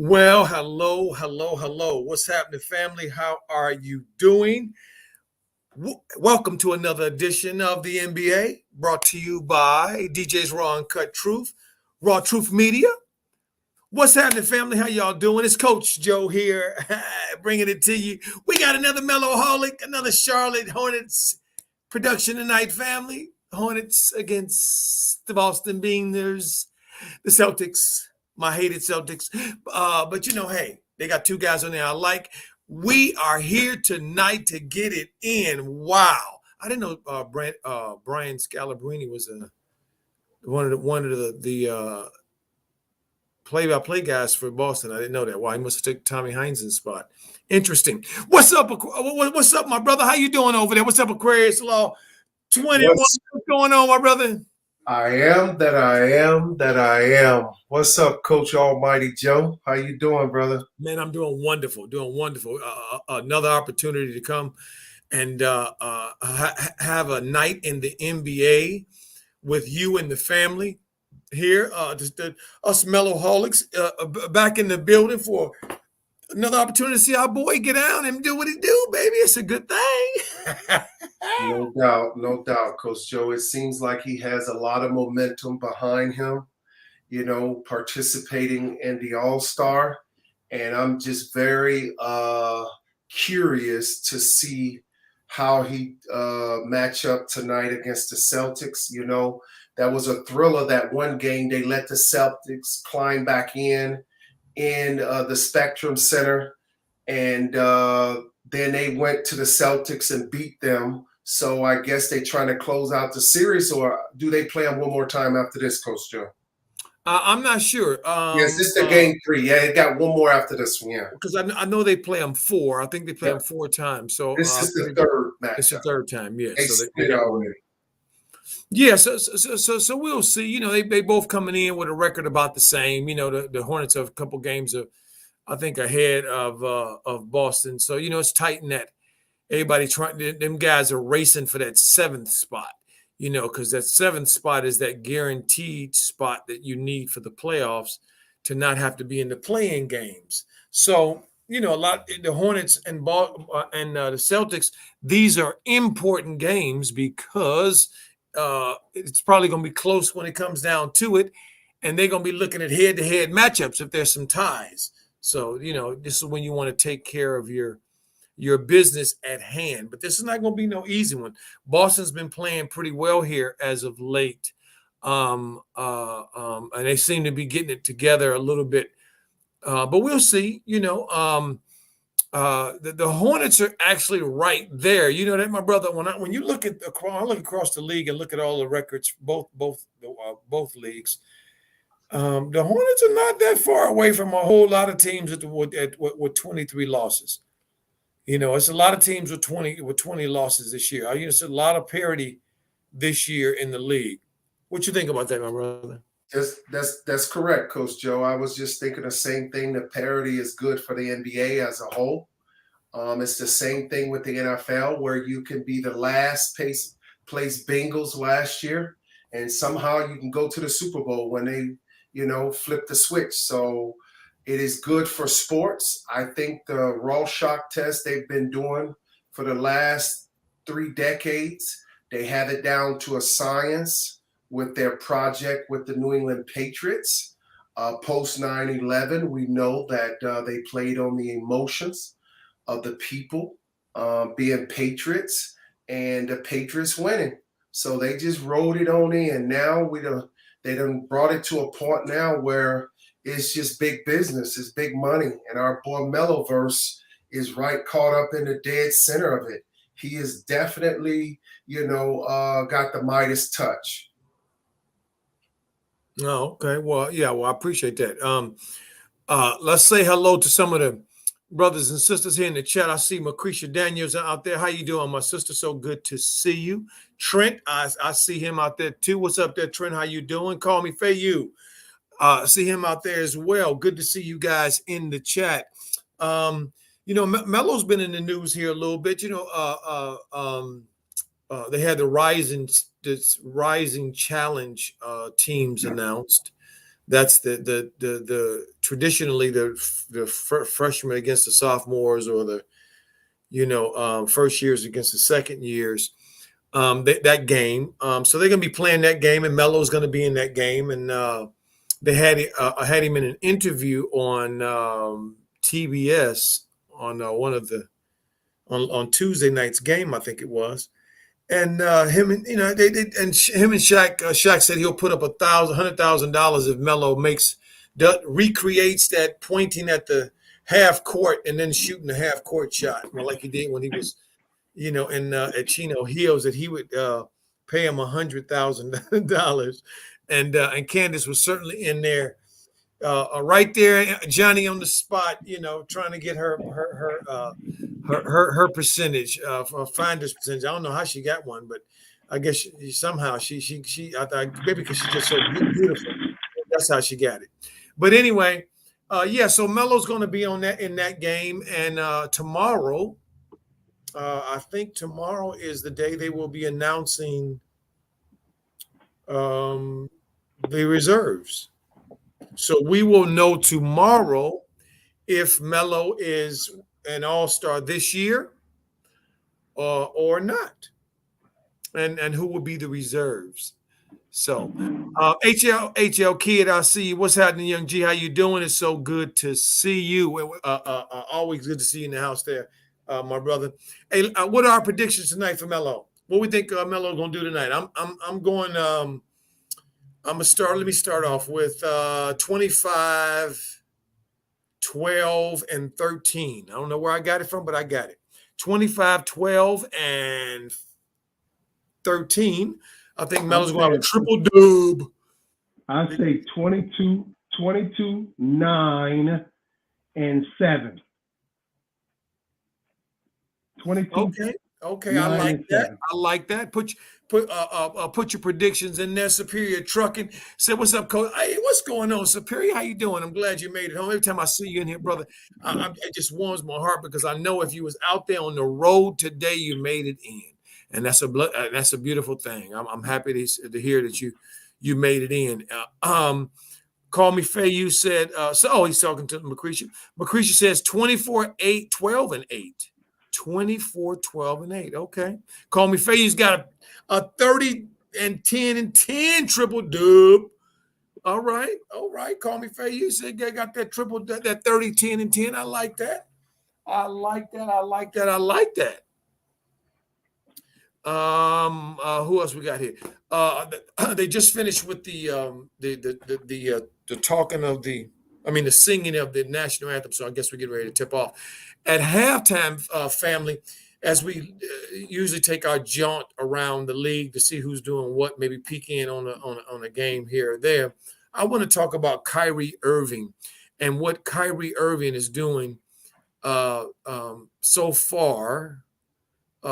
Well, hello, hello, hello. What's happening, family? How are you doing? Welcome to another edition of the NBA, brought to you by DJ's Raw and Cut Truth, RawTruth Media. What's happening, family? How y'all doing? It's Coach Joe here, bringing it to you. We got another Mellowholic, another Charlotte Hornets production tonight, family. Hornets against the Boston Beaners, the Celtics, my hated Celtics. But hey, they got two guys on there I like. We are here tonight to get it in. Wow. I didn't know Brian Scalabrine was one of the play-by-play guys for Boston. I didn't know that. Wow, he must have taken Tommy Heinsohn's spot. Interesting. What's up, my brother? How you doing over there? What's up, Aquarius Law 21? What's going on, my brother? I am that I am that I am. What's up, Coach Almighty Joe? How you doing, brother? Man, I'm doing wonderful. Another opportunity to come and have a night in the NBA with you and the family here. Us Mellowholics back in the building for another opportunity to see our boy get out and do what he do, baby. It's a good thing. No doubt, Coach Joe. It seems like he has a lot of momentum behind him, participating in the All-Star. And I'm just very curious to see how he match up tonight against the Celtics. That was a thriller, that one game. They let the Celtics climb back in the Spectrum Center, and then they went to the Celtics and beat them. So I guess they're trying to close out the series, or do they play them one more time after this, Coach Joe? I'm not sure. Yes, this is the game 3. Yeah, they got one more after this one. Yeah, because I know they play them 4. I think they play them 4 times. So this is the third match. It's the third time. Yeah, they split already. Yeah, so we'll see. They both coming in with a record about the same. The Hornets have a couple games I think ahead of Boston. So it's tight in that. Everybody them guys are racing for that 7th spot. Because that 7th spot is that guaranteed spot that you need for the playoffs to not have to be in the play-in games. So a lot the Hornets and the Celtics. These are important games because it's probably going to be close when it comes down to it, and they're going to be looking at head-to-head matchups if there's some ties. So this is when you want to take care of your business at hand. But this is not going to be no easy one. Boston's been playing pretty well here as of late. And they seem to be getting it together a little bit. But we'll see. The Hornets are actually right there. You know that, my brother. When you look I look across the league and look at all the records, both leagues, the Hornets are not that far away from a whole lot of teams with 23 losses. It's a lot of teams with 20 losses this year. It's a lot of parity this year in the league. What you think about that, my brother? That's correct, Coach Joe. I was just thinking the same thing. The parity is good for the NBA as a whole. It's the same thing with the NFL, where you can be the last place Bengals last year, and somehow you can go to the Super Bowl when they, flip the switch. So it is good for sports. I think the raw shock test they've been doing for the last 3 decades, they have it down to a science with their project with the New England Patriots. Post 9/11, we know that they played on the emotions of the people being patriots, and the Patriots winning. So they just rolled it on in. Now they done brought it to a point now where it's just big business. It's big money. And our boy Mellowverse is right caught up in the dead center of it. He is definitely, got the Midas touch. Oh, okay. Well, yeah, I appreciate that. Let's say hello to some of the brothers and sisters here in the chat. I see Macretia Daniels out there. How you doing, my sister? So good to see you. Trent, I see him out there too. What's up there, Trent? How you doing? Call me Fayu. See him out there as well. Good to see you guys in the chat. Melo's been in the news here a little bit. They had the Rising Challenge teams announced That's the traditionally the freshmen against the sophomores, or the first years against the second years. That game. So they're going to be playing that game, and Melo's going to be in that game. And they had him in an interview on TBS on one of the on Tuesday night's game, I think it was. And him and him and Shaq said he'll put up $100,000 if Melo recreates that pointing at the half court and then shooting the half court shot, like he did when he was at Chino Hills, that he would pay him $100,000. And Candace was certainly in there, right there, Johnny on the spot, trying to get her percentage, finder's percentage. I don't know how she got one, but I guess somehow she maybe because she's just so beautiful. That's how she got it. But anyway, so Melo's going to be in that game, and tomorrow. I think tomorrow is the day they will be announcing the reserves. So we will know tomorrow if Melo is an all-star this year or not, and who will be the reserves. So HL Kid, I see you. What's happening, Young G? How you doing? It's so good to see you. Always good to see you in the house there. My brother. Hey, what are our predictions tonight for Melo? What we think Melo gonna do tonight? I'm going. I'm gonna start. Let me start off with 25, 12, and 13. I don't know where I got it from, but I got it. 25, 12, and 13. I think Melo's gonna have a triple dub. I say 22, 9, and 7. 22. Okay. I like that. I like that. Put your predictions in there. Superior Trucking said, "What's up, Coach? Hey, what's going on, Superior? How you doing? I'm glad you made it home. Every time I see you in here, brother, it just warms my heart, because I know if you was out there on the road today, you made it in, and that's a beautiful thing. I'm happy to hear that you made it in." Call Me Faye, you said, he's talking to Macretia. Macretia says 24, 8, 12, and 8. 24, 12, and 8. Okay. Call Me Faye's got a 30 and 10 and 10 triple dub. All right. Call Me Faye, you said they got that triple, that 30, 10, and 10. I like that. Who else we got here? They just finished with the talking of the singing of the national anthem. So I guess we get ready to tip off. At halftime, family, as we usually take our jaunt around the league to see who's doing what, maybe peek in on a game here or there, I want to talk about Kyrie Irving and what Kyrie Irving is doing so far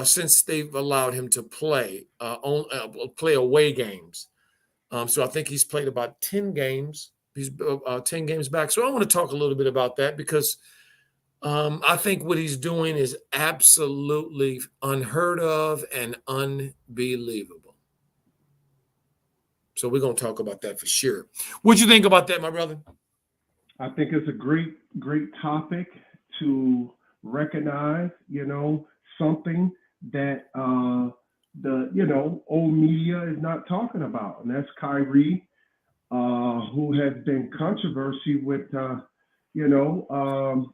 since they've allowed him to play away games. So I think he's played about 10 games. He's 10 games back. So I want to talk a little bit about that, because I think what he's doing is absolutely unheard of and unbelievable. So we're going to talk about that for sure. What you think about that, my brother? I think it's a great topic to recognize, something that the old media is not talking about, and that's Kyrie, who has been controversy with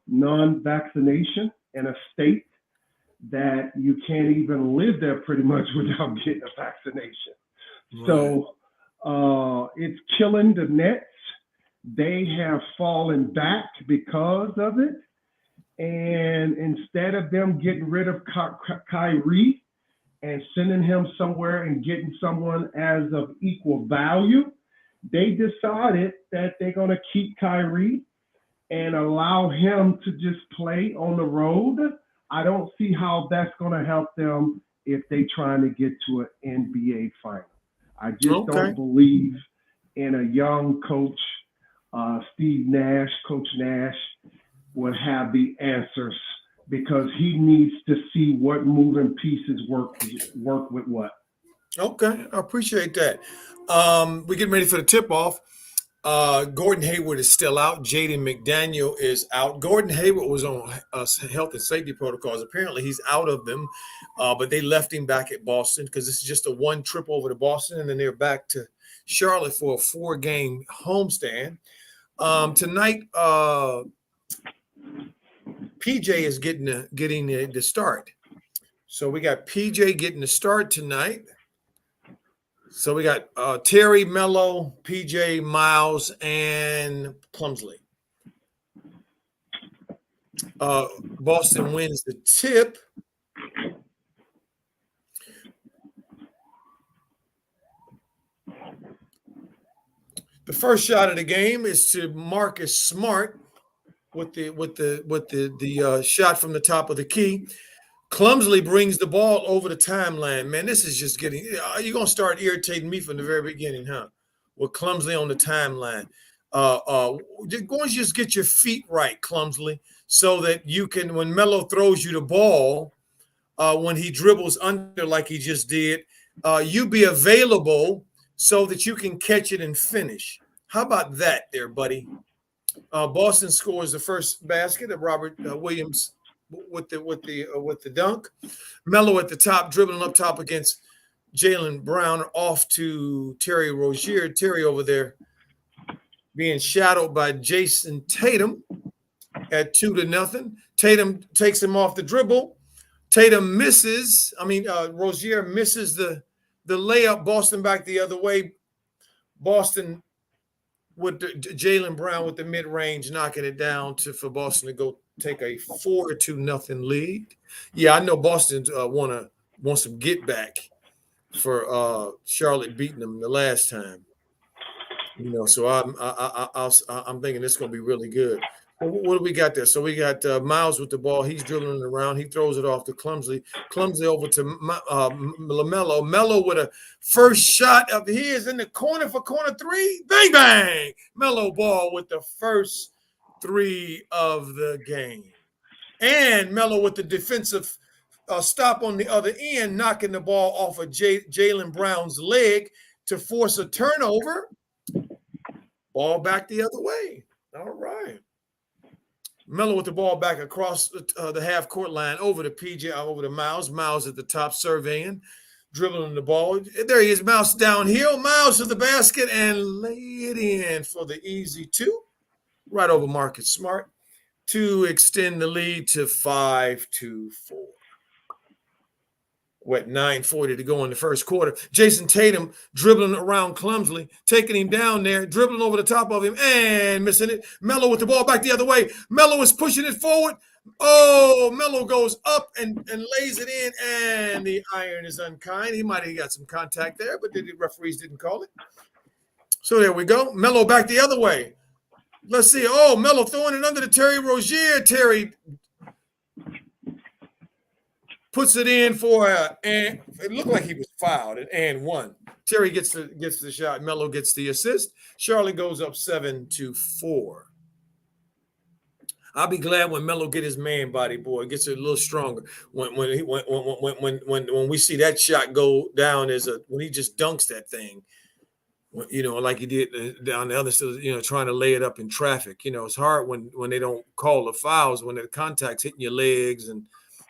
non-vaccination in a state that you can't even live there pretty much without getting a vaccination. Right. So it's killing the Nets. They have fallen back because of it. And instead of them getting rid of Kyrie and sending him somewhere and getting someone as of equal value, they decided that they're going to keep Kyrie and allow him to just play on the road. I don't see how that's going to help them if they're trying to get to an NBA final. I just don't believe in a young coach, Coach Nash would have the answers, because he needs to see what moving pieces work with what. Okay, I appreciate that. We're getting ready for the tip-off. Gordon Hayward is still out. Jaden McDaniel is out. Gordon Hayward was on health and safety protocols. Apparently, he's out of them, but they left him back at Boston because this is just a one trip over to Boston, and then they're back to Charlotte for a 4-game homestand. Tonight, PJ is getting the start. So we got PJ getting the start tonight. So we got Terry, Melo, PJ, Miles, and Plumsley. Boston wins the tip. The first shot of the game is to Marcus Smart with the shot from the top of the key. Clumsily brings the ball over the timeline. Man, this is just getting – you're going to start irritating me from the very beginning, huh? With Clumsily on the timeline. Go and just get your feet right, Clumsily, so that you can – when Melo throws you the ball, when he dribbles under like he just did, you be available so that you can catch it and finish. How about that there, buddy? Boston scores the first basket of Robert Williams – with the dunk. Melo at the top, dribbling up top against Jaylen Brown, off to Terry Rozier. Terry over there being shadowed by Jayson Tatum at 2-0. Tatum takes him off the dribble. Tatum misses. Rozier misses the layup. Boston back the other way. Boston with Jaylen Brown with the mid-range, knocking it down for Boston to go take a 4-0 lead. Yeah, I know Boston wants some get back for Charlotte beating them the last time. So I'm thinking this is going to be really good. What do we got there? So we got Miles with the ball. He's dribbling it around. He throws it off to Clumsily. Clumsily over to Lamelo. Melo with a first shot of his in the corner for corner three. Bang, bang. Melo ball with the first 3 of the game. And Melo with the defensive stop on the other end, knocking the ball off of Jaylen Brown's leg to force a turnover. Ball back the other way. All right. Melo with the ball back across the half-court line over to PJ, over to Miles. Miles at the top surveying, dribbling the ball. There he is, Miles downhill. Miles to the basket and lay it in for the easy 2. Right over Marcus Smart to extend the lead to 5-4. With 9:40 to go in the first quarter. Jayson Tatum dribbling around Clumsily, taking him down there, dribbling over the top of him and missing it. Melo with the ball back the other way. Melo is pushing it forward. Oh, Melo goes up and lays it in, and the iron is unkind. He might have got some contact there, but the referees didn't call it. So there we go. Melo back the other way. Let's see. Oh, Melo throwing it under to Terry Rozier. Terry puts it in for and it looked like he was fouled and 1. Terry gets the shot. Melo gets the assist. Charlotte goes up 7-4. I'll be glad when Melo get his man body, boy. It gets a little stronger. When we see that shot go down when he just dunks that thing. Like he did down the other side, trying to lay it up in traffic. It's hard when they don't call the fouls, when the contact's hitting your legs and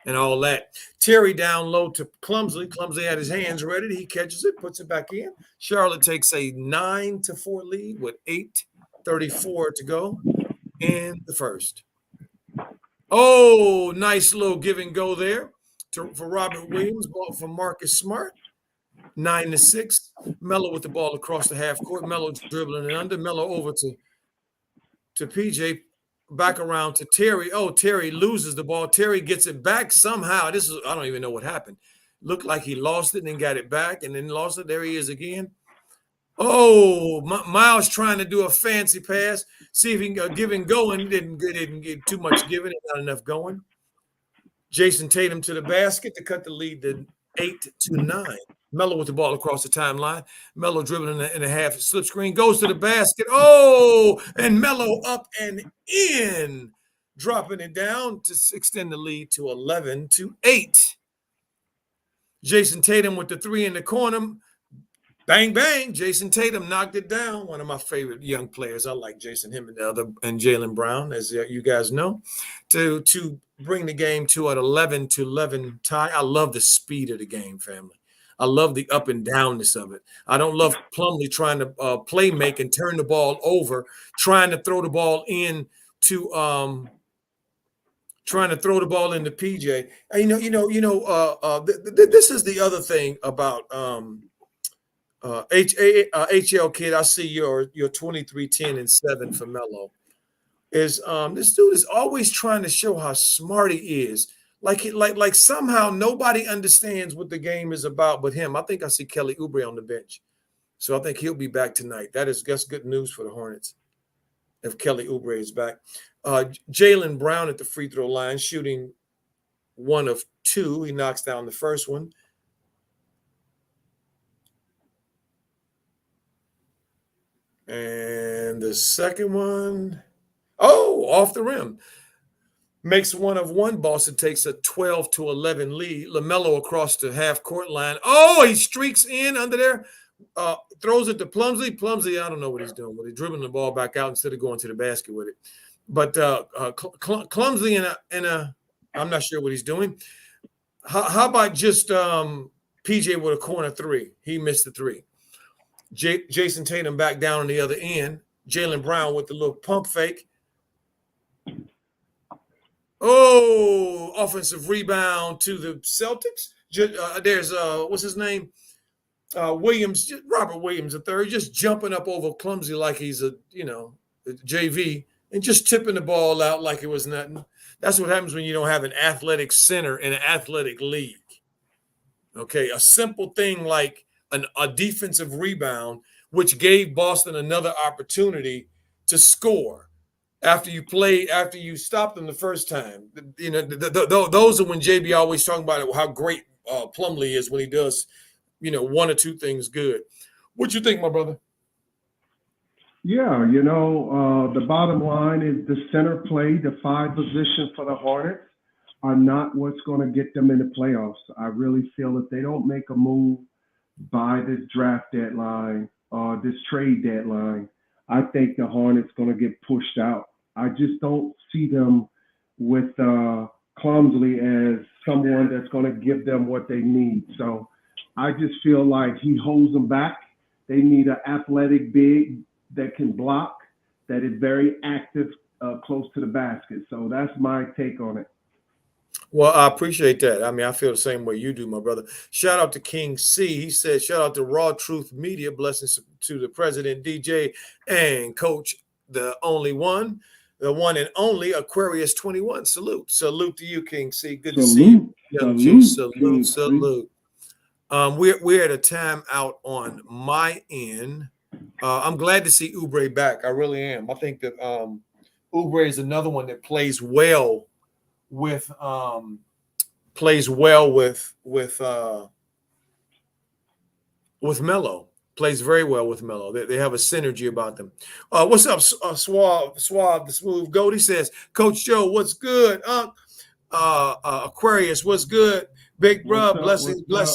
all that. Terry down low to Clumsily. Clumsily had his hands ready. He catches it, puts it back in. Charlotte takes a 9-4 lead with 8:34 to go in the first. Oh, nice little give and go there for Robert Williams, ball from Marcus Smart. 9-6. Melo with the ball across the half court. Melo dribbling it under. Melo over to PJ. Back around to Terry. Oh, Terry loses the ball. Terry gets it back somehow. I don't even know what happened. Looked like he lost it and then got it back and then lost it. There he is again. Oh, Miles trying to do a fancy pass. See if he can give and go, and he didn't get too much giving. Not enough going. Jayson Tatum to the basket to cut the lead to 8-9. Melo with the ball across the timeline. Melo dribbling in a half slip screen. Goes to the basket. Oh, and Melo up and in. Dropping it down to extend the lead to 11-8. Jayson Tatum with the 3 in the corner. Bang bang! Jayson Tatum knocked it down. One of my favorite young players. I like Jayson, him and the other, and Jaylen Brown, as you guys know, to bring the game to an 11-11 tie. I love the speed of the game, family. I love the up and downness of it. I don't love Plumlee trying to play make and turn the ball over, trying to throw the ball in to PJ. And this is the other thing about HL kid. I see your 23, 10, and 7 for Melo. Is this dude is always trying to show how smart he is. Like somehow nobody understands what the game is about but him. I think I see Kelly Oubre on the bench. So I think he'll be back tonight. That's good news for the Hornets if Kelly Oubre is back. Jaylen Brown at the free throw line, shooting 1 of 2. He knocks down the first one. And the second one, off the rim. Makes 1 of 1. Boston takes a 12-11 lead. Lamelo across the half-court line. Oh, he streaks in under there. Throws it to Plumlee. Plumlee, I don't know what he's doing, but he's dribbling the ball back out instead of going to the basket with it. But clumsily I'm not sure what he's doing. How about just PJ with a corner 3? He missed the 3. Jayson Tatum back down on the other end. Jaylen Brown with the little pump fake. Oh, offensive rebound to the Celtics. There's what's his name? Williams, Robert Williams III, just jumping up over Clumsy like he's a JV and just tipping the ball out like it was nothing. That's what happens when you don't have an athletic center in an athletic league. Okay, a simple thing like a defensive rebound, which gave Boston another opportunity to score after you stopped them the first time. Those are when JB always talking about how great Plumlee is when he does, 1 or 2 things good. What you think, my brother? Yeah, the bottom line is the center play, the 5 position for the Hornets are not what's going to get them in the playoffs. I really feel if they don't make a move by this draft deadline or this trade deadline, I think the Hornets going to get pushed out. I just don't see them with Clumsley as someone that's going to give them what they need. So I just feel like he holds them back. They need an athletic big that can block, that is very active close to the basket. So that's my take on it. Well, I appreciate that. I mean, I feel the same way you do, my brother. Shout out to King C. He said, shout out to RawTruth Media. Blessings to the president, DJ, and coach, the only one, the one and only Aquarius 21. Salute. Salute to you, King C. Good to see you. Young G. Salute. We're at a timeout on my end. I'm glad to see Oubre back. I really am. I think that Oubre is another one that plays well with Melo. Plays very well with Melo. They have a synergy about them. What's up, Suave, the smooth goat? He says, Coach Joe, what's good? Aquarius, what's good? Big bro, bless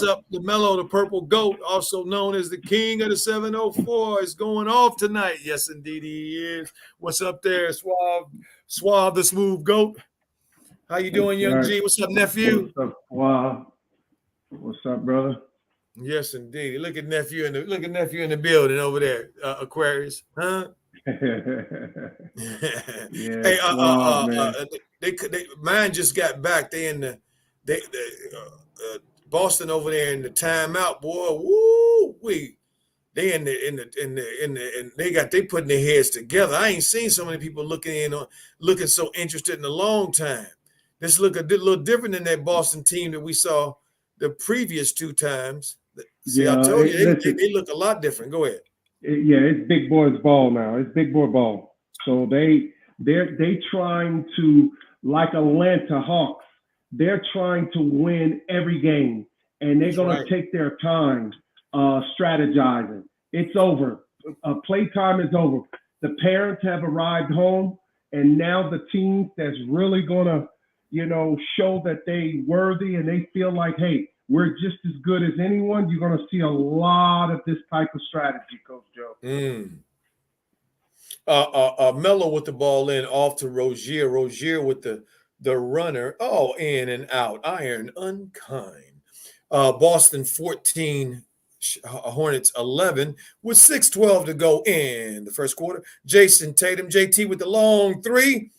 up Lamelo, the purple goat, also known as the king of the 704, is going off tonight. Yes, indeed he is. What's up there, Suave, the smooth goat? How you doing, young G? What's up, nephew? What's up, Suave? What's up, brother? Yes, indeed. Look at nephew in the building over there, Aquarius, huh? Yeah, hey, mine just got back. They in the Boston over there in the timeout, boy. Woo wee. They they putting their heads together. I ain't seen so many people looking so interested in a long time. This look a little different than that Boston team that we saw the previous 2 times. See, I told you they look a lot different. Go ahead. It's big boys ball now. It's big boy ball. So they're trying to, like Atlanta Hawks, they're trying to win every game, and they're going to take their time strategizing. It's over. Playtime is over. The parents have arrived home, and now the team that's really going to, show that they worthy and they feel like, hey, we're just as good as anyone, you're going to see a lot of this type of strategy, Coach Joe. Melo with the ball in off to Rozier. Rozier with the runner. Oh, in and out. Iron unkind. Boston 14, Hornets 11 with 6:12 to go in the first quarter. Jayson Tatum, JT with the long three.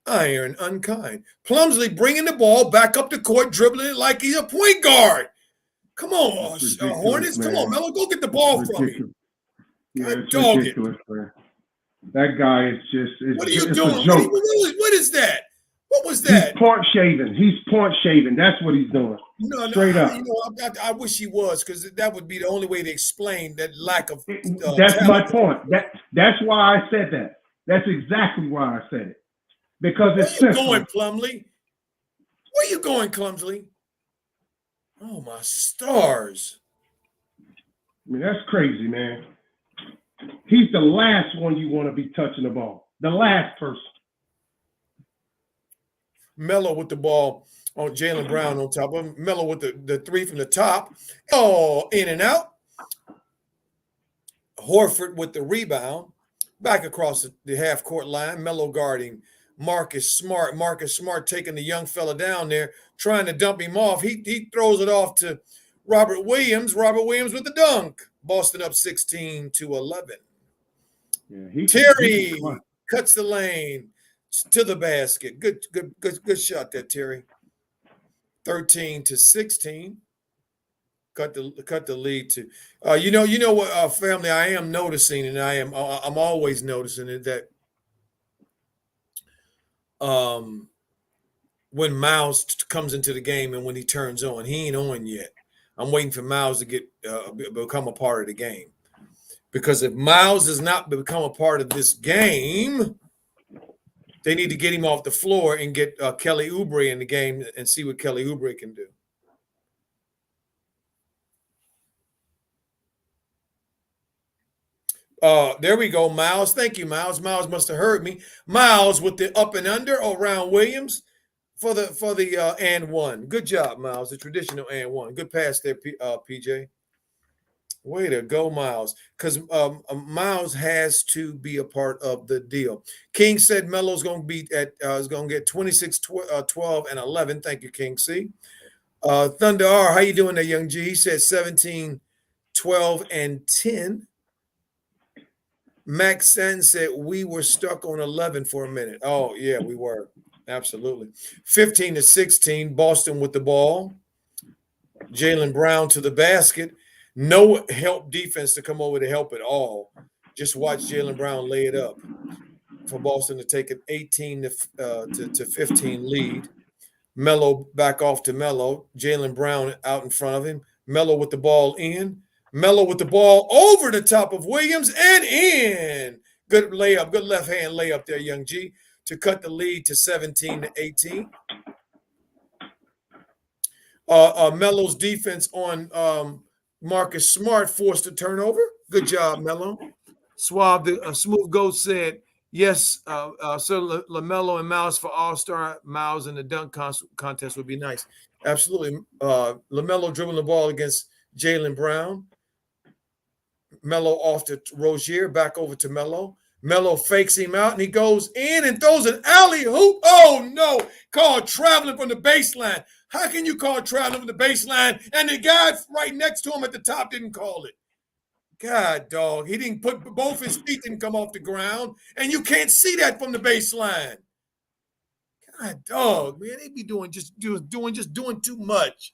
Iron unkind. Plumsley bringing the ball back up the court, dribbling it like he's a point guard. Come on, Hornets. Man. Come on, Melo. Go get the ball from me. Yeah, it's dog ridiculous, man. That guy is just what are you it's doing? a joke. What is that? What was that? He's point shaving. That's what he's doing. No, straight up. You know, I wish he was, because that would be the only way to explain that lack of. That's talent. My point. That's why I said that. That's exactly why I said it. Because it's Where you going, Plumlee? Where you going, Clumsley? Oh my stars! I mean, that's crazy, man. He's the last one you want to be touching the ball. The last person. Melo with the ball on Jaylen Brown on top of him. Melo with the three from the top. Oh, in and out. Horford with the rebound. Back across the half-court line. Melo guarding Marcus Smart. Marcus Smart taking the young fella down there, trying to dump him off. He throws it off to Robert Williams. Robert Williams with the dunk. Boston up 16-11. Yeah, Terry cuts the lane to the basket. Good shot there, Terry. 13-16. Cut the lead to. You know what, family. I am noticing, and I'm always noticing it, that when Miles comes into the game and when he turns on, he ain't on yet. I'm waiting for Miles to become a part of the game, because if Miles does not become a part of this game, they need to get him off the floor and get Kelly Oubre in the game and see what Kelly Oubre can do. There we go, Miles. Thank you, Miles. Miles must have heard me. Miles with the up and under around Williams for the and one. Good job, Miles. The traditional and one. Good pass there, PJ. Way to go, Miles. Because Miles has to be a part of the deal. King said Melo's going to be is going to get 26, 12, and 11. Thank you, King C. Thunder R, how you doing there, young G? He said 17, 12, and 10. Max Sen said we were stuck on 11 for a minute. Oh, yeah, we were. Absolutely. 15-16, Boston with the ball. Jaylen Brown to the basket. No help defense to come over to help at all. Just watch Jaylen Brown lay it up for Boston to take an 18-15 lead. Melo back off to Melo. Jaylen Brown out in front of him. Melo with the ball in. Melo with the ball over the top of Williams and in. Good layup, good left hand layup there, young G, to cut the lead to 17-18. Melo's defense on Marcus Smart forced a turnover. Good job, Melo. Swab, the Smooth Ghost said, yes, so Lamelo and Miles for All-Star. Miles in the dunk contest would be nice. Absolutely. Lamelo dribbling the ball against Jaylen Brown. Melo off to Rozier, back over to Melo. Melo fakes him out, and he goes in and throws an alley-oop. Oh, no. Called traveling from the baseline. How can you call traveling from the baseline and the guy right next to him at the top didn't call it? God, dog. He didn't put both his feet didn't come off the ground, and you can't see that from the baseline. God, dog, man. They be doing too much.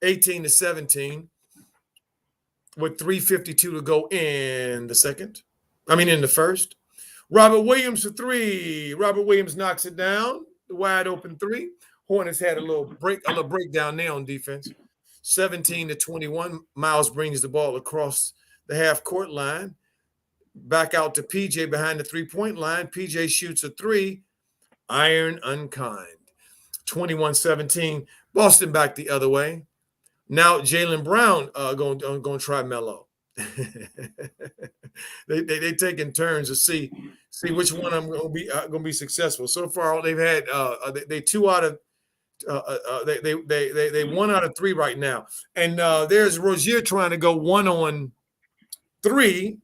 18-17. With 3:52 to go in the first. Robert Williams for three. Robert Williams knocks it down. The wide open three. Hornets had a little breakdown there on defense. 17-21. Miles brings the ball across the half-court line. Back out to PJ behind the three-point line. PJ shoots a three. Iron unkind. 21-17. Boston back the other way. Now Jaylen Brown going to try Melo. they taking turns to see which one I'm going to be successful. So far, they've had they 2 out of They 1 out of 3 right now. And there's Rozier trying to go 1 on 3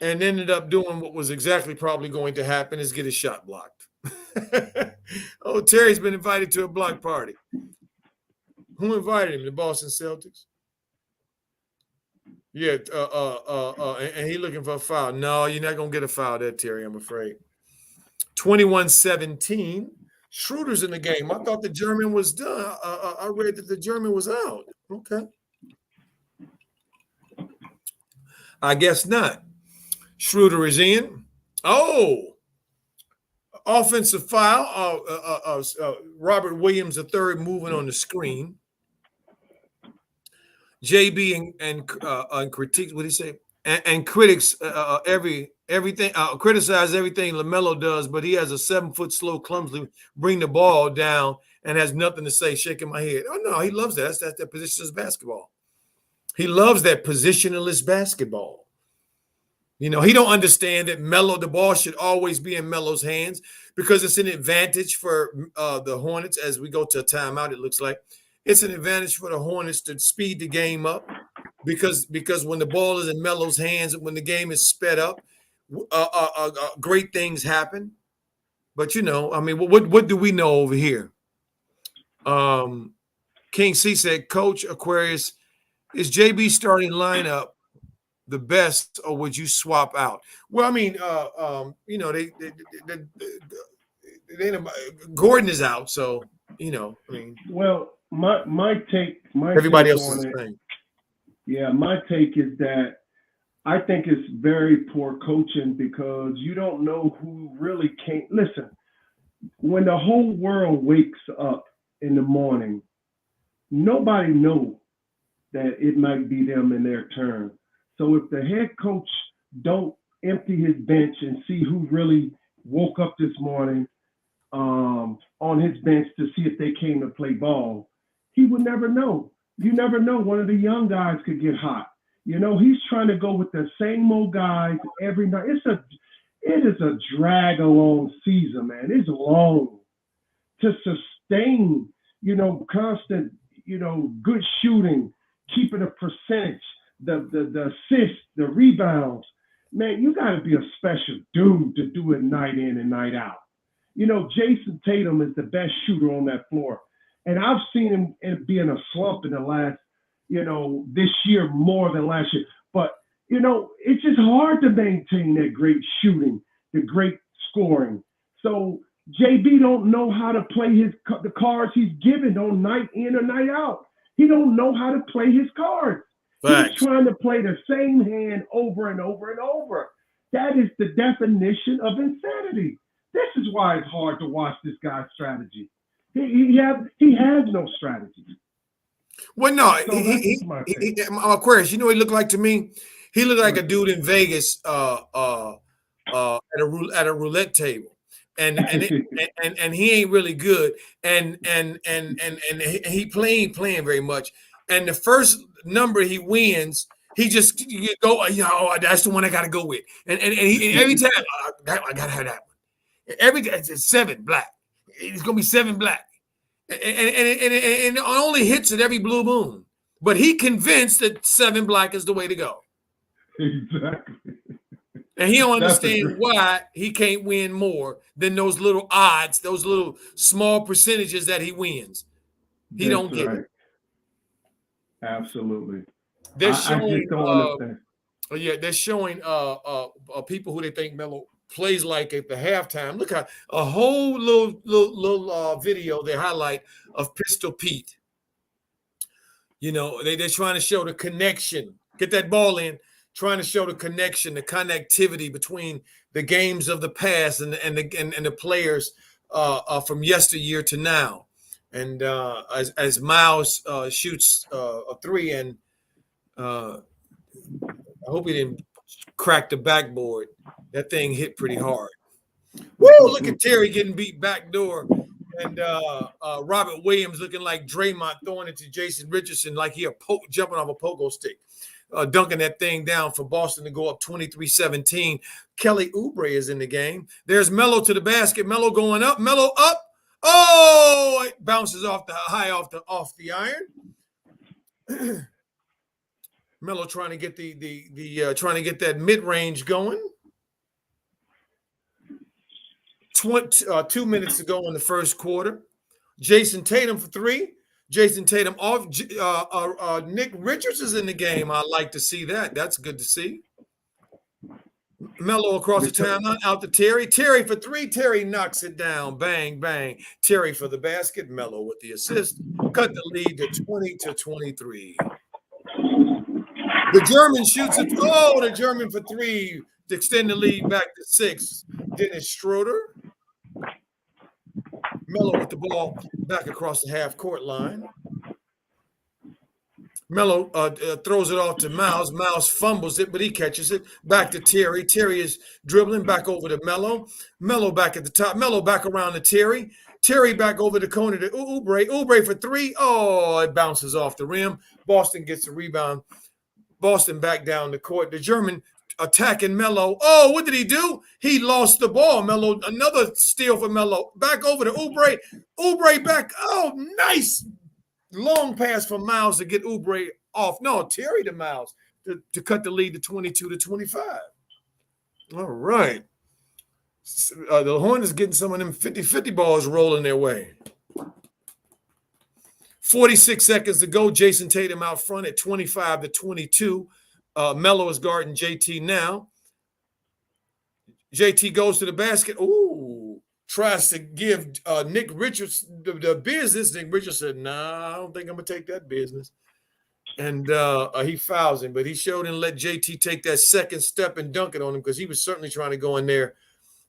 and ended up doing what was exactly probably going to happen, is get his shot blocked. Oh, Terry's been invited to a block party. Who invited him? The Boston Celtics? Yeah, and he looking for a foul. No, you're not going to get a foul there, Terry, I'm afraid. 21-17. Schroeder's in the game. I thought the German was done. I read that the German was out. Okay. I guess not. Schroeder is in. Oh, offensive foul. Robert Williams III moving on the screen. JB and critiques. What did he say? And critics everything criticize everything Lamelo does, but he has a 7-foot slow, clumsily bring the ball down and has nothing to say. Shaking my head. Oh no, he loves that. That's that positionless basketball. He loves that positionless basketball. You know, he don't understand that the ball should always be in Melo's hands because it's an advantage for the Hornets as we go to a timeout. It looks like it's an advantage for the Hornets to speed the game up because when the ball is in Melo's hands, when the game is sped up, great things happen. But you know, I mean, what do we know over here? King C said, Coach Aquarius, is JB starting lineup the best, or would you swap out? Well, I mean, you know, Gordon is out, so you know, I mean, well, my take everybody take else is on the same. Yeah, my take is that I think it's very poor coaching because you don't know who really can't listen. When the whole world wakes up in the morning, nobody knows that it might be them in their turn. So if the head coach don't empty his bench and see who really woke up this morning on his bench to see if they came to play ball, he would never know. You never know. One of the young guys could get hot. You know, he's trying to go with the same old guys every night. It is a drag along season, man. It's long to sustain, you know, constant, you know, good shooting, keeping a percentage, the assists, the rebounds. Man, you got to be a special dude to do it night in and night out. You know, Jayson Tatum is the best shooter on that floor. And I've seen him be in a slump in the last, you know, this year more than last year. But, you know, it's just hard to maintain that great shooting, the great scoring. So JB don't know how to play the cards he's given on night in or night out. He don't know how to play his cards. Facts. He's trying to play the same hand over and over and over. That is the definition of insanity. This is why it's hard to watch this guy's strategy. He has no strategy. Well, no, So Aquarius, you know what he looked like to me? He looked like a dude in Vegas at a roulette table. And he ain't really good. And he playing very much. And the first number he wins, he just go, you know, that's the one I got to go with. And every time I got to have that one. Every time it's 7 black. It's gonna be 7 black, and it only hits at every blue moon. But he convinced that 7 black is the way to go. Exactly. And he don't understand why he can't win more than those little odds, those little small percentages that he wins. He don't get it. Absolutely. They're I showing. just don't understand. They're showing people who they think Melo plays like at the halftime. Look how a whole little video they highlight of Pistol Pete. You know, they're trying to show the connection. Get that ball in. Trying to show the connection, the connectivity between the games of the past and the players from yesteryear to now. And as Miles shoots a 3, and I hope he didn't crack the backboard. That thing hit pretty hard. Woo! Look at Terry getting beat backdoor, and Robert Williams looking like Draymond throwing it to Jason Richardson like he jumping off a pogo stick, dunking that thing down for Boston to go up 23-17. Kelly Oubre is in the game. There's Melo to the basket. Melo going up. Melo up. Oh, it bounces off the iron. Melo trying to get trying to get that mid range going. 2 minutes to go in the first quarter. Jayson Tatum for three. Jayson Tatum off. Nick Richards is in the game. I like to see that. That's good to see. Melo across the timeline, out to Terry. Terry for three. Terry knocks it down. Bang, bang. Terry for the basket. Melo with the assist. Cut the lead to 20-23. The German shoots it. Oh, the German for three to extend the lead back to 6. Dennis Schroeder. Melo with the ball back across the half-court line. Melo throws it off to Miles. Miles fumbles it, but he catches it. Back to Terry. Terry is dribbling back over to Melo. Melo back at the top. Melo back around to Terry. Terry back over the corner to Oubre. Oubre for three. Oh, it bounces off the rim. Boston gets the rebound. Boston back down the court. The German attacking Melo. Oh, what did he do? He lost the ball. Melo, another steal for Melo. Back over to Oubre. Oubre back. Oh, nice long pass from Miles to get Oubre off. No, Terry to Miles to cut the lead to 22-25. All right. The Hornets getting some of them 50-50 balls rolling their way. 46 seconds to go. Jayson Tatum out front at 25-22. Melo is guarding JT now. JT goes to the basket. Ooh, tries to give Nick Richards the business. Nick Richards said, nah, I don't think I'm going to take that business. And he fouls him, but he showed and let JT take that second step and dunk it on him because he was certainly trying to go in there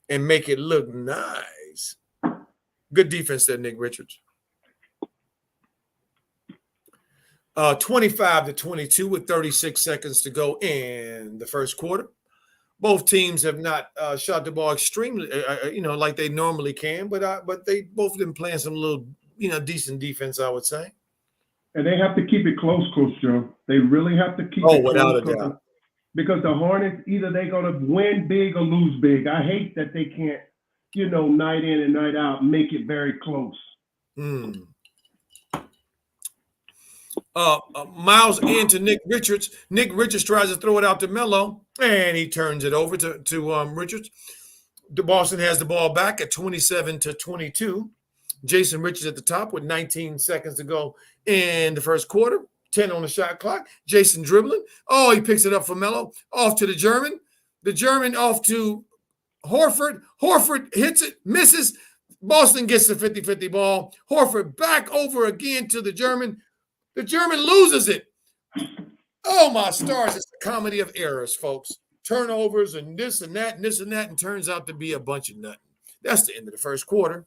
and make it look nice. Good defense there, Nick Richards. 25-22 with 36 seconds to go in the first quarter. Both teams have not shot the ball extremely, like they normally can, but they both been playing some little, decent defense, I would say. And they have to keep it close, Coach Joe. They really have to keep it close. Without a doubt. Because the Hornets, either they're going to win big or lose big. I hate that they can't, night in and night out, make it very close. Miles into Nick Richards. Nick Richards tries to throw it out to Melo, and he turns it over to Richards. Boston has the ball back at 27-22. Jason Richards at the top with 19 seconds to go in the first quarter. 10 on the shot clock. Jayson dribbling. Oh, he picks it up for Melo. Off to the German. The German off to Horford. Horford hits it, misses. Boston gets the 50-50 ball. Horford back over again to the German. The German loses it. Oh, my stars. It's a comedy of errors, folks. Turnovers and this and that and this and that, and turns out to be a bunch of nothing. That's the end of the first quarter.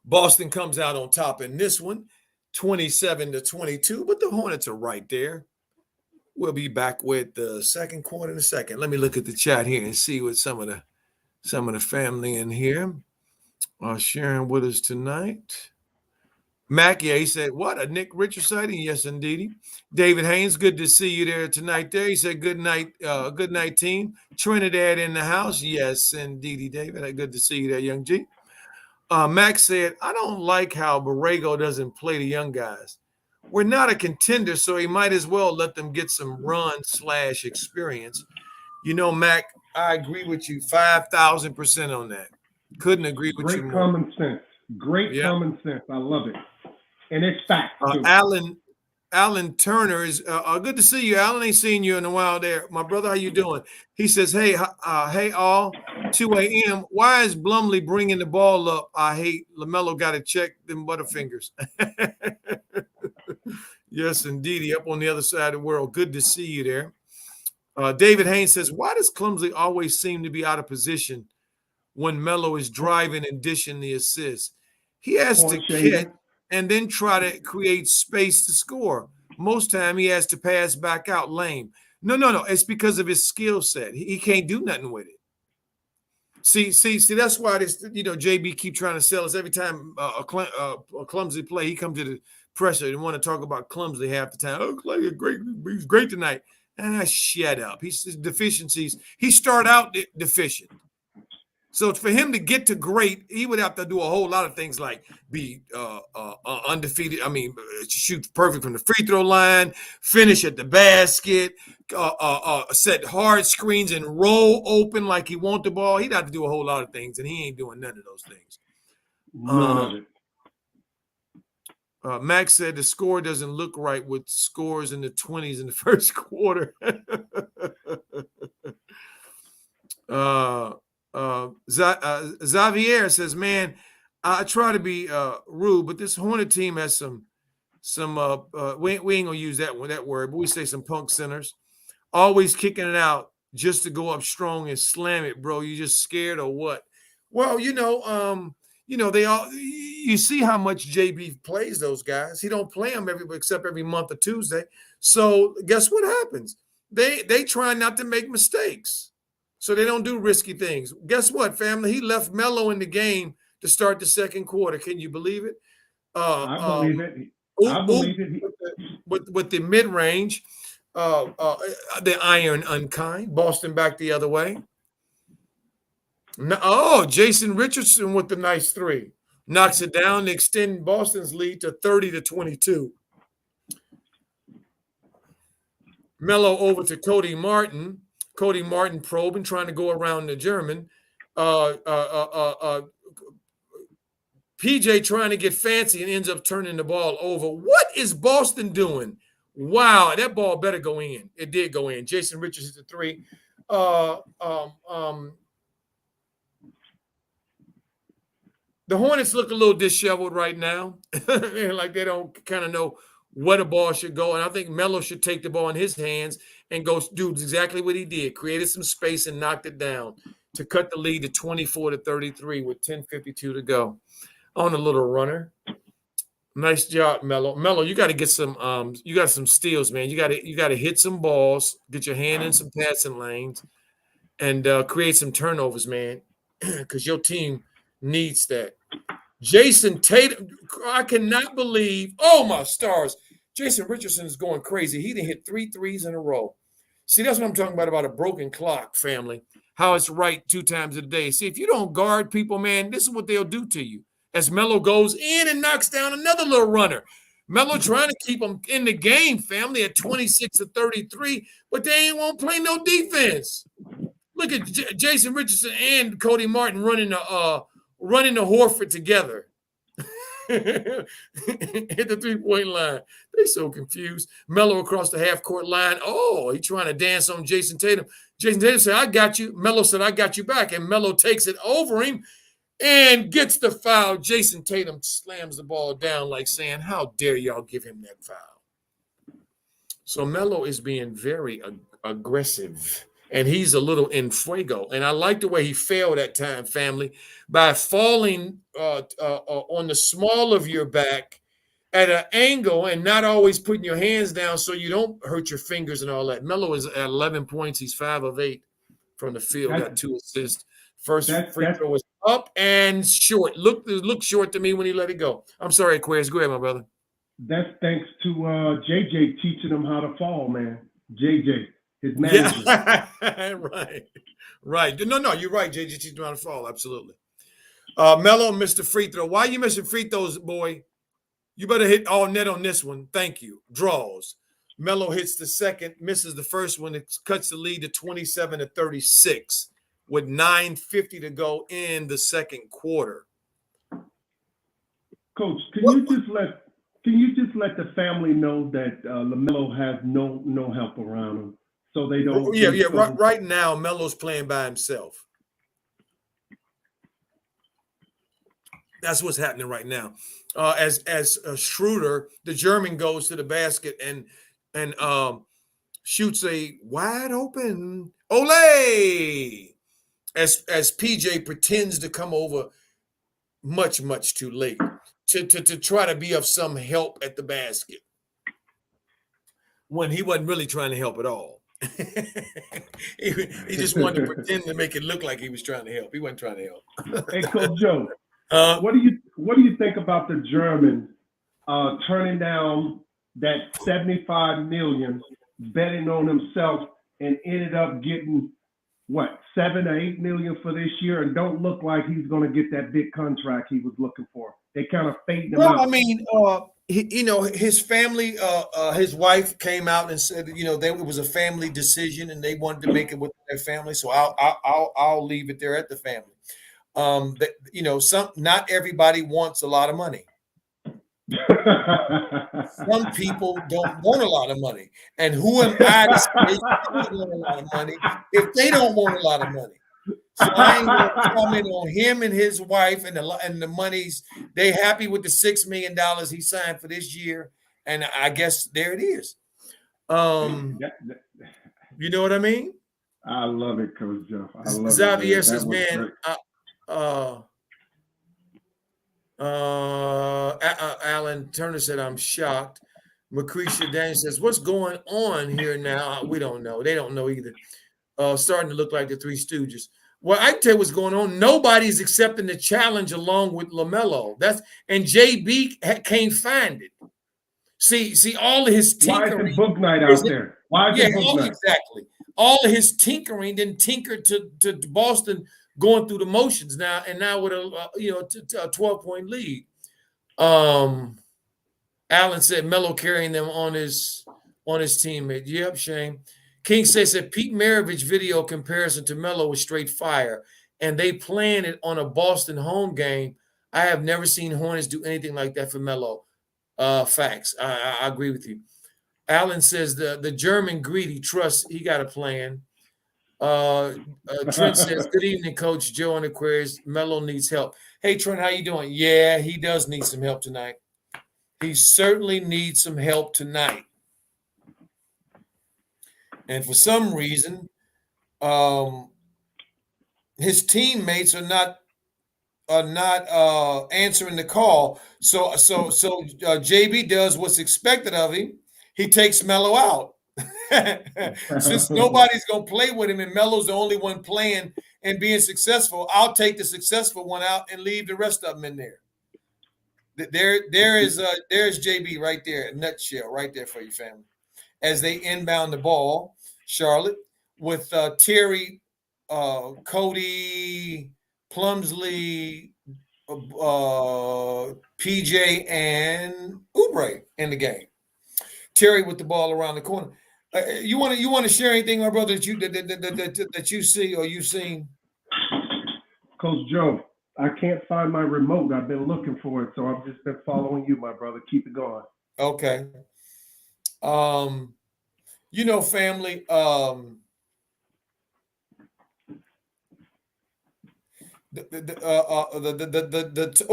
Boston comes out on top in this one, 27-22, but the Hornets are right there. We'll be back with the second quarter in a second. Let me look at the chat here and see what some of the family in here are sharing with us tonight. Mac, he said, what, a Nick Richards sighting? Yes, indeed. David Haynes, good to see you there tonight there. He said, good night, team. Trinidad in the house. Yes, indeedy, David. Good to see you there, young G. Max said, I don't like how Borrego doesn't play the young guys. We're not a contender, so he might as well let them get some run/experience. Mac, I agree with you 5,000% on that. Couldn't agree with you more. Great common sense. Great common sense. I love it. And it's fact. Alan Turner is good to see you. Alan, ain't seen you in a while there. My brother, how you doing? He says, hey all, 2 a.m. Why is Blumley bringing the ball up? I hate Lamelo got to check them butterfingers. Yes, indeed. Up on the other side of the world. Good to see you there. David Haynes says, why does Clumsley always seem to be out of position when Melo is driving and dishing the assist? He has to catch and then try to create space to score. Most time he has to pass back out lame. No. It's because of his skill set. He can't do nothing with it. See, that's why this, JB keep trying to sell us every time a clumsy play. He comes to the presser and want to talk about clumsy half the time. Oh, Clay, he's great tonight. Shut up. His deficiencies. He started out deficient. So for him to get to great, he would have to do a whole lot of things like be undefeated. I mean, shoot perfect from the free throw line, finish at the basket, set hard screens and roll open like he want the ball. He'd have to do a whole lot of things, and he ain't doing none of those things. None of it. Max said the score doesn't look right with scores in the 20s in the first quarter. Xavier says, man, I try to be rude, but this Hornet team has some we ain't gonna use that word, but we say some punk centers, always kicking it out just to go up strong and slam it, bro. You just scared or what? Well, they all. You see how much JB plays those guys. He don't play them except every month of Tuesday. So guess what happens? They try not to make mistakes, so they don't do risky things. Guess what, family? He left Melo in the game to start the second quarter. Can you believe it? I believe it. I believe it. With the mid range, the iron unkind. Boston back the other way. Jayson Richardson with the nice three. Knocks it down to extend Boston's lead to 30-22. Melo over to Cody Martin. Cody Martin probing, trying to go around the German. PJ trying to get fancy and ends up turning the ball over. What is Boston doing? Wow, that ball better go in. It did go in. Jayson Richardson to three. The Hornets look a little disheveled right now, like they don't kind of know where the ball should go. And I think Melo should take the ball in his hands and go do exactly what he did. Created some space and knocked it down to cut the lead to 24-33 with 10:52 to go. On a little runner. Nice job, Melo. Melo, you got to get some you got some steals, man. You got to hit some balls, get your hand in some passing lanes, and create some turnovers, man, because your team needs that. Jayson Tatum, I cannot believe, oh my stars, Jayson Richardson is going crazy. He done hit 3 threes in a row. See, that's what I'm talking about a broken clock, family, how it's right 2 times a day. See, if you don't guard people, man, this is what they'll do to you. As Melo goes in and knocks down another little runner. Melo trying to keep them in the game, family, at 26-33, but they ain't won't play no defense. Look at Jayson Richardson and Cody Martin running the Horford together. Hit the 3-point line. They so confused. Melo across the half-court line. Oh, he trying to dance on Jayson Tatum. Jayson Tatum said, I got you. Melo said, I got you back. And Melo takes it over him and gets the foul. Jayson Tatum slams the ball down like saying, how dare y'all give him that foul? So Melo is being very aggressive. And he's a little in fuego. And I like the way he fell that time, family, by falling on the small of your back at an angle and not always putting your hands down so you don't hurt your fingers and all that. Melo is at 11 points. He's 5 of 8 from the field, got 2 assists. First free throw was up and short. Looked short to me when he let it go. I'm sorry, Aquarius. Go ahead, my brother. That's thanks to JJ teaching him how to fall, man. JJ. His manager. Yeah. Right. No, you're right, JJ. She's trying to fall. Absolutely. Melo missed the free throw. Why you missing free throws, boy? You better hit all net on this one. Thank you. Draws. Melo hits the second, misses the first one. It cuts the lead to 27-36 with 9:50 to go in the second quarter. Coach, can you just let the family know that Lamelo has no help around him? So they don't. Yeah. Right now, Melo's playing by himself. That's what's happening right now. As Schroeder, the German, goes to the basket and shoots a wide open ole. As PJ pretends to come over much too late to try to be of some help at the basket when he wasn't really trying to help at all. he just wanted to pretend to make it look like he was trying to help. He wasn't trying to help. Hey, Coach Joe, what do you think about the Germans turning down that $75 million, betting on himself, and ended up getting $7 or $8 million for this year, and don't look like he's going to get that big contract he was looking for. They kind of fading him out. Well, I mean, his family, his wife came out and said, it was a family decision, and they wanted to make it with their family. So I'll leave it there at the family. Not everybody wants a lot of money. Some people don't want a lot of money, and who am I to say they don't want a lot of money if they don't want a lot of money? So I ain't going to comment on him and his wife and the monies. They happy with the $6 million he signed for this year, and I guess there it is. You know what I mean? I love it, Coach Jeff. I love Xavier it. says, man, Alan Turner said, I'm shocked. Macretia Daniel says, what's going on here now? We don't know. They don't know either. Starting to look like the Three Stooges. Well, I can tell you what's going on. Nobody's accepting the challenge along with Lamelo. And JB can't find it. See, all of his tinkering. Why is it book night out there? Why is it book night? Exactly. All of his tinkering then tinkered to Boston, going through the motions now, and now with a 12-point lead. Allen said Melo carrying them on his teammate. Yep, Shane. King says that Pete Maravich video comparison to Melo was straight fire, and they planned it on a Boston home game. I have never seen Hornets do anything like that for Melo. Facts. I agree with you. Allen says the German greedy trust he got a plan. Trent says, good evening, Coach Joe and Aquarius. Melo needs help. Hey, Trent, how you doing? Yeah, he does need some help tonight. He certainly needs some help tonight. And for some reason, his teammates are not answering the call. So JB does what's expected of him. He takes Melo out. Since nobody's gonna play with him, and Melo's the only one playing and being successful, I'll take the successful one out and leave the rest of them in there. There's JB right there, a nutshell right there for you, family. As they inbound the ball, Charlotte, with Terry, Cody, Plumsley, PJ, and Oubre in the game. Terry with the ball around the corner. You want to share anything, my brother, that you see or you've seen? Coach Joe, I can't find my remote. I've been looking for it, so I've just been following you, my brother. Keep it going. Okay. Family.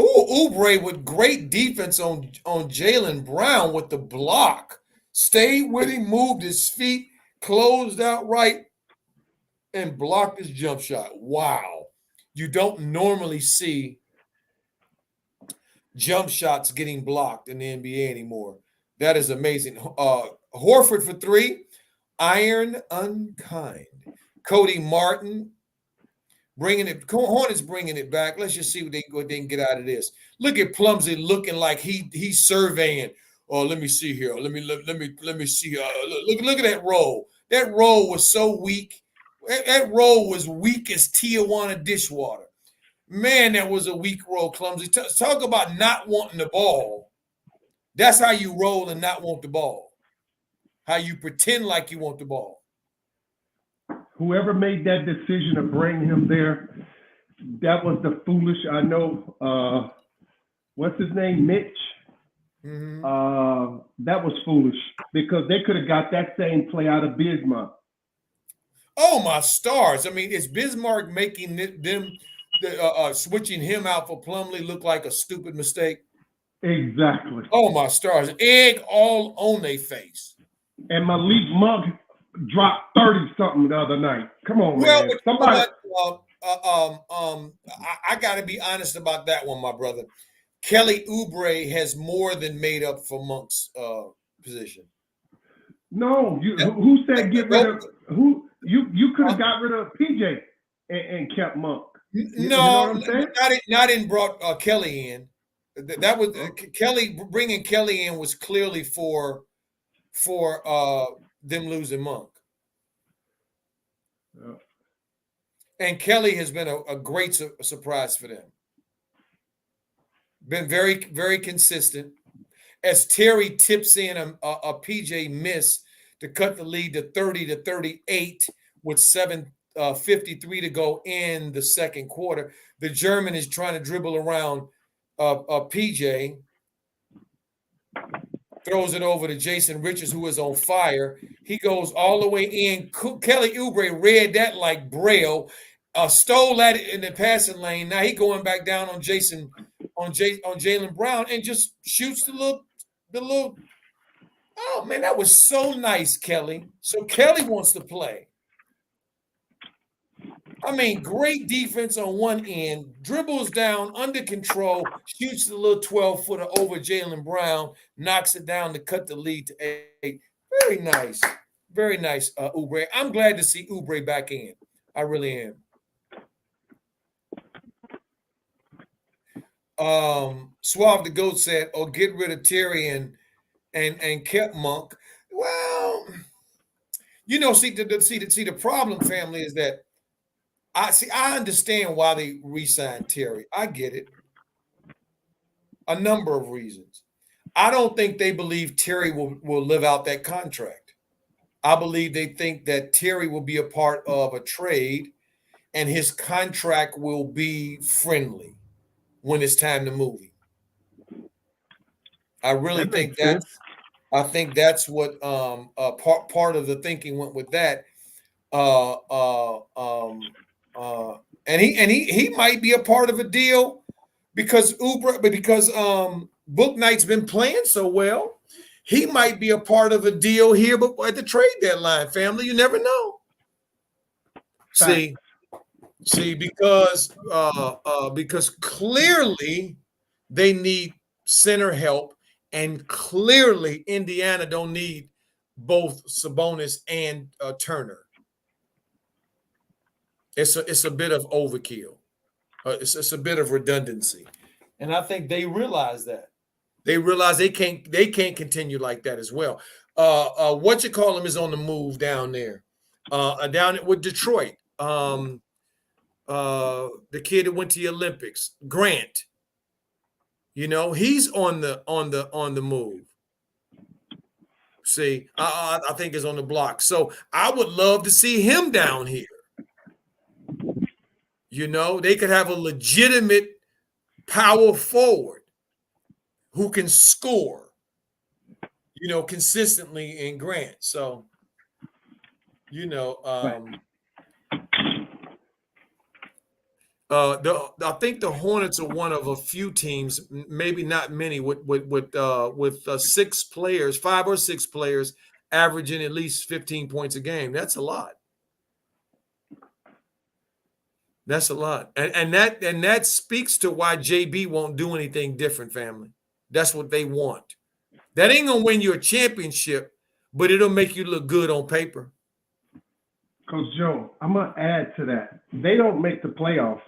Oubre with great defense on Jaylen Brown with the block. Stayed with him, moved his feet, closed out right, and blocked his jump shot. Wow. You don't normally see jump shots getting blocked in the NBA anymore. That is amazing. Horford for three. Iron unkind. Cody Martin Hornets bringing it back. Let's just see what they can get out of this. Look at Plumsley looking like he's surveying. Oh, let me see here. Let me see. Look at that roll. That roll was so weak. That roll was weak as Tijuana dishwater. Man, that was a weak roll, Clumsy. Talk about not wanting the ball. That's how you roll and not want the ball. How you pretend like you want the ball. Whoever made that decision to bring him there, that was the foolish. I know. What's his name? Mitch. Mm-hmm. That was foolish because they could have got that same play out of Bismarck. Oh my stars! I mean, is Bismarck making them switching him out for Plumlee look like a stupid mistake? Exactly. Oh my stars! Egg all on their face. And Malik Monk dropped 30-something the other night. Come on, man. Somebody. I got to be honest about that one, my brother. Kelly Oubre has more than made up for Monk's position. No, who said get rid of who? You could have got rid of PJ and kept Monk. You know what I'm saying? Not in brought Kelly in. That was Kelly bringing Kelly in was clearly for them losing Monk. And Kelly has been a great surprise for them. Been very, very consistent. As Terry tips in a PJ miss to cut the lead to 30-38 with 7:53 to go in the second quarter. The German is trying to dribble around PJ, throws it over to Jayson Richards, who is on fire. He goes all the way in. Kelly Oubre read that like Braille, stole that in the passing lane. Now he going back down on Jaylen Brown and just shoots the little. Oh man, that was so nice, Kelly. So Kelly wants to play. I mean, great defense on one end, dribbles down under control, shoots the little 12-footer over Jaylen Brown, knocks it down to cut the lead to 8. Very nice. Very nice, Oubre. I'm glad to see Oubre back in. I really am. Suave the Goat said, "Oh, get rid of Terry and kept Monk." Well, see the problem, family, is that I understand why they re-signed Terry. I get it. A number of reasons. I don't think they believe Terry will live out that contract. I believe they think that Terry will be a part of a trade and his contract will be friendly when it's time to move him. I really think that's what part of the thinking went with that. And he might be a part of a deal because Book Knight's been playing so well. He might be a part of a deal here, but at the trade deadline, family, you never know. See, because clearly they need center help, and clearly Indiana don't need both Sabonis and Turner. It's a bit of overkill. It's a bit of redundancy, and I think they realize that. They realize they can't continue like that as well. Whatchamacallit is on the move down there, down with Detroit. The kid that went to the Olympics, Grant. He's on the move. See, I think is on the block. So I would love to see him down here. They could have a legitimate power forward who can score, consistently in Grant. So, I think the Hornets are one of a few teams, maybe not many, with 6 players, 5 or 6 players averaging at least 15 points a game. That's a lot. That's a lot. And that speaks to why JB won't do anything different, family. That's what they want. That ain't gonna win you a championship, but it'll make you look good on paper. Coach Joe, I'm gonna add to that. They don't make the playoffs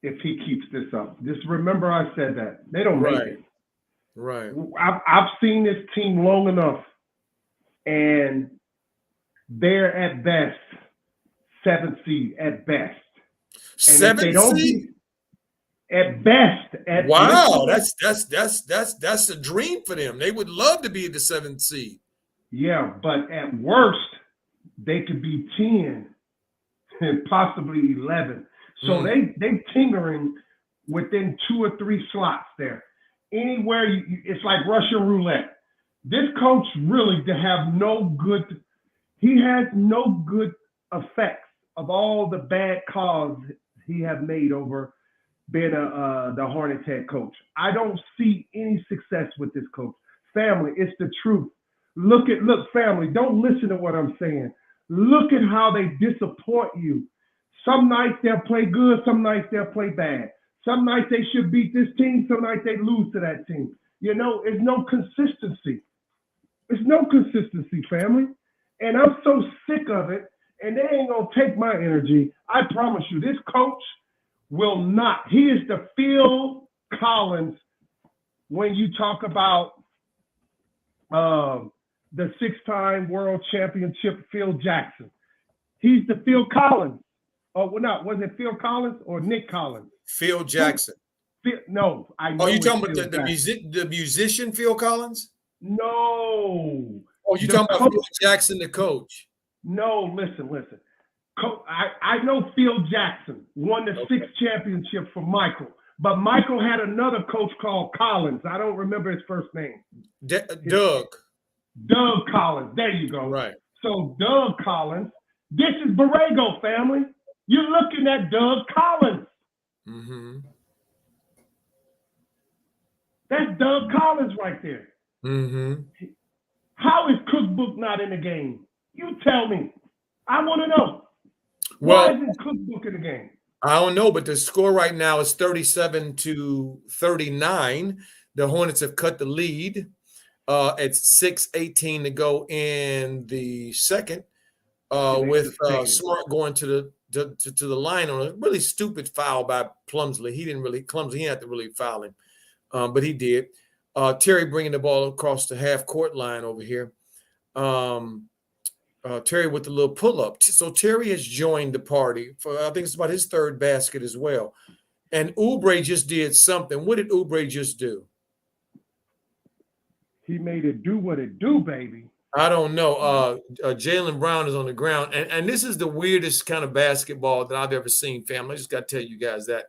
if he keeps this up. Just remember I said that. They don't make it. Right. I've seen this team long enough, and they're at best 7th seed at best. 7th seed? At best. Wow, that's a dream for them. They would love to be the 7th seed. Yeah, but at worst, they could be 10 and possibly 11. So they tinkering within 2 or 3 slots there. Anywhere it's like Russian roulette. This coach really he has no good effects of all the bad calls he have made over being the Hornets head coach. I don't see any success with this coach. Family, it's the truth. Look, family, don't listen to what I'm saying. Look at how they disappoint you. Some nights they'll play good, some nights they'll play bad. Some nights they should beat this team, some nights they lose to that team. It's no consistency. It's no consistency, family. And I'm so sick of it, and they ain't going to take my energy. I promise you, this coach will not. He is the Phil Collins when you talk about the 6-time world championship Phil Jackson. He's the Phil Collins Oh, well, no, was it Phil Collins or Nick Collins? Phil Jackson. No, I know. Oh, you it's talking about Phil the musician Phil Collins? No. Oh, you The talking about coach- Phil Jackson, the coach? No, listen. I know Phil Jackson won the sixth championship for Michael, but Michael had another coach called Collins. I don't remember his first name. Doug. Doug Collins. There you go. Right. So Doug Collins. This is Borrego, family. You're looking at Doug Collins. Mm-hmm. That's Doug Collins right there. Mm-hmm. How is Cookbook not in the game? You tell me. I want to know. Well, why isn't Cookbook in the game? I don't know, but the score right now is 37-39. The Hornets have cut the lead. It's 6:18 to go in the second. With Smart going to the line on a really stupid foul by Plumsley. He didn't have to really foul him, but he did. Terry bringing the ball across the half court line over here. Terry with the little pull up. So Terry has joined the party for, I think it's about his third basket as well. And Oubre just did something. What did Oubre just do? He made it do what it do, baby. I don't know. Jaylen Brown is on the ground. And this is the weirdest kind of basketball that I've ever seen, family. I just got to tell you guys that.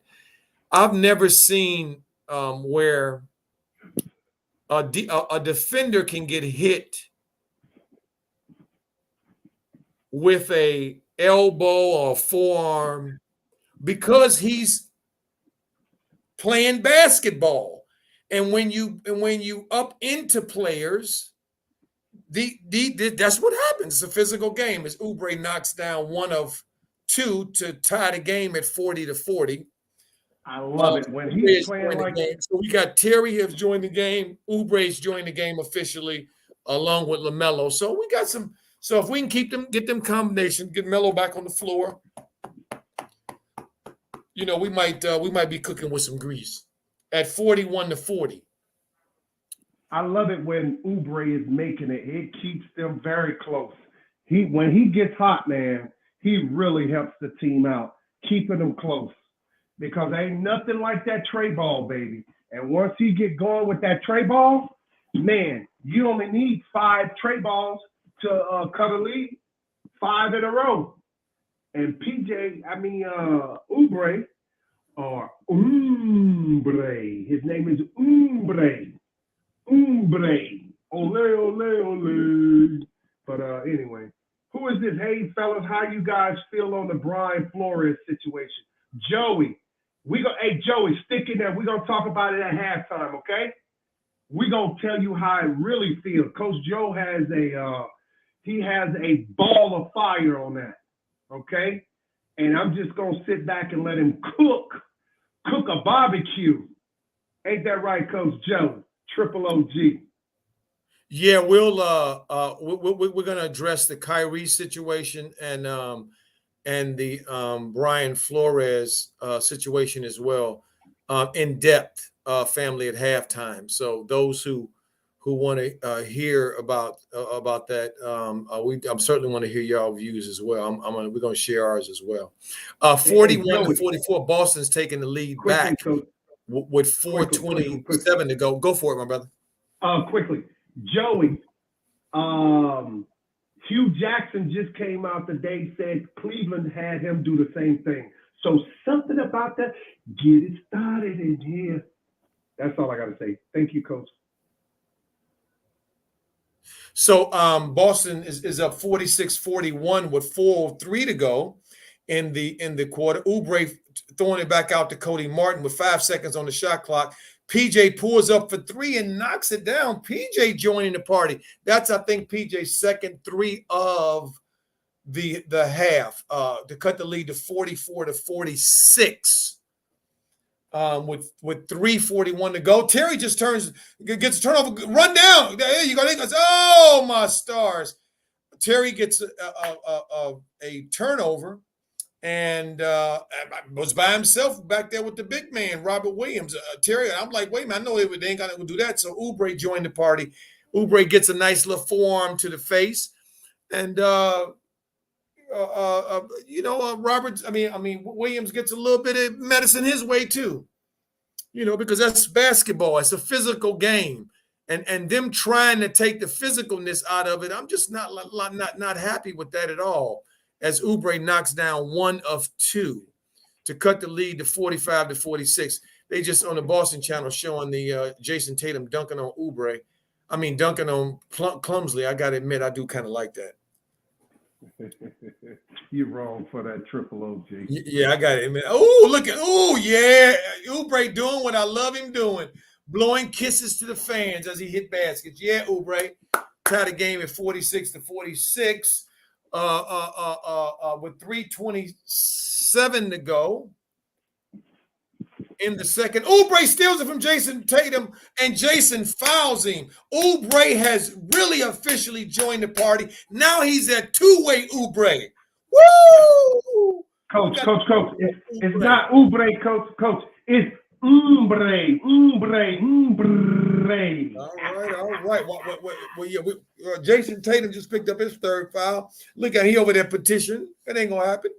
I've never seen where a defender can get hit with a elbow or forearm because he's playing basketball. And when you up into players, that's what happens. It's a physical game. As Oubre knocks down one of two to tie the game at 40-40. I love it when he's playing like that. So we got Terry has joined the game. Oubre's joined the game officially, along with Lamelo. So we got some. So if we can get them combinations, get Melo back on the floor, we might be cooking with some grease at 41-40. I love it when Oubre is making it. It keeps them very close. When he gets hot, man, he really helps the team out, keeping them close. Because ain't nothing like that tray ball, baby. And once he get going with that tray ball, man, you only need 5 tray balls to cut a lead, 5 in a row. And Oubre, or Umbre, his name is Umbre. Ole, ole, ole. But anyway, who is this? Hey, fellas, how you guys feel on the Brian Flores situation? Joey, Joey, stick in there. We're going to talk about it at halftime, okay? We're going to tell you how I really feel. Coach Joe has a ball of fire on that, okay? And I'm just going to sit back and let him cook a barbecue. Ain't that right, Coach Joe? Triple OG. Yeah, we're going to address the Kyrie situation and the Brian Flores situation as well in depth, family at halftime. So those who want to hear about that, I'm certainly want to hear y'all views as well. We're going to share ours as well. 41-44, Boston's taking the lead back with 4:27 to go. Go for it, my brother. Quickly, Joey. Hugh Jackson just came out today, said Cleveland had him do the same thing. So something about that, get it started in here. That's all I got to say. Thank you, Coach. So Boston is up 46-41 with 4:03 to go in the quarter. Oubre throwing it back out to Cody Martin with 5 seconds on the shot clock. PJ pulls up for 3 and knocks it down. PJ joining the party. That's, I think, PJ's second 3 of the half to cut the lead to 44-46 with 3:41 to go. Terry just gets a turnover, run down. There you go. He goes, oh, my stars. Terry gets a turnover. And was by himself back there with the big man, Robert Williams. Terry, I'm like, wait a minute, I know they ain't gonna do that. So Oubre joined the party. Oubre gets a nice little forearm to the face, and Roberts. I mean, Williams gets a little bit of medicine his way too. Because that's basketball. It's a physical game, and them trying to take the physicalness out of it, I'm just not happy with that at all. As Oubre knocks down 1 of 2 to cut the lead to 45-46. They just on the Boston channel showing the Jayson Tatum dunking on Oubre. I mean, dunking on clumsily. I got to admit, I do kind of like that. You're wrong for that triple OG. Yeah, I got it. Oh, look at yeah, Oubre doing what I love him doing, blowing kisses to the fans as he hit baskets. Yeah, Oubre tied the game at 46-46, with 3:27 to go in the second. Oubre steals it from Jayson Tatum, and Jayson fouls him. Oubre has really officially joined the party. Now he's a two-way Oubre. Woo! Coach. It's not Oubre, coach. It's Oubre. All right. Well, yeah. Jayson Tatum just picked up his 3rd foul. Look at he over there petition. That ain't gonna happen.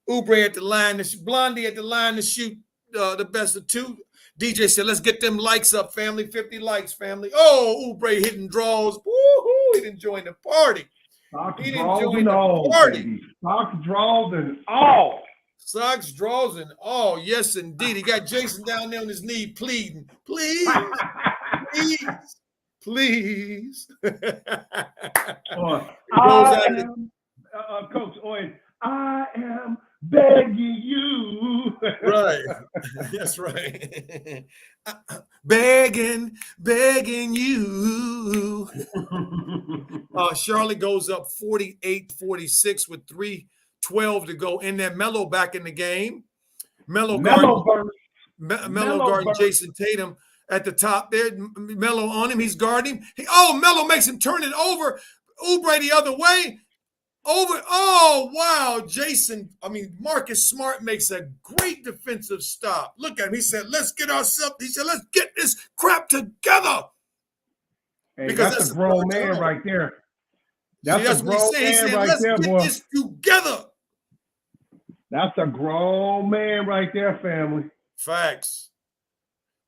Oubre at the line. Blondie at the line to shoot the best of 2. DJ said, "Let's get them likes up, family. 50 likes, family." Oh, Oubre hitting draws. Woo-hoo! He didn't join the party. Socks, draws, and all. Baby. Socks, draws, and all. Socks, draws, and all. Yes, indeed. He got Jayson down there on his knee pleading. Please. Coach Owen, I am begging you. Right. That's right. Begging you. Charlotte goes up 48-46 with 3:12 to go. And then Melo back in the game. Melo guarding Jayson Tatum at the top there. Melo on him. He's guarding him. Melo makes him turn it over. Oubre the other way. Over. Oh, wow. Marcus Smart makes a great defensive stop. Look at him. He said, let's get this crap together. Hey, that's a grown man right there. That's a grown man right there, boy. Let's get this together. That's a grown man right there, family. Facts.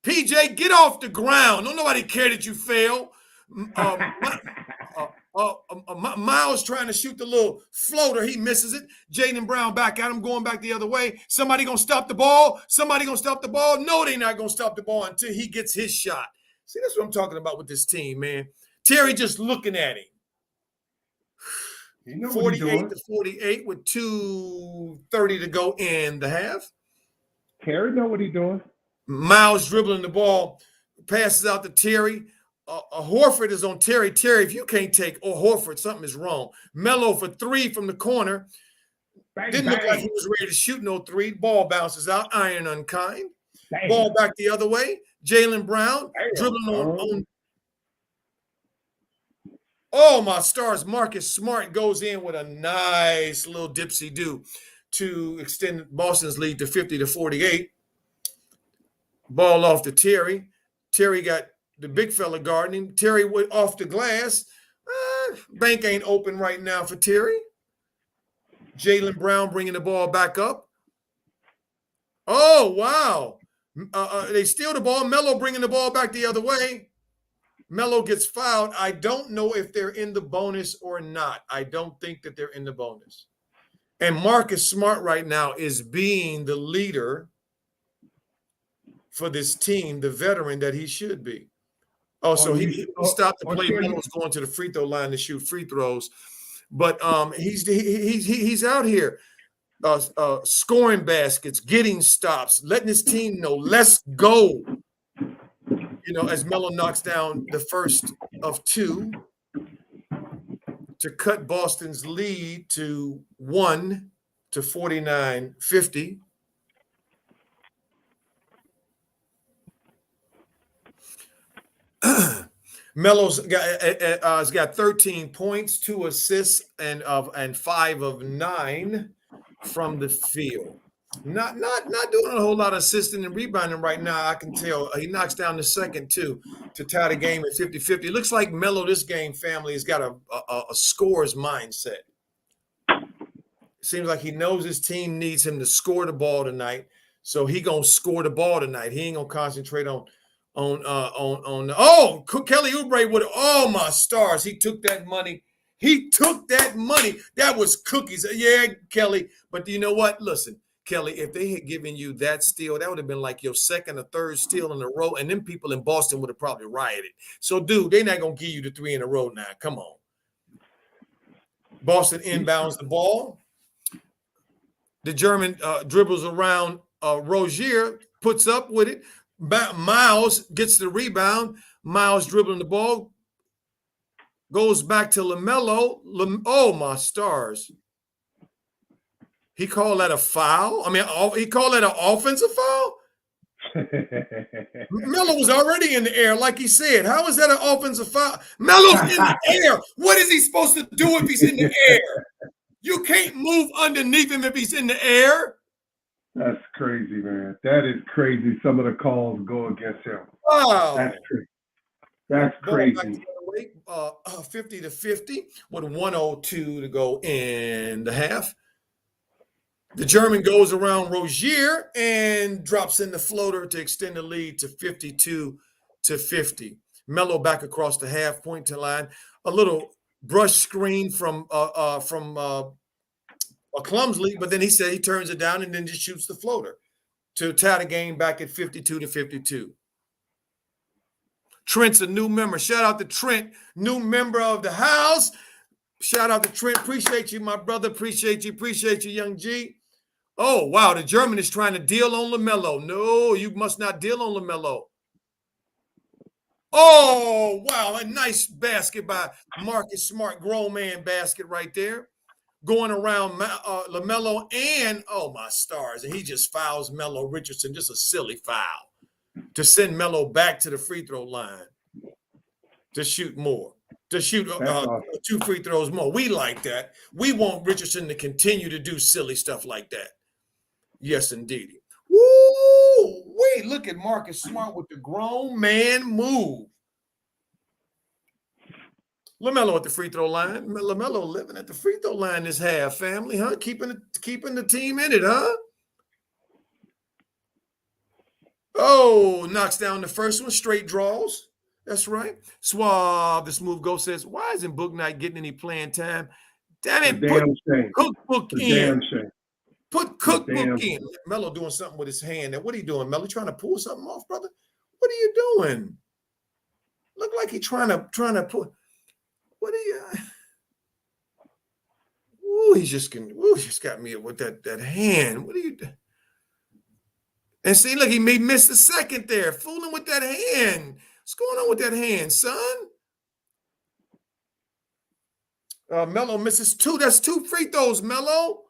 PJ, get off the ground. Don't nobody care that you fail. Miles trying to shoot the little floater. He misses it. Jaylen Brown back at him, going back the other way. Somebody going to stop the ball? No, they're not going to stop the ball until he gets his shot. See, that's what I'm talking about with this team, man. Terry just looking at him. 48-48 with 2:30 to go in the half. Terry know what he's doing. Miles dribbling the ball, passes out to Terry. Horford is on Terry. Terry, if you can't take Horford, something is wrong. Melo for 3 from the corner. Didn't look like he was ready to shoot no 3. Ball bounces out. Iron unkind. Bang. Ball back the other way. Jaylen Brown dribbling on. Oh, my stars. Marcus Smart goes in with a nice little dipsy-do to extend Boston's lead to 50-48. Ball off to Terry. Terry got the big fella guarding him. Terry went off the glass. Bank ain't open right now for Terry. Jaylen Brown bringing the ball back up. Oh, wow. They steal the ball. Melo bringing the ball back the other way. Melo gets fouled. I don't know if they're in the bonus or not. I don't think that they're in the bonus. And Marcus Smart right now is being the leader for this team, the veteran that he should be. So he stopped the play. Melo's going to the free throw line to shoot free throws. But he's out here scoring baskets, getting stops, letting his team know, let's go. As Melo knocks down the first of 2 to cut Boston's lead to 1 to 49-50. Melo's got 13 points, 2 assists, and 5 of 9 from the field. Not doing a whole lot of assisting and rebounding right now. I can tell he knocks down the second too to tie the game at 50-50. It looks like Melo this game, family, has got a scorer's mindset. Seems like he knows his team needs him to score the ball tonight, so he gonna score the ball tonight. He ain't gonna concentrate on. Oh, Kelly Oubre would. Oh my stars! He took that money. He took that money. That was cookies. Yeah, Kelly. But you know what? Listen, Kelly, if they had given you that steal, that would have been like your second or third steal in a row, and then people in Boston would have probably rioted. So, dude, they're not gonna give you the 3 in a row now. Come on. Boston inbounds the ball. The German dribbles around Rozier, puts up with it. Miles gets the rebound. Miles dribbling the ball. Goes back to Lamelo. Oh, my stars. He called that a foul? I mean, he called that an offensive foul? Melo was already in the air, like he said. How is that an offensive foul? Melo's in the air. What is he supposed to do if he's in the air? You can't move underneath him if he's in the air. That's crazy, man. That is crazy. Some of the calls go against him. Wow. That's crazy. That's crazy. 50-50 with 1:02 to go in the half. The German goes around Rozier and drops in the floater to extend the lead to 52-50. Melo back across the half-point line. A little brush screen from Clumsley, but then he said he turns it down and then just shoots the floater to tie the game back at 52-52. Trent's a new member. Shout out to Trent, new member of the house. Shout out to Trent. Appreciate you, my brother. Appreciate you, young G. Oh, wow, the German is trying to deal on Lamelo. No, you must not deal on Lamelo. Oh, wow, a nice basket by Marcus Smart, grown man basket right there. Going around Lamelo and, oh, my stars, and he just fouls Melo Richardson, just a silly foul to send Melo back to the free throw line to shoot more, to shoot 2 free throws more. We like that. We want Richardson to continue to do silly stuff like that. Yes, indeed. Woo! Wait, look at Marcus Smart with the grown man move. Lamelo at the free throw line. Lamelo living at the free throw line this half, family, huh? Keeping the team in it, huh? Oh, knocks down the first one, straight draws. That's right. Suave, the smooth go says, why isn't Book not getting any playing time? Damn it, put Cookbook in. Put Cookbook in. Melo doing something with his hand. And what are you doing, Melo? Trying to pull something off, brother? What are you doing? Look like he's trying to put. What are you? Ooh, he's just got me with that hand. What are you doing? And see, look, he may miss the second there, fooling with that hand. What's going on with that hand, son? Melo misses 2. That's 2 free throws, Melo.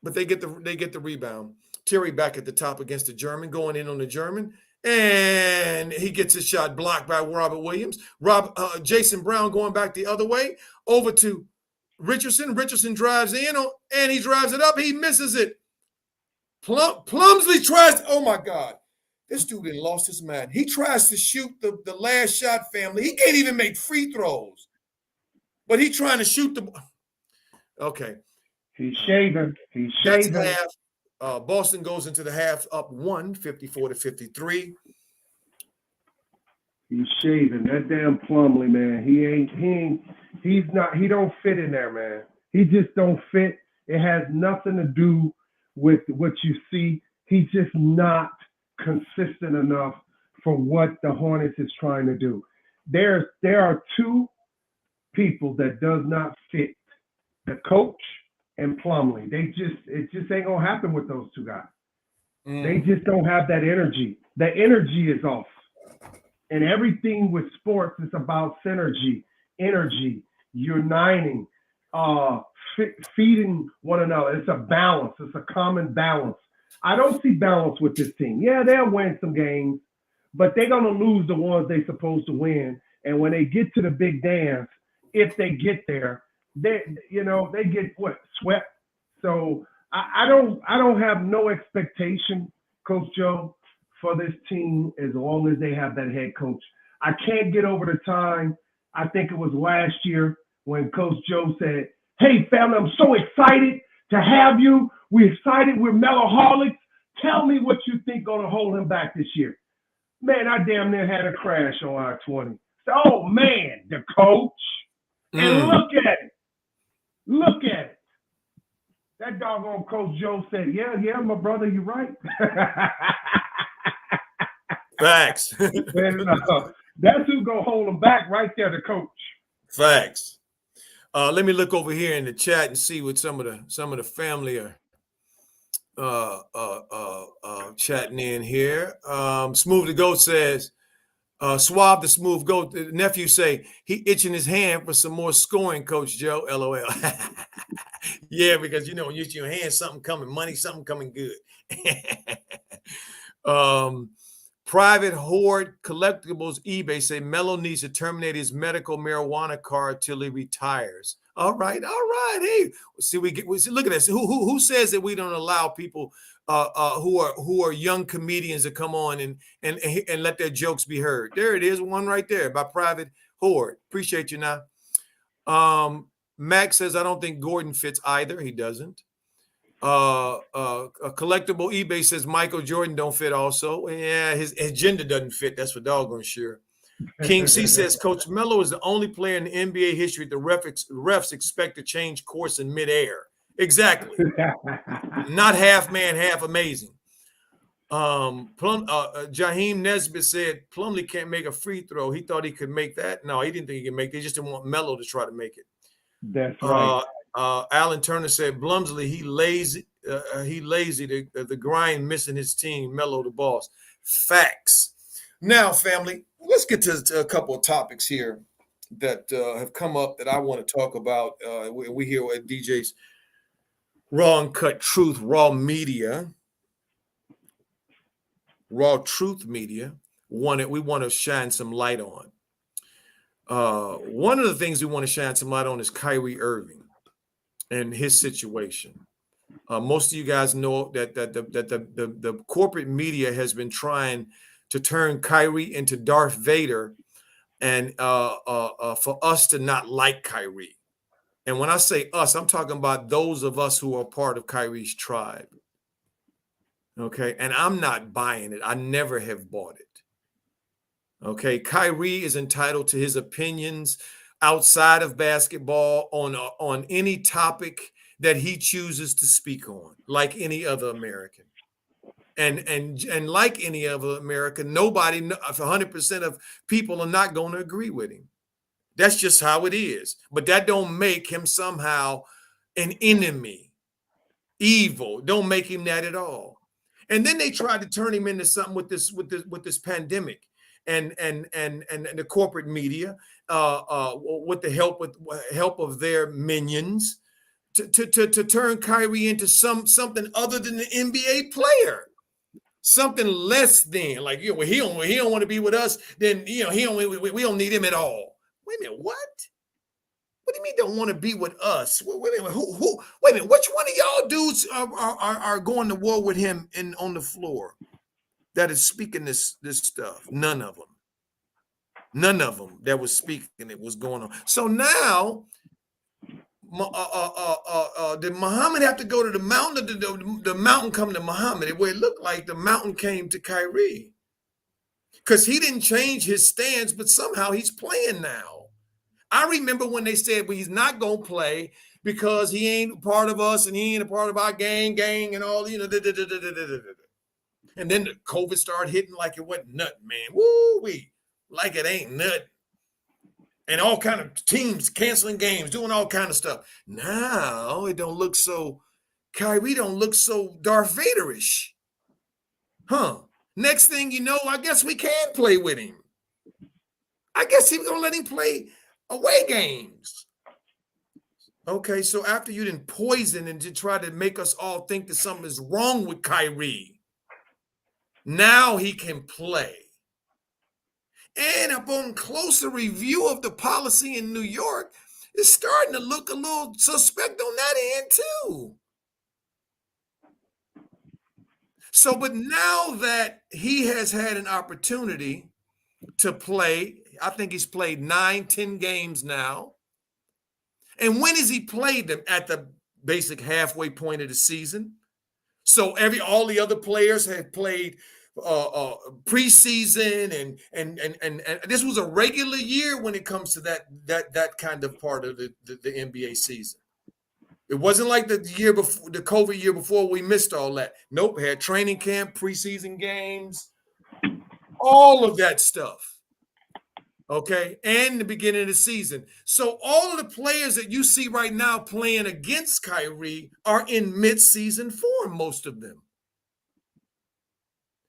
But they get the rebound. Terry back at the top against the German, going in on the German. And he gets his shot blocked by Robert Williams. Jayson Brown going back the other way over to Richardson. Richardson drives in, and he drives it up. He misses it. Plumsley tries. Oh, my God. This dude had lost his mind. He tries to shoot the last shot, family. He can't even make free throws. But he's trying to shoot the – okay. He's shaving. That's half. Boston goes into the half up 1, 54-53. He's shaving. That damn Plumlee, man. He don't fit in there, man. He just don't fit. It has nothing to do with what you see. He's just not consistent enough for what the Hornets is trying to do. There are 2 people that does not fit: the coach and Plumlee. It just ain't gonna happen with those 2 guys. They just don't have that energy. The energy is off. And everything with sports is about synergy, energy, uniting, feeding one another. It's a balance. It's a common balance. I don't see balance with this team. Yeah, they'll win some games, but they're gonna lose the ones they're supposed to win. And when they get to the big dance, if they get there, they get swept. So I don't have no expectation, Coach Joe, for this team as long as they have that head coach. I can't get over the time. I think it was last year when Coach Joe said, "Hey, family, I'm so excited to have you. We're excited. We're Meloholics. Tell me what you think going to hold him back this year. Man, I damn near had a crash on I-20. Oh, man, the coach. And look at it. Look at it. That doggone Coach Joe said, yeah, my brother, you're right. Facts. And, that's who's going to hold him back right there, the coach. Facts. Let me look over here in the chat and see what some of the family are chatting in here. Smooth the Goat says, Swab the Smooth Goat, the nephew say, he itching his hand for some more scoring, Coach Joe, LOL. Yeah, because, when you use your hand, something coming, money, something coming good. Private Hoard Collectibles eBay say Melo needs to terminate his medical marijuana card till he retires. All right. Hey, look at this. Who says that we don't allow people who are young comedians to come on and let their jokes be heard? There it is, one right there by Private Hoard. Appreciate you now. Max says I don't think Gordon fits either. He doesn't. A collectible eBay says Michael Jordan don't fit also. Yeah, his gender doesn't fit. That's for doggone sure. King C says Coach Melo is the only player in the NBA history the refs expect to change course in midair. Exactly. Not half man, half amazing. Jaheim Nesbitt said Plumlee can't make a free throw. He thought he could make that. No, he didn't think he could make it. They just didn't want Melo to try to make it. That's right. Alan Turner said Blumsley, he lazy. The grind missing his team. Melo the boss. Facts. Now, family, let's get to a couple of topics here that have come up that I want to talk about. We here at DJ's Raw and Cut Truth, RawTruth Media. We want to shine some light on. One of the things we want to shine some light on is Kyrie Irving and his situation. Most of you guys know that the corporate media has been trying to turn Kyrie into Darth Vader, and for us to not like Kyrie. And when I say us, I'm talking about those of us who are part of Kyrie's tribe. Okay, and I'm not buying it. I never have bought it. Okay, Kyrie is entitled to his opinions outside of basketball on any topic that he chooses to speak on, like any other American. And like any other American, 100% of people are not going to agree with him. That's just how it is. But that don't make him somehow an enemy, evil. Don't make him that at all. And then they tried to turn him into something with this pandemic. And the corporate media, with the help of their minions, to turn Kyrie into something other than an NBA player, something less than like he don't want to be with us. Then we don't need him at all. Wait a minute, what? What do you mean don't want to be with us? Wait a minute, who? Wait a minute, which one of y'all dudes are going to war with him on the floor? That is speaking this stuff. None of them that was speaking it was going on. So now, did Muhammad have to go to the mountain? Or did the mountain come to Muhammad? Where it looked like the mountain came to Kyrie, because he didn't change his stance, but somehow he's playing now. I remember when they said, well, he's not gonna play because he ain't part of us and he ain't a part of our gang and all, And then the COVID started hitting like it wasn't nothing, man. Woo-wee. Like it ain't nothing. And all kind of teams canceling games, doing all kind of stuff. Now it don't look so, Kyrie don't look so Darth Vaderish. Next thing you know, I guess we can play with him. I guess he's going to let him play away games. Okay, so after you didn't poison and to try to make us all think that something is wrong with Kyrie, now he can play. And upon closer review of the policy in New York, it's starting to look a little suspect on that end too. So, but now that he has had an opportunity to play, I think he's played 9-10 games now. And when has he played them? At the basic halfway point of the season. So all the other players have played preseason, and this was a regular year when it comes to that kind of part of the NBA season. It wasn't like the year before, the COVID year before, we missed all that. Nope, had training camp, preseason games, all of that stuff. Okay, and the beginning of the season. So all of the players that you see right now playing against Kyrie are in mid-season form, most of them.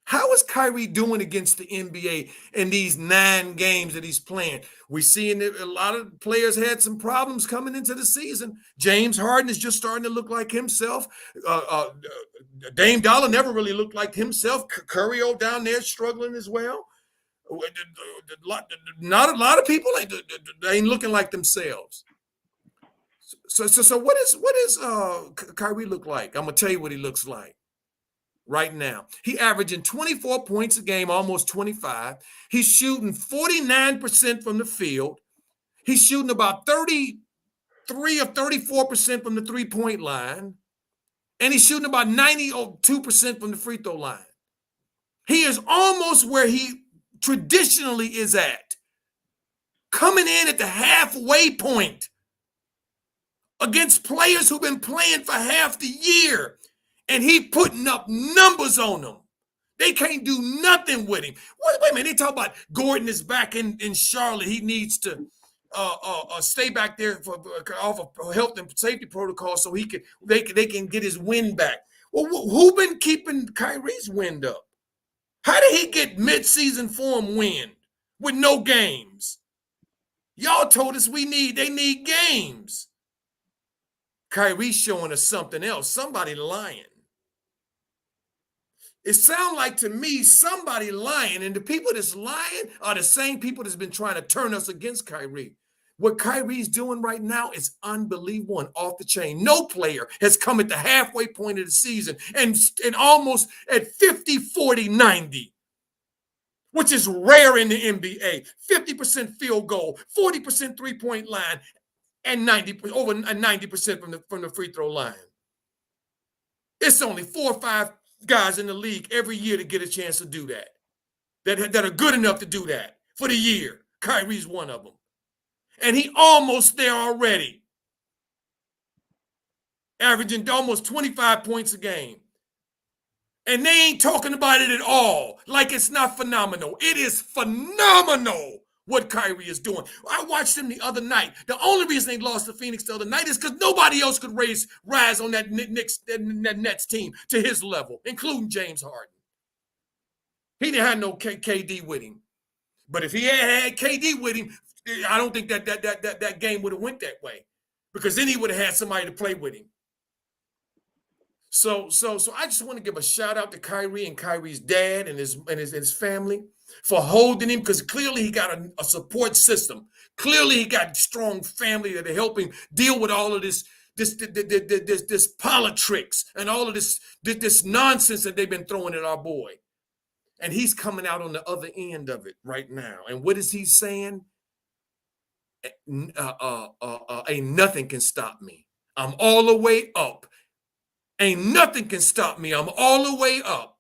How is Kyrie doing against the NBA in these 9 games that he's playing? We're seeing that a lot of players had some problems coming into the season. James Harden is just starting to look like himself. Dame Dollar never really looked like himself. Curry down there struggling as well. Not a lot of people ain't looking like themselves. So what is Kyrie look like? I'm gonna tell you what he looks like right now. He averaging 24 points a game, almost 25. He's shooting 49% from the field. He's shooting about 33 or 34% from the three-point line, and he's shooting about 92% from the free throw line. He is almost where he traditionally is at, coming in at the halfway point against players who've been playing for half the year, and he putting up numbers on them. They can't do nothing with him. Wait a minute, they talk about Gordon is back in Charlotte. He needs to stay back there off of health and safety protocol so they can get his wind back. Well, who been keeping Kyrie's wind up? How did he get mid-season form wind with no games? Y'all told us they need games. Kyrie's showing us something else. Somebody lying. It sounds like to me somebody lying, and the people that's lying are the same people that's been trying to turn us against Kyrie. What Kyrie's doing right now is unbelievable and off the chain. No player has come at the halfway point of the season and almost at 50, 40, 90, which is rare in the NBA. 50% field goal, 40% three-point line, and over 90% from the free throw line. It's only 4 or 5 guys in the league every year to get a chance to do that are good enough to do that for the year. Kyrie's one of them. And he almost there already, averaging almost 25 points a game. And they ain't talking about it at all, like it's not phenomenal. It is phenomenal what Kyrie is doing. I watched him the other night. The only reason they lost to Phoenix the other night is because nobody else could rise on that Nets team to his level, including James Harden. He didn't have no KD with him. But if he had KD with him, I don't think that game would have went that way, because then he would have had somebody to play with him. So I just want to give a shout out to Kyrie and Kyrie's dad and his family for holding him, because clearly he got a support system. Clearly he got strong family that are helping deal with all of this politics and all of this nonsense that they've been throwing at our boy. And he's coming out on the other end of it right now. And what is he saying? Ain't nothing can stop me. I'm all the way up. Ain't nothing can stop me. I'm all the way up.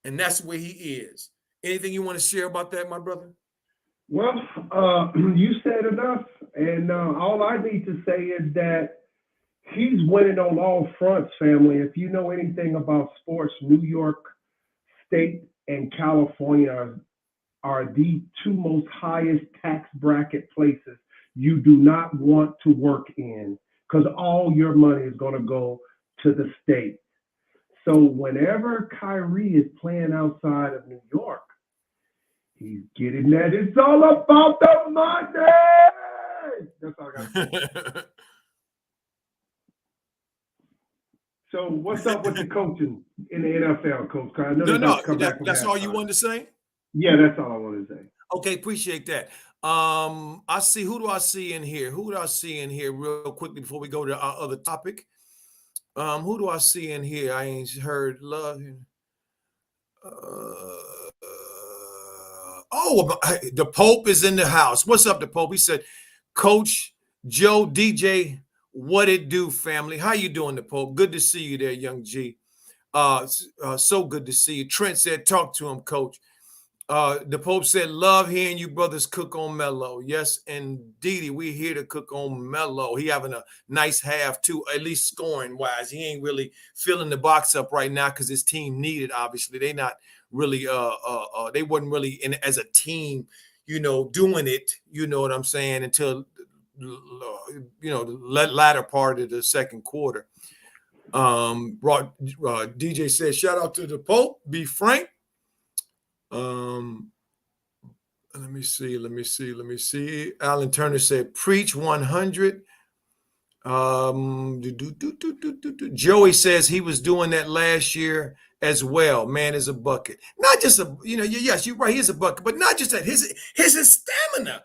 And that's where he is. Anything you want to share about that, my brother? Well, you said enough. And all I need to say is that he's winning on all fronts, family. If you know anything about sports, New York State and California are the 2 most highest tax bracket places you do not want to work in, because all your money is going to go to the state. So whenever Kyrie is playing outside of New York, he's getting that. It's all about the money. That's all I got to say. So what's up with the coaching in the NFL, Coach? I know that's all you wanted to say? Yeah, that's all I wanted to say. Okay, appreciate that. I see. Who do I see in here? Who do I see in here real quickly before we go to our other topic? Who do I see in here? I ain't heard love. The Pope is in the house. What's up, the Pope? He said, Coach Joe DJ What it do, family? How you doing, the Pope? Good to see you there, young G. So good to see you. Trent said, talk to him, Coach. The Pope said, love hearing you brothers cook on Melo. Yes, indeed, we here to cook on Melo. He having a nice half too, at least scoring wise. He ain't really filling the box up right now because his team needed. Obviously, they not really. They wasn't really in as a team, doing it. You know what I'm saying? Until the latter part of the second quarter. DJ said, shout out to the Pope. Be frank. Let me see. Alan Turner said, preach 100. Joey says he was doing that last year as well. Man is a bucket. Not just yes, you're right. He's a bucket, but not just that. His stamina.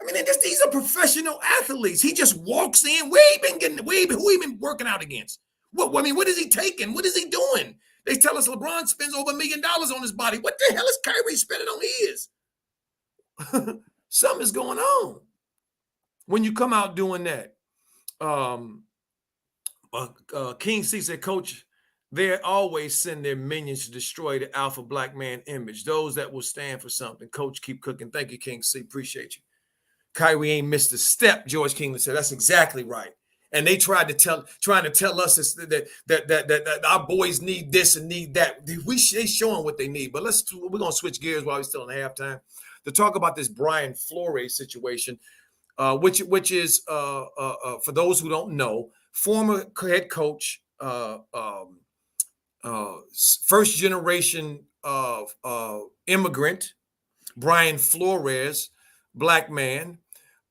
I mean, these are professional athletes. He just walks in. Who he been working out against? What is he taking? What is he doing? They tell us LeBron spends over $1 million on his body. What the hell is Kyrie spending on his? Something is going on when you come out doing that. King C said, Coach, they always send their minions to destroy the alpha black man image. Those that will stand for something. Coach, keep cooking. Thank you, King C. Appreciate you. Kyrie ain't missed a step, George Kingland said. That's exactly right. And they trying to tell us that our boys need this and need that. They showing what they need. But we're gonna switch gears while we're still in halftime to talk about this Brian Flores situation, which is for those who don't know, former head coach, first generation of immigrant, Brian Flores, black man.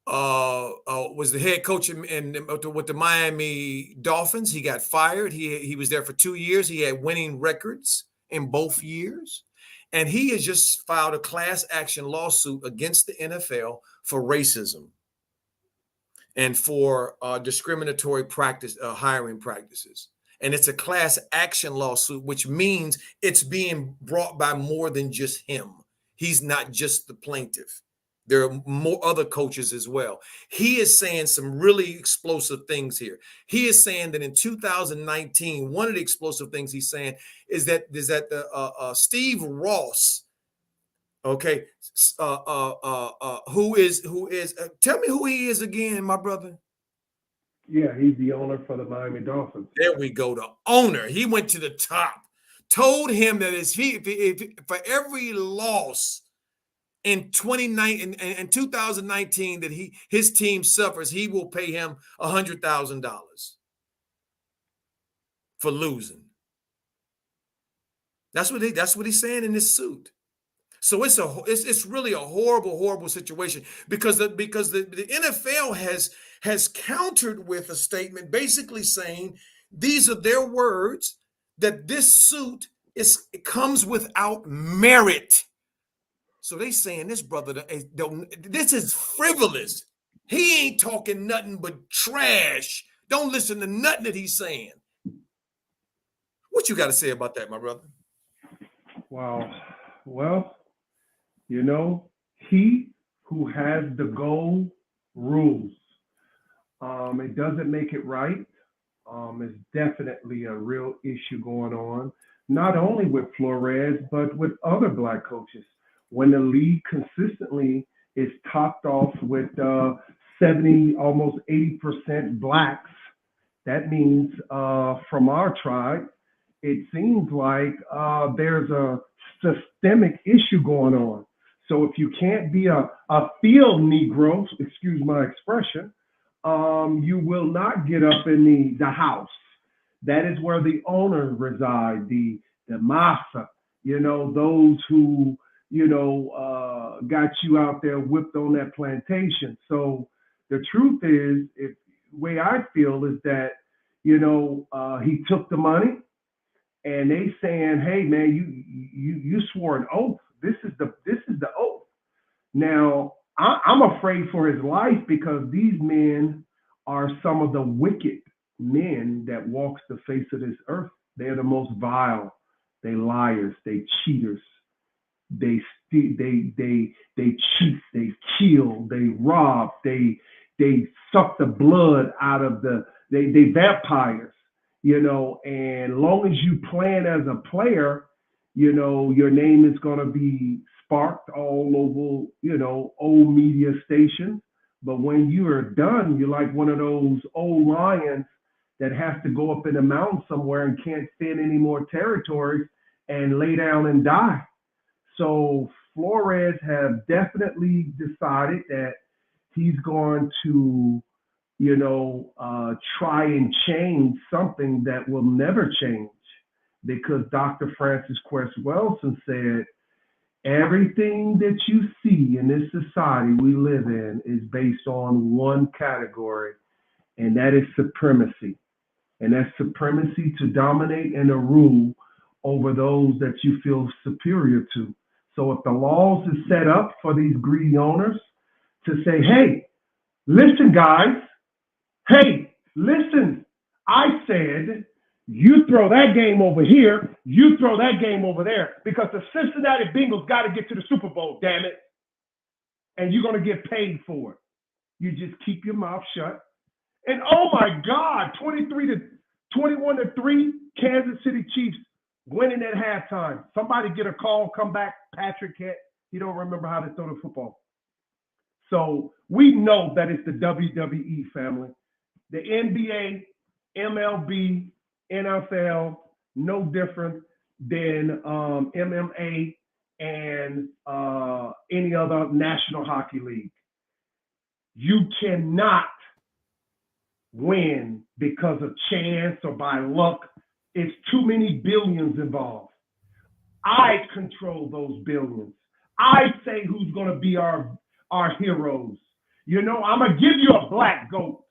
Was the head coach with the Miami Dolphins. He got fired. He was there for 2 years. He had winning records in both years. And he has just filed a class action lawsuit against the NFL for racism and for discriminatory hiring practices. And it's a class action lawsuit, which means it's being brought by more than just him. He's not just the plaintiff. There are more other coaches as well. He is saying some really explosive things here. He is saying that in 2019, one of the explosive things he's saying is that the Steve Ross, okay, who is tell me who he is again, my brother. Yeah, he's the owner for the Miami Dolphins. There we go, the owner. He went to the top, told him that if for every loss in 2019 that his team suffers, he will pay him $100,000 for losing. That's what he's saying in this suit. So it's really a horrible situation because the NFL has countered with a statement basically saying these are their words, that this suit comes without merit. So they saying this brother, this is frivolous. He ain't talking nothing but trash. Don't listen to nothing that he's saying. What you got to say about that, my brother? Wow. Well, he who has the goal rules. It doesn't make it right. It's definitely a real issue going on, not only with Flores, but with other black coaches. When the league consistently is topped off with 70, almost 80% blacks, that means from our tribe, it seems like there's a systemic issue going on. So if you can't be a field Negro, excuse my expression, you will not get up in the house. That is where the owner reside, the massa, those who got you out there whipped on that plantation. So the truth is, the way I feel is that, he took the money and they saying, hey man, you swore an oath. This is the oath. Now I'm afraid for his life because these men are some of the wicked men that walks the face of this earth. They're the most vile. They liars, they cheaters. They cheat, they kill, they rob, they they suck the blood out of they vampires, and long as you plan as a player, your name is going to be sparked all over, old media stations. But when you are done, you're like one of those old lions that has to go up in the mountain somewhere and can't stand any more territories and lay down and die. So Flores have definitely decided that he's going to, try and change something that will never change, because Dr. Francis Quest Wilson said, everything that you see in this society we live in is based on one category, and that is supremacy. And that's supremacy to dominate and to rule over those that you feel superior to. So if the laws is set up for these greedy owners to say, hey, listen, guys, hey, listen, I said, you throw that game over here, you throw that game over there, because the Cincinnati Bengals got to get to the Super Bowl, damn it. And you're going to get paid for it. You just keep your mouth shut. And oh my God, 21-3, Kansas City Chiefs winning at halftime. Somebody get a call, come back, Patrick can't, he don't remember how to throw the football. So we know that it's the WWE family. The NBA, MLB, NFL, no different than MMA and any other National Hockey League. You cannot win because of chance or by luck. It's too many billions involved. I control those billions. I say who's going to be our heroes. I'm going to give you a black goat,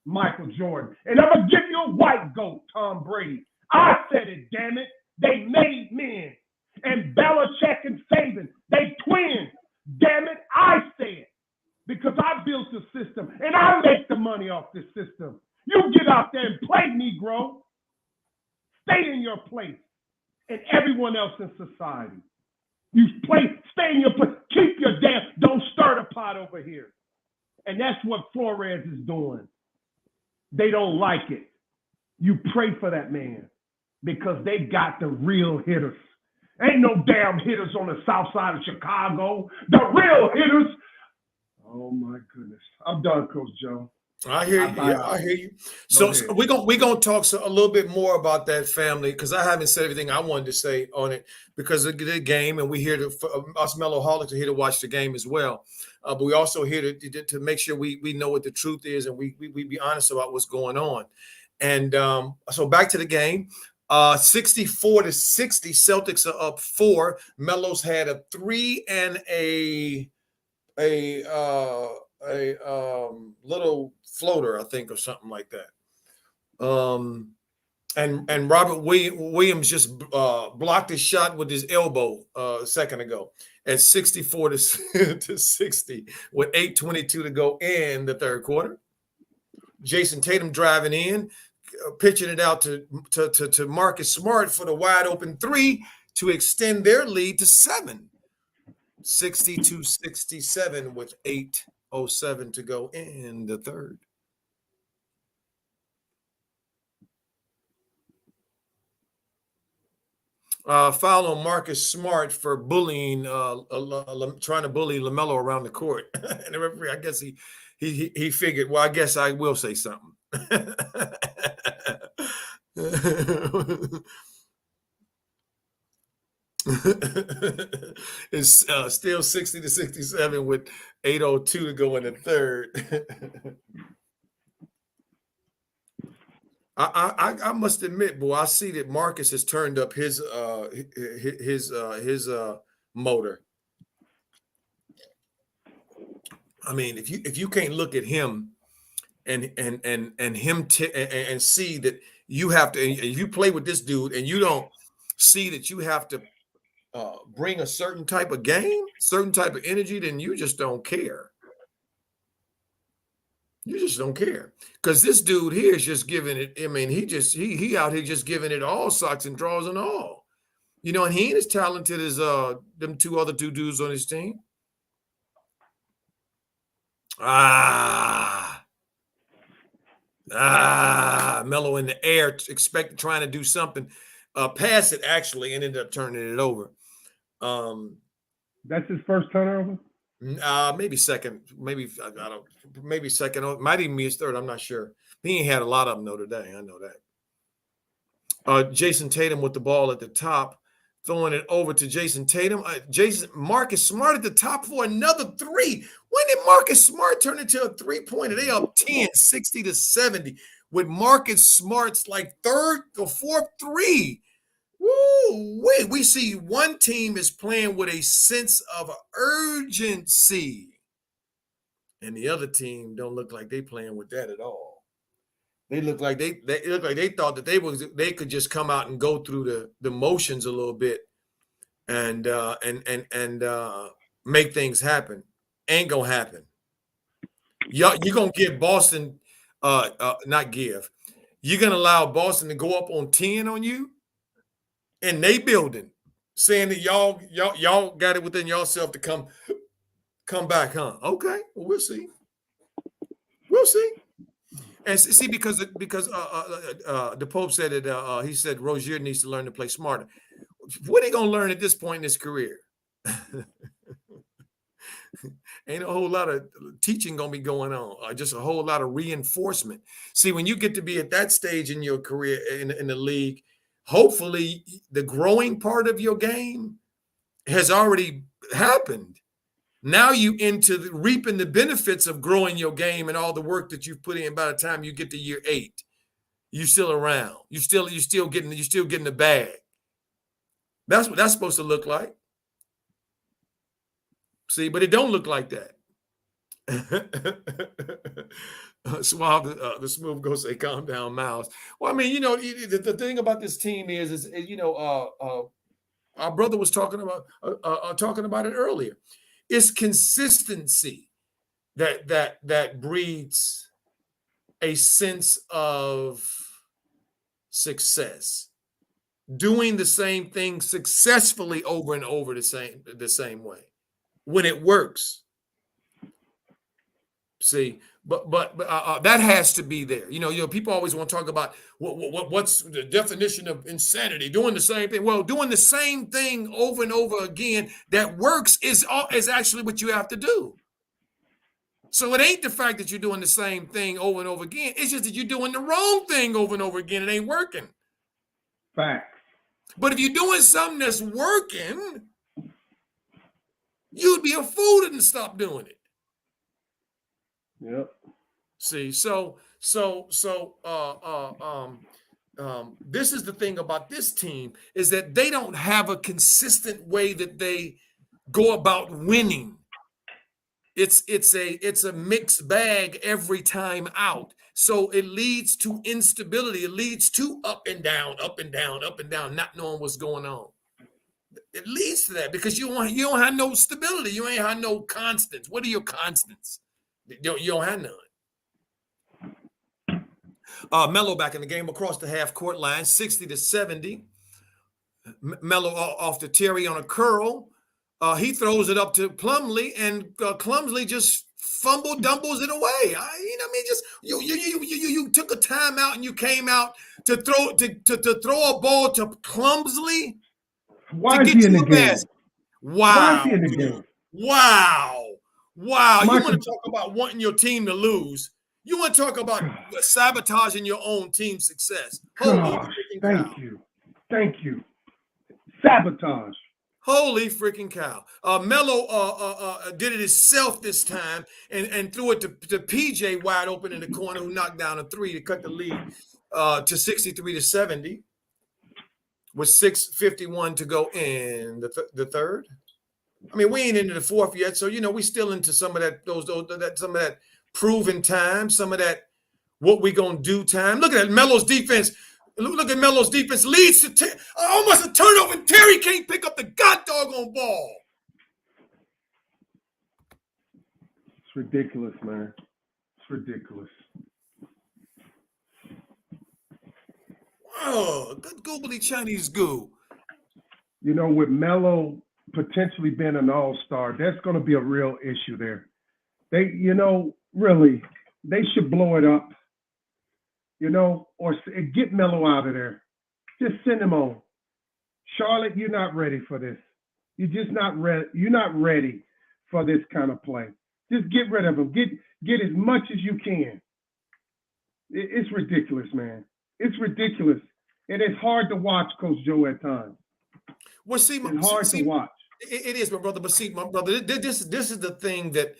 Michael Jordan, and I'm going to give you a white goat, Tom Brady. I said it, damn it. They made men. And Belichick and Saban, they twins. Damn it, I said. Because I built the system, and I make the money off this system. You get out there and play, Negro. Stay in your place. And everyone else in society. You stay in your place. Keep your don't stir the pot over here. And that's what Flores is doing. They don't like it. You pray for that man, because they got the real hitters. Ain't no damn hitters on the south side of Chicago. The real hitters. Oh my goodness. I'm done, Coach Joe. I hear you. Yeah, I hear you. So we're gonna talk a little bit more about that family, because I haven't said everything I wanted to say on it because of the game, and we here us Mellowholics are here to watch the game as well. But we also here to make sure we know what the truth is, and we be honest about what's going on. And so back to the game. 64-60, Celtics are up 4. Melo's had a 3 and a little floater, I think, or something like that. And Robert Williams just blocked his shot with his elbow a second ago at 64-60 with 8:22 to go in the third quarter. Jayson Tatum driving in, pitching it out to Marcus Smart for the wide open 3 to extend their lead to 7. 62-67 with 8:07 to go in the third. Foul on Marcus Smart for bullying, trying to bully Lamelo around the court. And the referee, I guess he figured, well, I guess I will say something. It's still 60-67 with 8:02 to go in the third. I must admit, boy, I see that Marcus has turned up his motor. I mean, if you can't look at him and him and see that you have to, if you play with this dude and you don't see that you have to bring a certain type of game, certain type of energy, then you just don't care. You just don't care, because this dude here is just giving it. I mean, he out here just giving it all, socks and draws and all, and he ain't as talented as them two other dudes on his team. Melo in the air, trying to do something. Pass it, actually, and ended up turning it over. That's his first turnover? Maybe second. Maybe I don't. Maybe second. Might even be his third. I'm not sure. He ain't had a lot of them though today. I know that. Jayson Tatum with the ball at the top, throwing it over to Jayson Tatum. Marcus Smart at the top for another three. When did Marcus Smart turn into a three-pointer? They up 10, 60-70 with Marcus Smart's like third or fourth three. Woo! Wait, we see one team is playing with a sense of urgency, and the other team don't look like they playing with that at all. They look like they thought that they could just come out and go through the motions a little bit and make things happen. Ain't gonna happen. You're gonna give Boston not give. You're gonna allow Boston to go up on 10 on you. And they building, saying that y'all got it within yourself to come back, huh? Okay, well, we'll see. We'll see. And see, because the Pope said that he said Rozier needs to learn to play smarter. What are they gonna learn at this point in his career? Ain't a whole lot of teaching gonna be going on, just a whole lot of reinforcement. See, when you get to be at that stage in your career in the league, hopefully the growing part of your game has already happened. Now you into reaping the benefits of growing your game and all the work that you've put in. By the time you get to year 8, you're still around. You're still getting the bag. That's what that's supposed to look like. See, but it don't look like that. Suave, the smooth go say, calm down, Miles. Well, I mean, the thing about this team is our brother was talking about it earlier. It's consistency that breeds a sense of success. Doing the same thing successfully over and over the same way when it works. See, but that has to be there. People always want to talk about what's the definition of insanity? Doing the same thing. Well, doing the same thing over and over again that works is actually what you have to do. So it ain't the fact that you're doing the same thing over and over again. It's just that you're doing the wrong thing over and over again. It ain't working. Facts. But if you're doing something that's working, you'd be a fool to didn't stop doing it. Yep. See, so this is the thing about this team is that they don't have a consistent way that they go about winning. It's a mixed bag every time out. So it leads to instability. It leads to up and down, not knowing what's going on. It leads to that because you don't have no stability. You ain't have no constants. What are your constants? You don't have none. Melo back in the game across the half court line, 60-70. Melo off to Terry on a curl. He throws it up to Plumlee, and Plumlee just dumbles it away. You took a timeout and you came out to throw a ball to Plumlee. Why is he in the game? Wow. Why is he in the game? Wow. Michael, you want to talk about wanting your team to lose. You want to talk about sabotaging your own team's success. Gosh, thank you. Sabotage. Holy freaking cow. Melo did it himself this time and threw it to PJ wide open in the corner, who knocked down a three to cut the lead to 63-70 with 6:51 to go in the third. I mean, we ain't into the fourth yet, so we still into some of that some of that proven time, some of that what we gonna do time. Look at that Melo's defense. Look at Melo's defense leads to almost a turnover. And Terry can't pick up the doggone ball. It's ridiculous, man. It's ridiculous. Oh, good googly Chinese goo. With Melo potentially being an all-star, that's going to be a real issue there. They, really, they should blow it up or get Melo out of there. Just send him on. Charlotte, you're not ready for this. You're just not ready. You're not ready for this kind of play. Just get rid of him. Get as much as you can. It's ridiculous, man. It's ridiculous. And it's hard to watch, Coach Joe, at times. Well, see, it's hard to watch. It is, my brother. But see, my brother, this is the thing that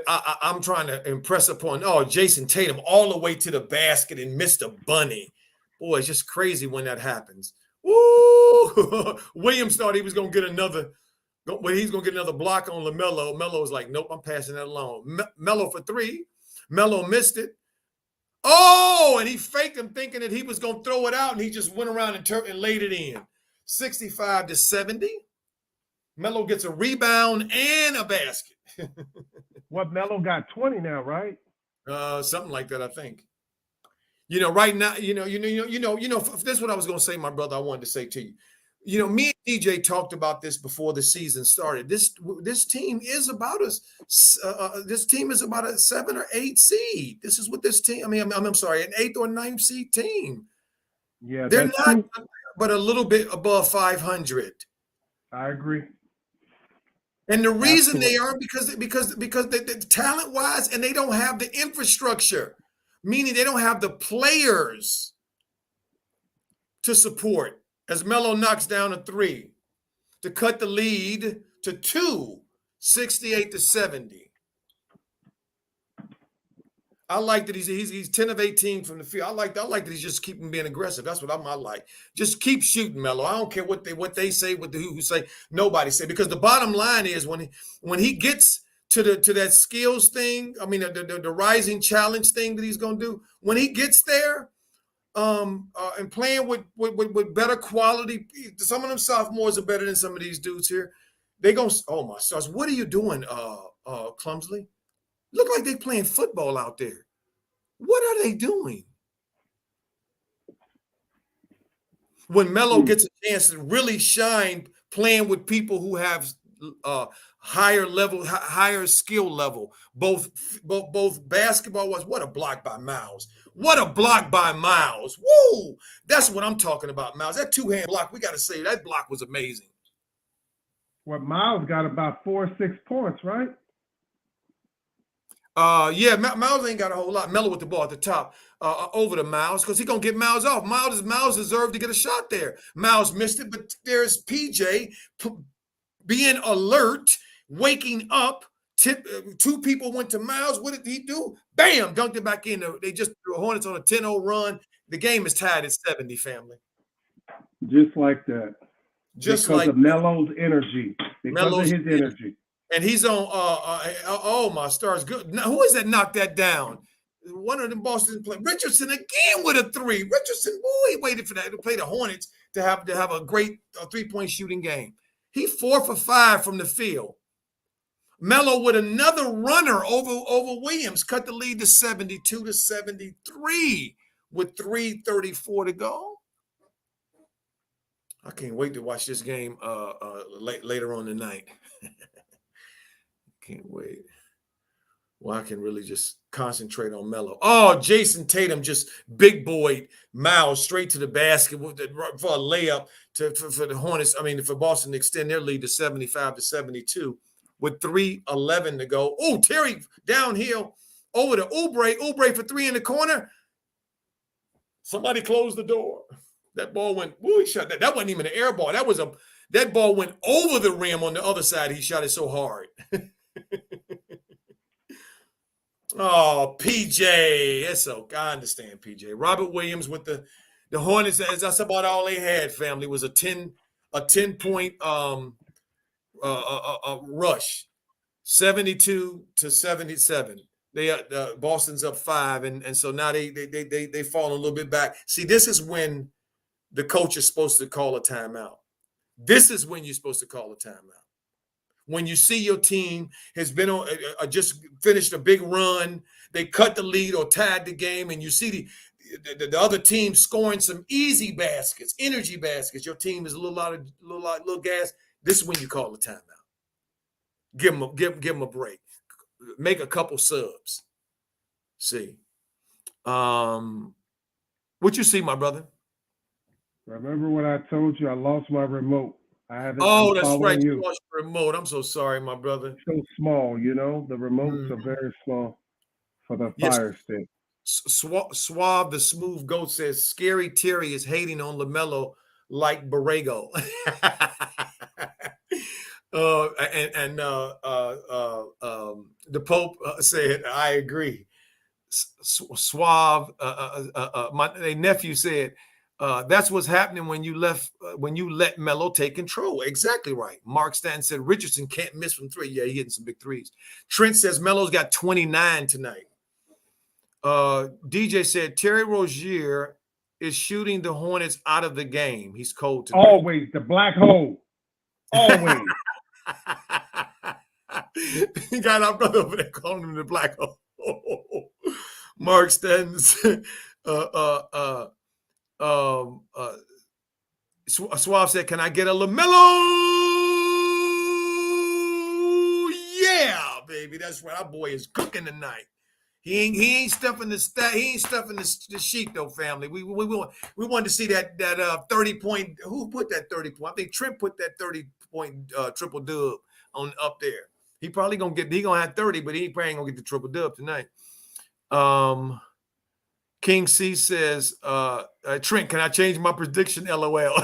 I'm trying to impress upon. Oh, Jayson Tatum all the way to the basket and missed a bunny. Boy, it's just crazy when that happens. Woo! Williams thought he was going to get another. Well, he's going to get another block on Lamelo. Melo was like, nope, I'm passing that along. Melo for three. Melo missed it. Oh, and he faked him thinking that he was going to throw it out, and he just went around and laid it in. 65-70. Melo gets a rebound and a basket. What, Melo got 20 now, right? Something like that, I think. Right now, this is what I was going to say, my brother. I wanted to say to you. Me and DJ talked about this before the season started. This team is about a 7 or 8 seed. This is what this team. I'm sorry, an 8th or 9th seed team. Yeah, they're not, but a little bit above 500. I agree. And the reason they are because the talent wise, and they don't have the infrastructure, meaning they don't have the players to support. As Melo knocks down a 3 to cut the lead to 2, 68-70. I like that he's 10 of 18 from the field. I like that he's just keeping being aggressive. That's what I like. Just keep shooting, Melo. I don't care what they say, who say. Nobody say, because the bottom line is when he gets to that skills thing. The rising challenge thing that he's going to do. When he gets there. And playing with better quality. Some of them sophomores are better than some of these dudes here. They go, oh my stars, what are you doing, Clumsley? Look like they playing football out there. What are they doing? When Melo gets a chance to really shine playing with people who have higher skill level, both basketball was. What a block by Miles. What a block by Miles. Woo! That's what I'm talking about, Miles. That two-hand block, we got to say, that block was amazing. Well, Miles got about 4 or 6 points, right? Yeah, Miles ain't got a whole lot. Melo with the ball at the top over to Miles because he's going to get Miles off. Miles deserved to get a shot there. Miles missed it, but there's PJ being alert, waking up. 2 people went to Miles. What did he do? Bam! Dunked it back in. They just threw Hornets on a 10-0 run. The game is tied at 70, family. Just like that. Just because like of Melo's energy. Because of his energy. And he's on, oh, my stars. Good. Now, who is that knocked that down? One of them Boston players. Richardson again with a 3. Richardson, boy, he waited for that to play the Hornets to have a great 3-point shooting game. He 4 for 5 from the field. Melo with another runner over Williams, cut the lead to 72-73 with 3:34 to go. I can't wait to watch this game later on tonight. Can't wait. Well, I can really just concentrate on Melo. Oh, Jayson Tatum just big boy Miles straight to the basket for a layup for the Hornets. For Boston to extend their lead to 75-72 with 3:11 to go. Oh, Terry downhill over to Oubre. Oubre for 3 in the corner. Somebody closed the door. That ball went. Woo, he shot that. That wasn't even an air ball. That ball went over the rim on the other side. He shot it so hard. Oh, PJ. It's okay. I understand, PJ. Robert Williams with the Hornets. That's about all they had, family, was a 10-point rush. 72-77. Boston's up 5, and so now they fall a little bit back. See, this is when the coach is supposed to call a timeout. This is when you're supposed to call a timeout. When you see your team has been on just finished a big run, they cut the lead or tied the game, and you see the other team scoring some easy baskets, energy baskets. Your team is a little gas. This is when you call a timeout. Give them a break. Make a couple subs. See. What you see, my brother? Remember what I told you? I lost my remote. I haven't. Oh, I'm that's right. following You you. lost your remote. I'm so sorry, my brother. So small, you know. The remotes are very small for the Yes. Fire Stick. Suave, the smooth goat says, Scary Terry is hating on Lamelo like Borrego. The Pope said, I agree. Suave, my nephew said, that's what's happening when you let Melo take control. Exactly right. Mark Stanton said Richardson can't miss from three. Yeah, he hitting some big threes. Trent says Melo's got 29 tonight. DJ said Terry Rozier is shooting the Hornets out of the game. He's cold tonight. Always the black hole. Always. You got our brother over there calling him the black hole. Mark Stanton said, Suave said, can I get a Lamelo? Yeah, baby. That's right. Our boy is cooking tonight. He ain't stuffing the sheet though, family. We wanted to see that 30-point. Who put that 30-point? I think Trent put that 30-point triple dub on up there. He probably gonna have 30, but he probably ain't gonna get the triple dub tonight. King C says, Trent, can I change my prediction? LOL.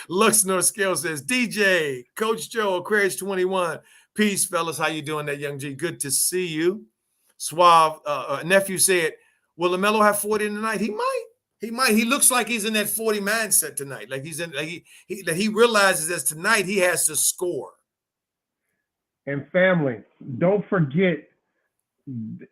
Lux North Scale says, DJ, Coach Joe, Aquarius 21. Peace, fellas. How you doing, that young G? Good to see you. Suave, nephew said, will LaMelo have 40 tonight? He might. He might. He looks like he's in that 40 mindset tonight. Like he's in. Like he realizes that tonight he has to score. And family, don't forget, Coach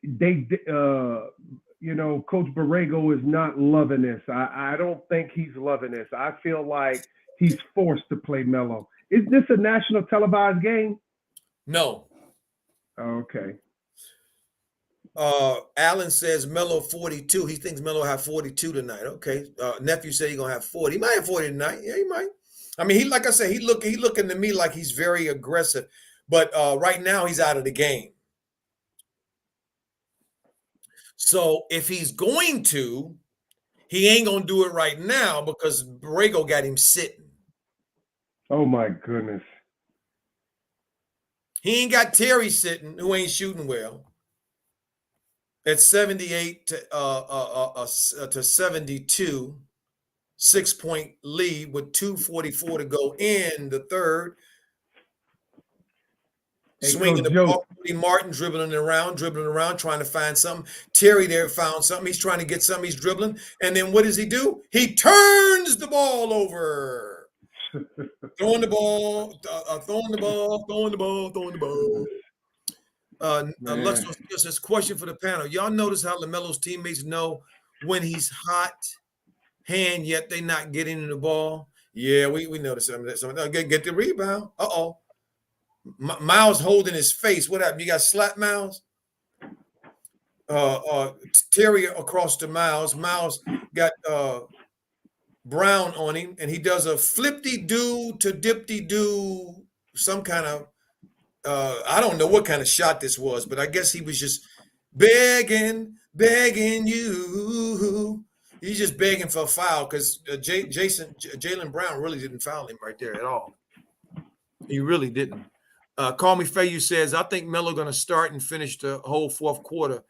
Borrego is not loving this. I don't think he's loving this. I feel like he's forced to play Melo. Is this a national televised game? No. Okay. Alan says Melo 42. He thinks Melo have 42 tonight. Okay. Nephew said he's gonna have 40. He might have 40 tonight. Yeah, he might. I mean, like I said, he looking to me like he's very aggressive. But right now he's out of the game. So if he's going to, he ain't gonna do it right now because Borrego got him sitting. Oh my goodness. He ain't got Terry sitting, who ain't shooting well. At 78 to 72, 6-point lead with 2:44 to go in the third. Hey, swinging Coach the ball. Martin dribbling around, trying to find something. Terry there found something. He's trying to get something. He's dribbling. And then what does he do? He turns the ball over. Throwing the ball. Lux says, question for the panel. Y'all notice how LaMelo's teammates know when he's hot hand, yet they not getting the ball? Yeah, we noticed some of that. Get the rebound. Uh-oh. Miles holding his face. What happened? You got slapped, Miles? Terry across to Miles. Miles got Brown on him, and he does a flip-de-doo to dip-de-doo, some kind of I don't know what kind of shot this was, but I guess he was just begging you. He's just begging for a foul because Jaylen Brown really didn't foul him right there at all. He really didn't. Call Me Fayu says, I think Melo going to start and finish the whole fourth quarter.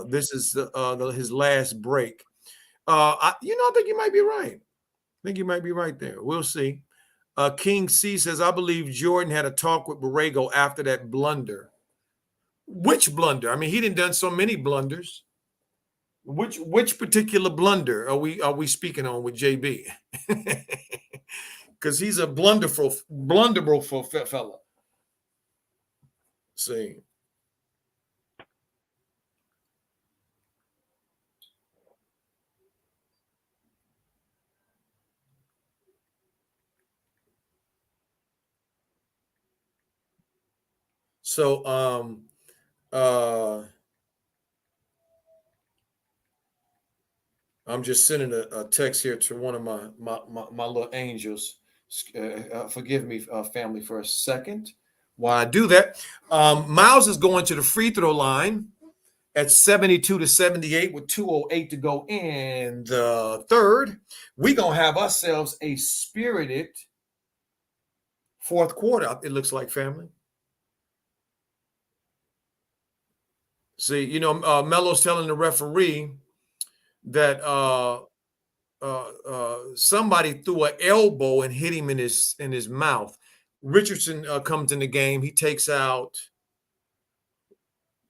This is his last break. I think you might be right. I think you might be right there. We'll see. King C says, I believe Jordan had a talk with Borrego after that blunder. Which blunder? I mean, he done so many blunders. Which particular blunder are we speaking on with JB? Because he's a blunderful fella. See. So I'm just sending a text here to one of my little angels. Forgive me, family, for a second while I do that. Miles is going to the free throw line, at 72-78 with 2:08 to go in the third. We're going to have ourselves a spirited fourth quarter, it looks like, family. See, Melo's telling the referee that somebody threw an elbow and hit him in his mouth. Richardson comes in the game. He takes out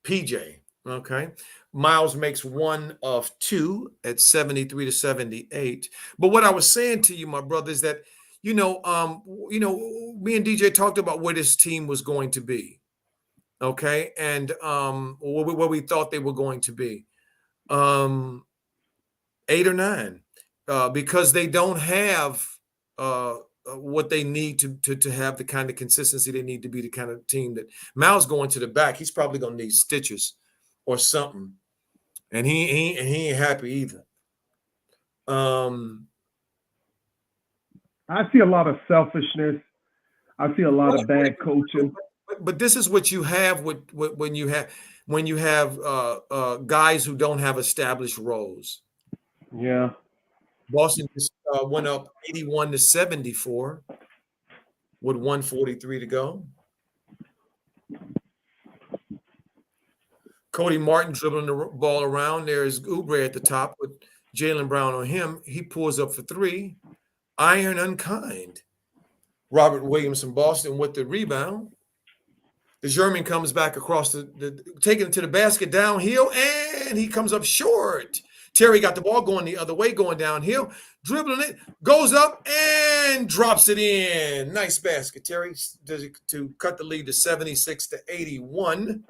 PJ. Okay. Miles makes 1 of 2 at 73-78. But what I was saying to you, my brother, is that me and DJ talked about where this team was going to be. Okay, and where we thought they were going to be, 8 or 9, because they don't have what they need to have the kind of consistency they need to be the kind of team that Miles going to the back. He's probably going to need stitches or something, and he ain't happy either. I see a lot of selfishness. I see a lot of bad coaching. But this is what you have when you have guys who don't have established roles. Yeah. Boston just went up 81-74 with 1:43 to go. Cody Martin dribbling the ball around. There's Oubre at the top with Jaylen Brown on him. He pulls up for 3. Iron unkind. Robert Williams from Boston with the rebound. The German comes back across taking it to the basket downhill, and he comes up short. Terry got the ball going the other way, going downhill, dribbling it, goes up and drops it in. Nice basket, Terry, to cut the lead to 76-81.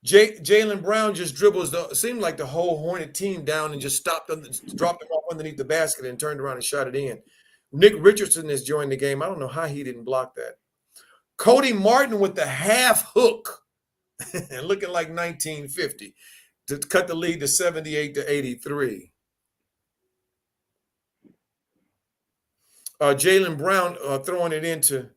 Jaylen Brown just dribbles seemed like the whole Hornet team down and just dropped them off underneath the basket and turned around and shot it in. Nick Richardson has joined the game. I don't know how he didn't block that. Cody Martin with the half hook, looking like 1950, to cut the lead to 78-83. Jaylen Brown throwing it into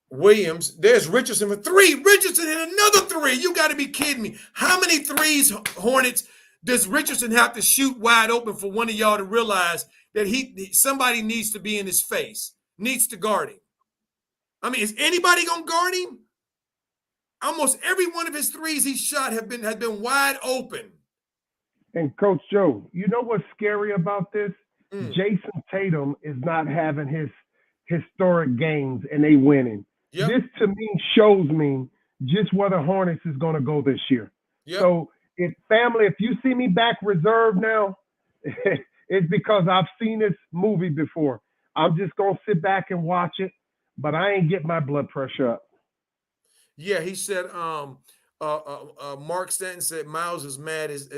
Williams. There's Richardson for 3. Richardson hit another 3. You got to be kidding me. How many threes, Hornets, does Richardson have to shoot wide open for one of y'all to realize that somebody needs to be in his face, needs to guard him? I mean, is anybody going to guard him? Almost every one of his threes he shot has been wide open. And Coach Joe, you know what's scary about this? Jayson Tatum is not having his historic games and they winning. Yep. This to me shows me just where the Hornets is going to go this year. Yep. So, if you see me back reserved now, it's because I've seen this movie before. I'm just going to sit back and watch it, but I ain't get my blood pressure up. Yeah, he said Mark Stanton said Miles is mad as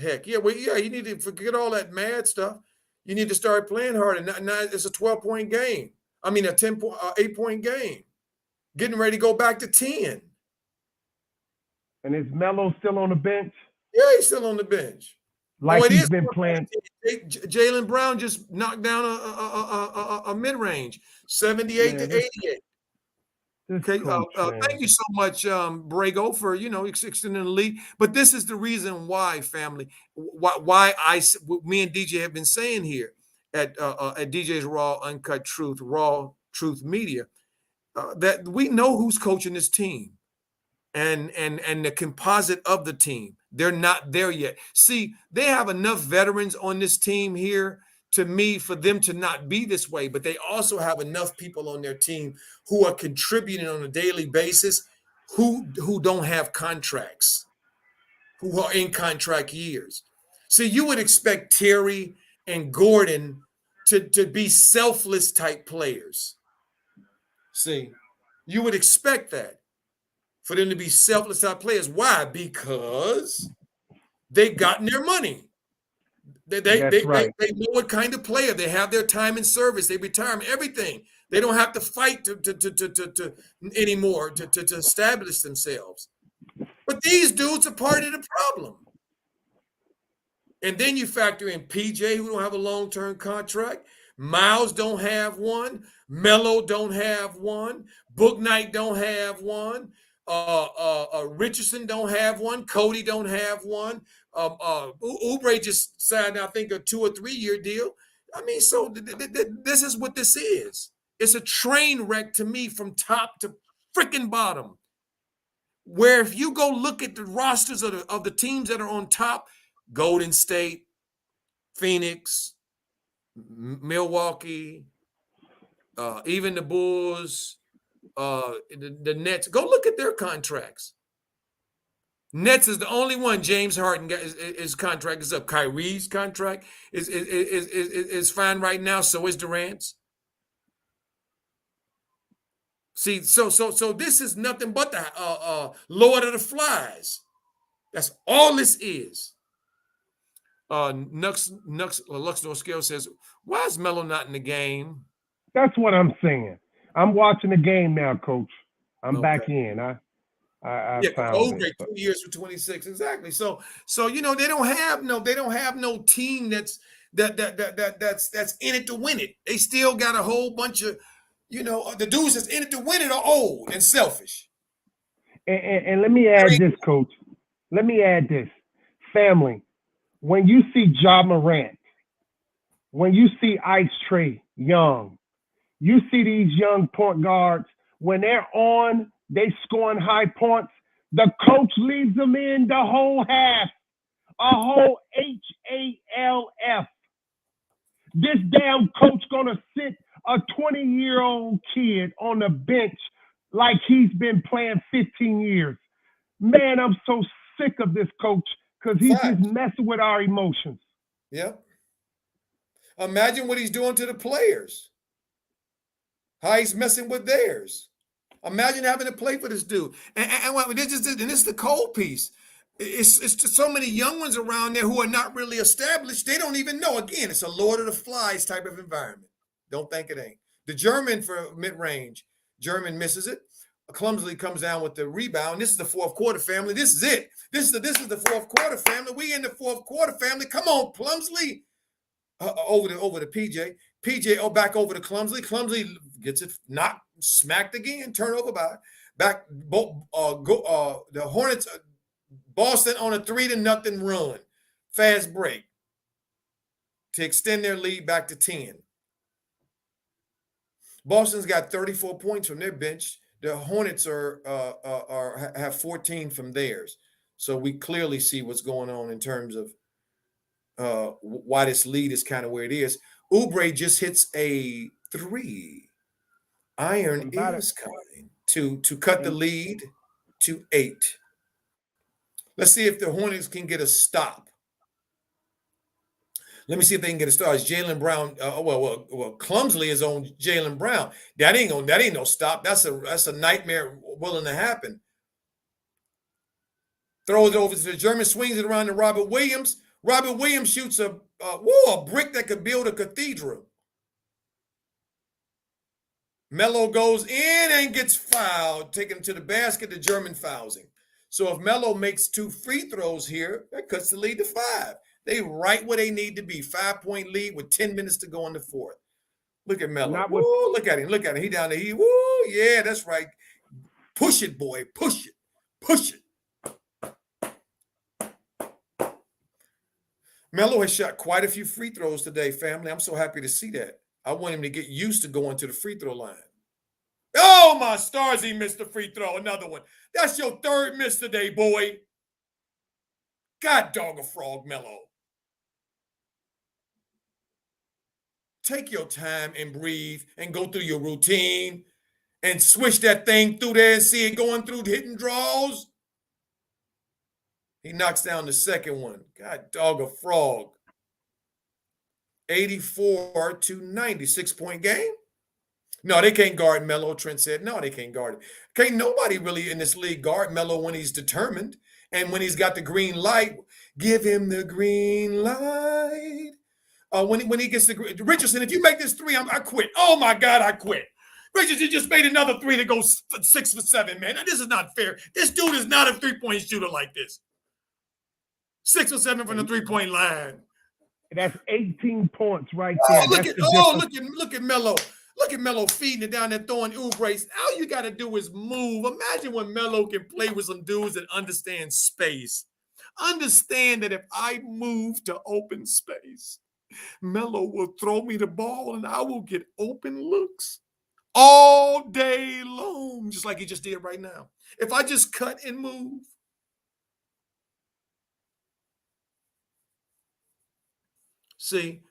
heck. Yeah, well, yeah, you need to forget all that mad stuff. You need to start playing hard. And now it's a 12-point game. I mean, a 8-point game. Getting ready to go back to 10. And is Melo still on the bench? Yeah, he's still on the bench. Like he's been playing. Jaylen Brown just knocked down a mid-range, 78-88. Okay, thank you so much, Brago, for extending the lead. But this is the reason why, family, why me and DJ have been saying here at DJ's Raw Uncut Truth, Raw Truth Media, that we know who's coaching this team, and the composite of the team. They're not there yet. See, they have enough veterans on this team here to me for them to not be this way, but they also have enough people on their team who are contributing on a daily basis who don't have contracts, who are in contract years. See, you would expect Terry and Gordon to be selfless type players. See, you would expect that for them to be selfless type players. Why? Because they've gotten their money. They know what kind of player they have. Their time in service, they retire everything. They don't have to fight to anymore to establish themselves. But these dudes are part of the problem. And then you factor in PJ, who don't have a long-term contract. Miles don't have one. Melo don't have one. Book Knight don't have one. Richardson don't have one. Cody don't have one. Oubre just signed, I think, a 2 or 3 year deal. I mean, so this is what this is. It's a train wreck to me from top to freaking bottom. Where if you go look at the rosters of the teams that are on top, Golden State, Phoenix, Milwaukee, even the Bulls, the Nets, go look at their contracts. Nets is the only one. James Harden his contract is up. Kyrie's contract is fine right now. So is Durant's. See, so this is nothing but the Lord of the Flies. That's all this is. Luxor Scale says, "Why is Melo not in the game?" That's what I'm saying. I'm watching the game now, Coach. I'm back in. I found it. 2 years for 26, exactly. So they don't have no team that's in it to win it. They still got a whole bunch of the dudes that's in it to win it are old and selfish. And let me add this, Coach. Let me add this, family. When you see Ja Morant, when you see Ice Trae Young, you see these young point guards, when they're on, they scoring high points, the coach leaves them in the whole half, a whole HALF. This damn coach gonna sit a 20-year-old kid on the bench like he's been playing 15 years. Man, I'm so sick of this coach because he's just messing with our emotions. Yep. Imagine what he's doing to the players. How he's messing with theirs. Imagine having to play for this dude. And this is the cold piece. It's just so many young ones around there who are not really established. They don't even know. Again, it's a Lord of the Flies type of environment. Don't think it ain't. The German for mid-range. German misses it. Clumsily comes down with the rebound. This is the fourth quarter, family. This is it. This is the fourth quarter, family. We in the fourth quarter, family. Come on, Clumsily. Over to PJ. PJ, back over to Clumsily. Clumsily gets it knocked, smacked again. Turnover back. The Hornets, Boston on a 3-0 run. Fast break to extend their lead back to 10. Boston's got 34 points from their bench. The Hornets have 14 from theirs. So we clearly see what's going on in terms of why this lead is kind of where it is. Oubre just hits a 3. Iron is coming to cut the lead to 8. Let's see if the Hornets can get a stop. Let me see if they can get a stop. It's Jaylen Brown. Clumsily is on Jaylen Brown. That ain't no stop. That's a nightmare willing to happen. Throws it over to the German, swings it around to Robert Williams. Robert Williams shoots a brick that could build a cathedral. Melo goes in and gets fouled, taken to the basket. The German fouls him. So if Melo makes 2 free throws here, that cuts the lead to 5. They right where they need to be. 5-point lead with 10 minutes to go in the fourth. Look at Melo. Look at him. He down there. Yeah, that's right. Push it, boy. Push it. Melo has shot quite a few free throws today, family. I'm so happy to see that. I want him to get used to going to the free throw line. Oh, my stars, he missed the free throw. Another one. That's your 3rd miss today, boy. God dog a frog, Melo. Take your time and breathe and go through your routine and switch that thing through there and see it going through hitting draws. He knocks down the second one. God dog a frog. 84 to 96-point game. No, they can't guard Melo, Trent said. No, they can't guard it. Can't nobody really in this league guard Melo when he's determined and when he's got the green light. Give him the green light. When he gets the Richardson, if you make this 3, I quit. Oh my God, I quit. Richardson just made another 3 that goes 6 for 7, man. Now, this is not fair. This dude is not a 3-point shooter like this. 6 or 7 from the 3-point line. That's 18 points right there. Oh, That's the difference. look at Melo. Look at Melo feeding it down there, throwing Oubre. All you got to do is move. Imagine when Melo can play with some dudes that understand space. Understand that if I move to open space, Melo will throw me the ball and I will get open looks all day long, just like he just did right now. If I just cut and move. See?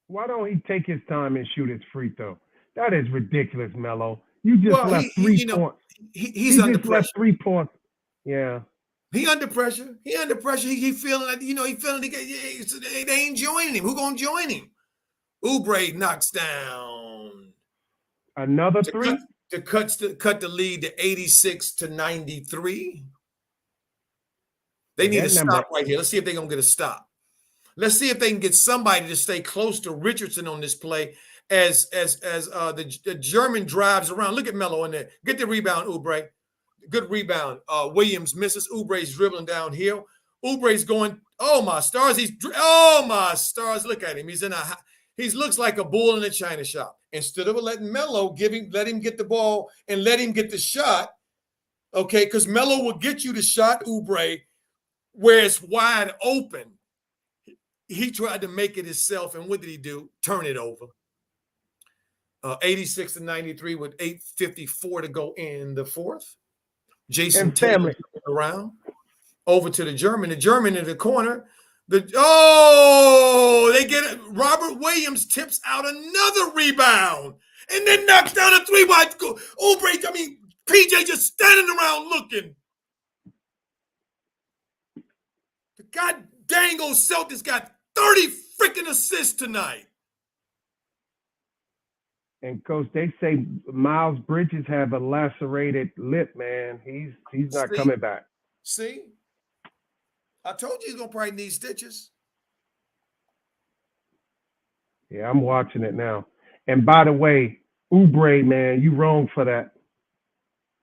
Why don't he take his time and shoot his free throw? That is ridiculous, Melo. You just left 3 points. He's under pressure. Left 3 points. Yeah. He under pressure. He under pressure. He feeling like, he feeling they ain't joining him. Who gonna join him? Oubre knocks down. Another 3? To cut the lead to 86-93. They need a stop right here. Let's see if they're gonna get a stop. Let's see if they can get somebody to stay close to Richardson on this play as the German drives around. Look at Melo in there. Get the rebound, Oubre. Good rebound. Williams misses. Oubre's dribbling downhill. Oubre's going, oh my stars. Oh my stars. Look at him. He looks like a bull in a china shop. Instead of letting Melo let him get the ball and let him get the shot. Okay, because Melo will get you the shot, Oubre, where it's wide open. He tried to make it himself, and what did he do? Turn it over. 86-93 with 8:54 to go in the fourth. Jayson Tatum around over to the German. The German in the corner. They get it. Robert Williams tips out another rebound and then knocks down a 3-wide. Oubre, PJ just standing around looking. The god dang old Celtics got 30 freaking assists tonight. And Coach, they say Miles Bridges have a lacerated lip, man. He's not coming back. See? I told you he's going to probably need stitches. Yeah, I'm watching it now. And by the way, Oubre, man, you wrong for that.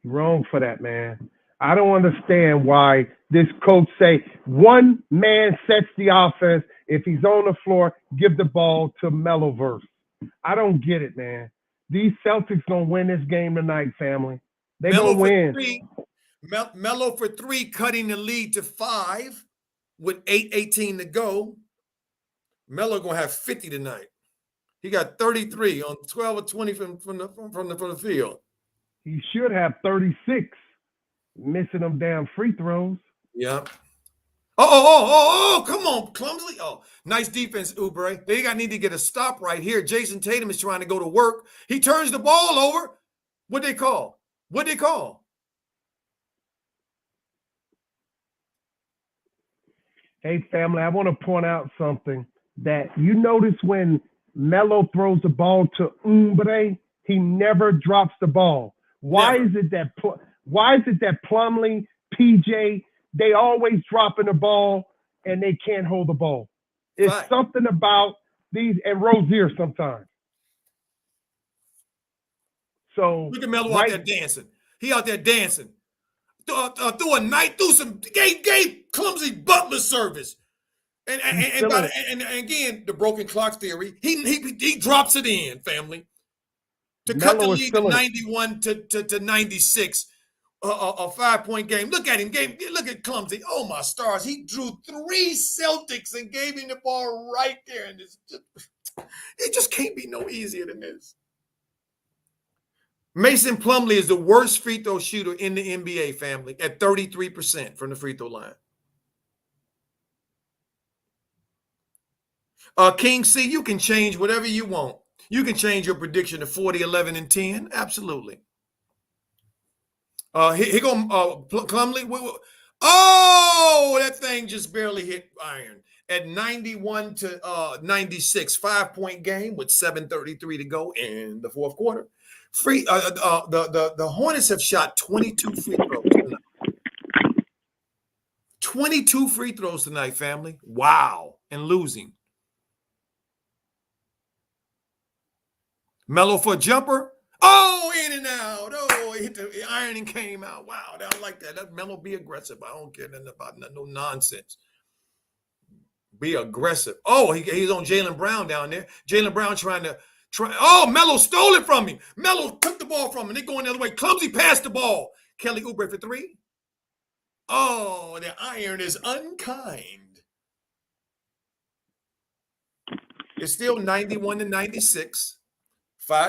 You're wrong for that, man. I don't understand why this coach say one man sets the offense. If he's on the floor, give the ball to Meloverse. I don't get it, man. These Celtics gonna win this game tonight, family. They gonna win. Melo for 3, cutting the lead to 5 with 8:18 to go. Melo gonna have 50 tonight. He got 33 on 12 or 20 from the field. He should have 36. Missing them damn free throws. Yeah. Oh, come on, clumsily. Oh, nice defense, Oubre. They need to get a stop right here. Jayson Tatum is trying to go to work. He turns the ball over. What'd they call? Hey, family, I want to point out something that you notice when Melo throws the ball to Oubre, he never drops the ball. Why is it that Plumlee, PJ, they always dropping the ball and they can't hold the ball? It's something about these, and Rozier sometimes. So look at Melo out there dancing. He out there dancing. Gave clumsy Butler service. And again, the broken clock theory. He drops it in, family. To cut the lead to 91 to 96. A 5-point game. Look at him. Look at clumsy. Oh my stars. He drew 3 Celtics and gave him the ball right there. And it just can't be no easier than this. Mason Plumlee is the worst free throw shooter in the NBA, family, at 33% from the free throw line. King C, you can change whatever you want. You can change your prediction to 40, 11, and 10. Absolutely. Here go Plumlee. Oh, that thing just barely hit iron at 91 to 96. 5-point game with 7:33 to go in the fourth quarter. The Hornets have shot 22 free throws tonight. 22 free throws tonight, family. Wow. And losing. Melo for a jumper. Oh, in and out. Oh, it hit the iron and came out. Wow, I like that. Let Melo be aggressive. I don't care nothing about no nonsense. Be aggressive. Oh, he's on Jaylen Brown down there. Jaylen Brown trying. Oh, Melo stole it from him. Melo took the ball from him. They going the other way. Clumsy passed the ball. Kelly Oubre for three. Oh, the iron is unkind. It's still 91-96.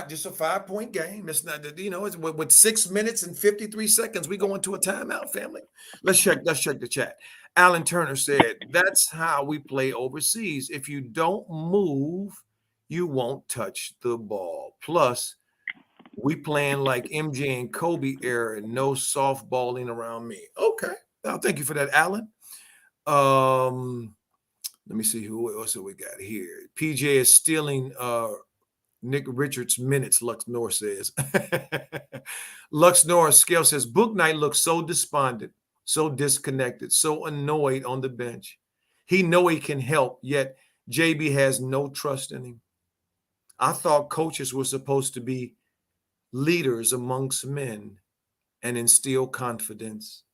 Just a 5-point game. It's not, it's with 6 minutes and 53 seconds, we go into a timeout, family. Let's check the chat. Alan Turner said, that's how we play overseas. If you don't move, you won't touch the ball. Plus, we playing like MJ and Kobe era, no softballing around me. Okay. Now, thank you for that, Alan. Let me see who else we got here. PJ is stealing Nick Richards' minutes, Lux North says. Lux North Scale says, Book Night looks so despondent, so disconnected, so annoyed on the bench. He know he can help, yet JB has no trust in him. I thought coaches were supposed to be leaders amongst men and instill confidence.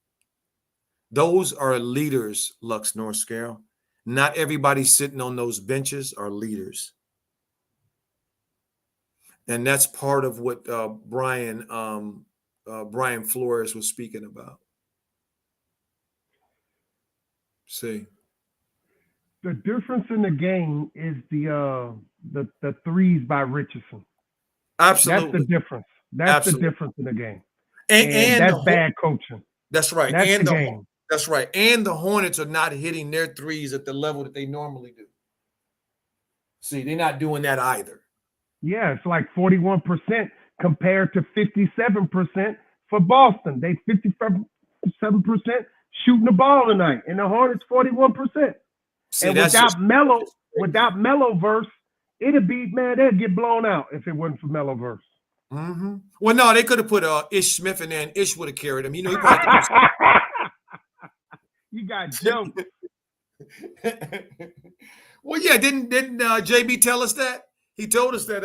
Those are leaders, Lux North Scale. Not everybody sitting on those benches are leaders. And that's part of what Brian Flores was speaking about. See, the difference in the game is the threes by Richardson. Absolutely, that's the difference. That's the difference in the game. And that's bad coaching. That's right. That's and the game. That's right. And the Hornets are not hitting their threes at the level that they normally do. See, they're not doing that either. Yeah, it's like 41% compared to 57% for Boston. They 57% shooting the ball tonight, and the Hornets 41%. See, and without Melo verse, it'd be, man, they'd get blown out if it wasn't for Melo verse. Mm-hmm. Well, no, they could have put Ish Smith in there, and Ish would have carried him. He probably you got jokes. Well, yeah, didn't JB tell us that? He told us that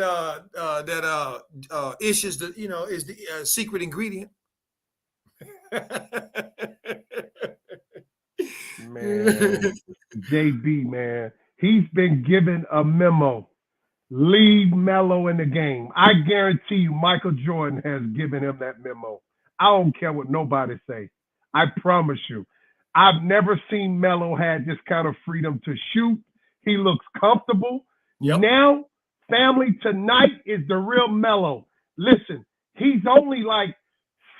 Ish is the secret ingredient. Man, JB, man, he's been given a memo. Leave Melo in the game. I guarantee you Michael Jordan has given him that memo. I don't care what nobody say. I promise you. I've never seen Melo had this kind of freedom to shoot. He looks comfortable. Yep. Now, family, tonight is the real Melo. Listen, he's only like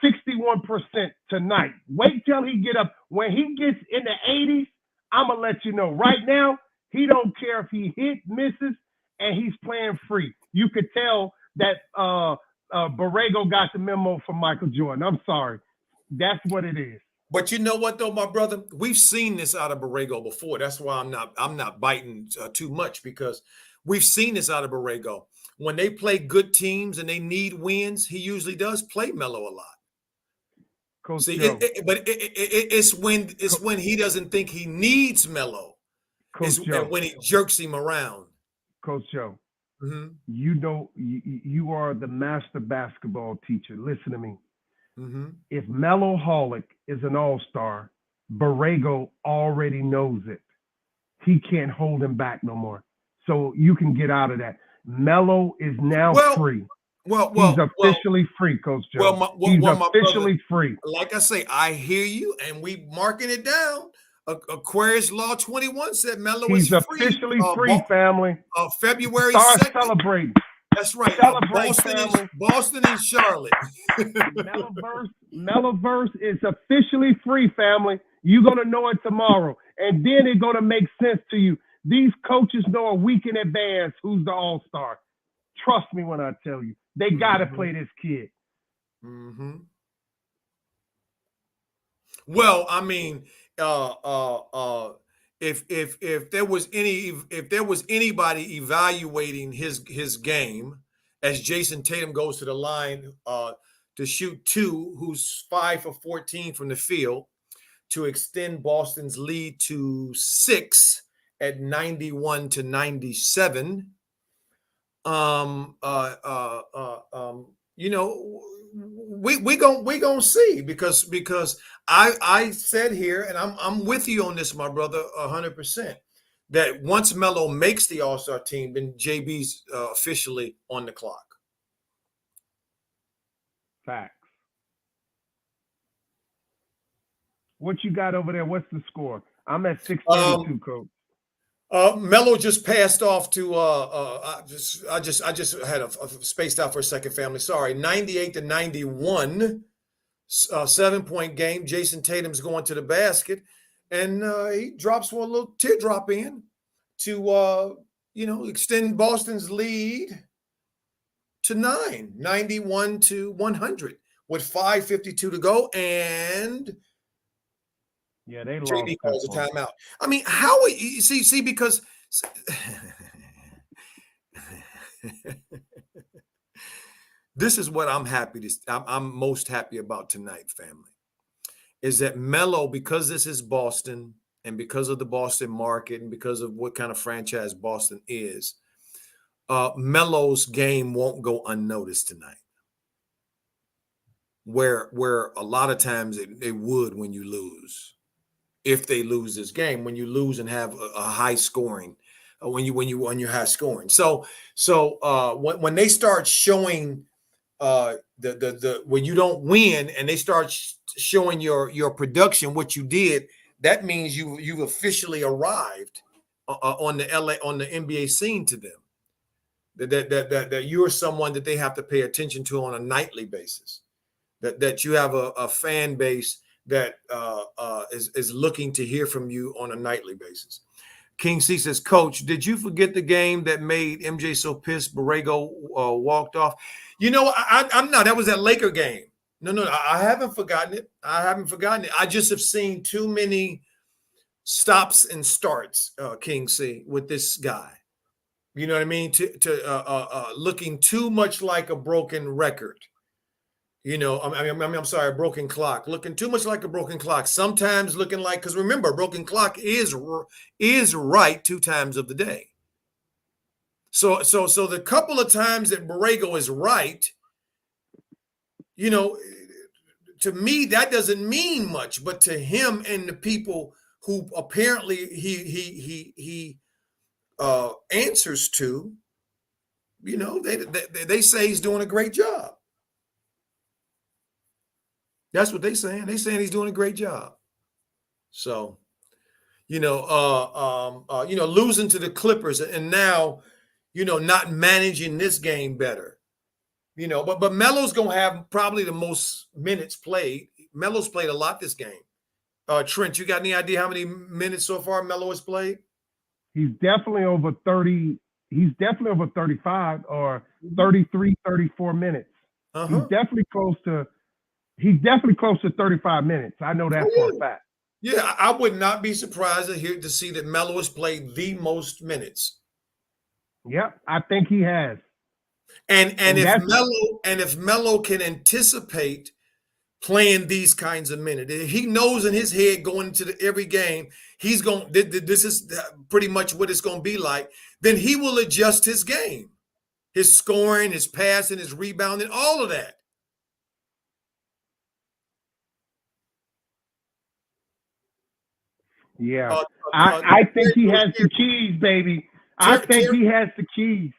61% tonight. Wait till he get up. When he gets in the 80s, I'm going to let you know. Right now, he don't care if he hit, misses, and he's playing free. You could tell that Borrego got the memo from Michael Jordan. I'm sorry. That's what it is. But you know what, though, my brother? We've seen this out of Borrego before. That's why I'm not biting too much, because we've seen this out of Borrego. When they play good teams and they need wins, he usually does play Melo a lot. Coach See, Joe. it's when he doesn't think he needs Melo. And when he jerks him around. Coach Joe, mm-hmm. you are the master basketball teacher. Listen to me. Mm-hmm. If Melo Holick is an all-star, Borrego already knows it. He can't hold him back no more. So you can get out of that. Melo is now free. He's officially free, Coach Joe. He's officially free. Like I say, I hear you, and we marking it down. Aquarius Law 21 said Melo is free. He's officially free, family. February Start 2nd. Celebrating. That's right. Celebrate, family. Boston and Charlotte. Meloverse is officially free, family. You're going to know it tomorrow. And then it's going to make sense to you. These coaches know a week in advance who's the all-star. Trust me when I tell you. They got to play this kid. Mm-hmm. Well, I mean, if there was anybody evaluating his game as Jayson Tatum goes to the line to shoot 2, who's 5 for 14 from the field, to extend Boston's lead to 6 at 91-97. We gonna see, because I said here, and I'm with you on this, my brother, 100%, that once Melo makes the All-Star team, then JB's officially on the clock. Facts. What you got over there? What's the score? I'm at 632, Coach. Melo just passed off to I just had a spaced out for a second, family. Sorry, 98-91, 7-point game. Jayson Tatum's going to the basket, and he drops one little teardrop in to extend Boston's lead to 9, 91-100 with 5:52 to go, and yeah, they lost. JD calls a timeout. I mean, how you see because this is what I'm most happy about tonight, family, is that Melo, because this is Boston and because of the Boston market and because of what kind of franchise Boston is, Melo's game won't go unnoticed tonight. Where a lot of times it would when you lose. If they lose this game, when you lose and have a high scoring, when you're high scoring. So when they start showing the when you don't win and they start showing your production, what you did, that means you've officially arrived on the NBA scene to them. That you're someone that they have to pay attention to on a nightly basis. That you have a fan base that is looking to hear from you on a nightly basis. King C says, Coach, did you forget the game that made MJ so pissed Borrego walked off? I'm not. That was that Laker game. No, I haven't forgotten it. I just have seen too many stops and starts, King C, with this guy. You know what I mean? To looking too much like a broken record. I'm sorry, a broken clock. Looking too much like a broken clock. Sometimes looking like, because remember, a broken clock is right 2 times of the day. So the couple of times that Borrego is right, to me that doesn't mean much, but to him and the people who apparently he answers to, they say he's doing a great job. That's what they're saying. They're saying he's doing a great job. So, losing to the Clippers and now, not managing this game better. But Melo's gonna have probably the most minutes played. Melo's played a lot this game. Trent, you got any idea how many minutes so far Melo has played? He's definitely over 30. He's definitely over 35 or 33, 34 minutes. He's definitely close to 35 minutes. I know that for a fact. Yeah, I would not be surprised to see that Melo has played the most minutes. Yep, I think he has. And if Melo can anticipate playing these kinds of minutes, he knows in his head going into every game, he's going. This is pretty much what it's going to be like. Then he will adjust his game, his scoring, his passing, his rebounding, all of that. Yeah, I think he has the keys, baby. I think he has the keys.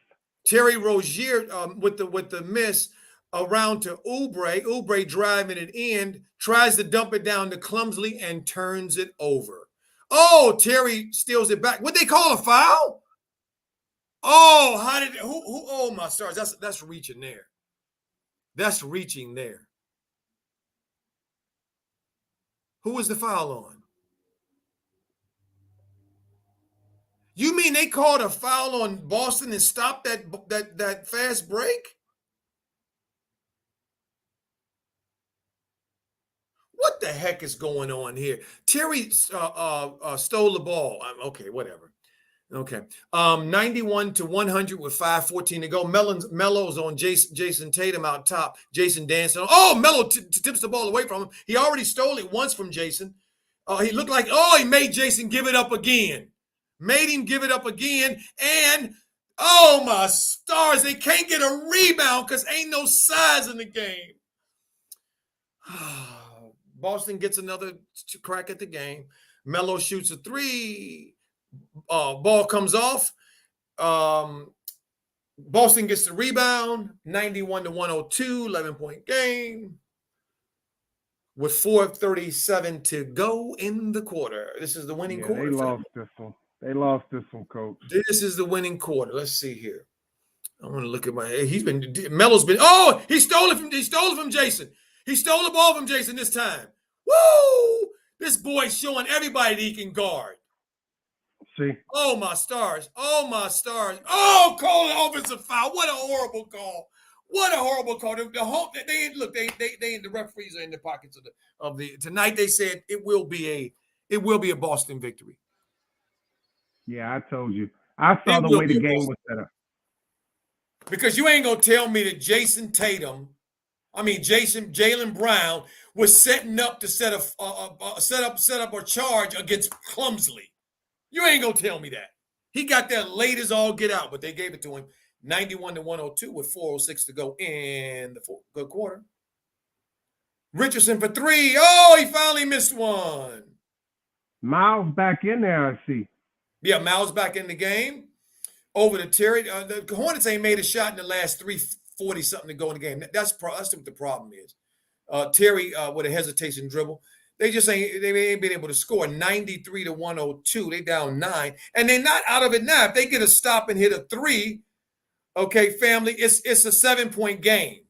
Terry Rozier with the miss around to Oubre. Oubre driving it in, tries to dump it down to Clumsily and turns it over. Oh, Terry steals it back. What they call a foul? Oh, how did who? Oh my stars! That's reaching there. That's reaching there. Who was the foul on? You mean they called a foul on Boston and stopped that fast break? What the heck is going on here? Terry stole the ball. Okay, whatever. Okay. 91-100 with 5:14 to go. Melo's on Jayson Tatum out top. Jayson dancing. Oh, Melo tips the ball away from him. He already stole it once from Jayson. He looked like, he made Jayson give it up again. Made him give it up again. And, oh, my stars, they can't get a rebound because ain't no size in the game. Boston gets another crack at the game. Melo shoots a 3. Ball comes off. Boston gets the rebound, 91-102, 11-point game with 4:37 to go in the quarter. This is the winning quarter. They lost this one. They lost this one, Coach. This is the winning quarter. Let's see here. I want to look at Melo's been, he stole it from Jayson. He stole the ball from Jayson this time. Woo! This boy's showing everybody that he can guard. See? Oh, my stars. Oh, call an offensive foul. What a horrible call. The referees are in the pockets of the tonight. They said it will be a Boston victory. Yeah, I told you. I saw the way the game was set up. Because you ain't gonna tell me that Jaylen Brown was setting up to set up a charge against Clumsley. You ain't gonna tell me that. He got that late as all get out, but they gave it to him 91-102 with 4:06 to go in the good quarter. Richardson for three. Oh, he finally missed one. Miles back in there, I see. Yeah, Miles back in the game. Over to Terry. The Hornets ain't made a shot in the last 3:40-something to go in the game. That's what the problem is. Terry with a hesitation dribble. They ain't been able to score 93-102. They down 9. And they're not out of it now. If they get a stop and hit a 3, okay, family, it's a 7-point game.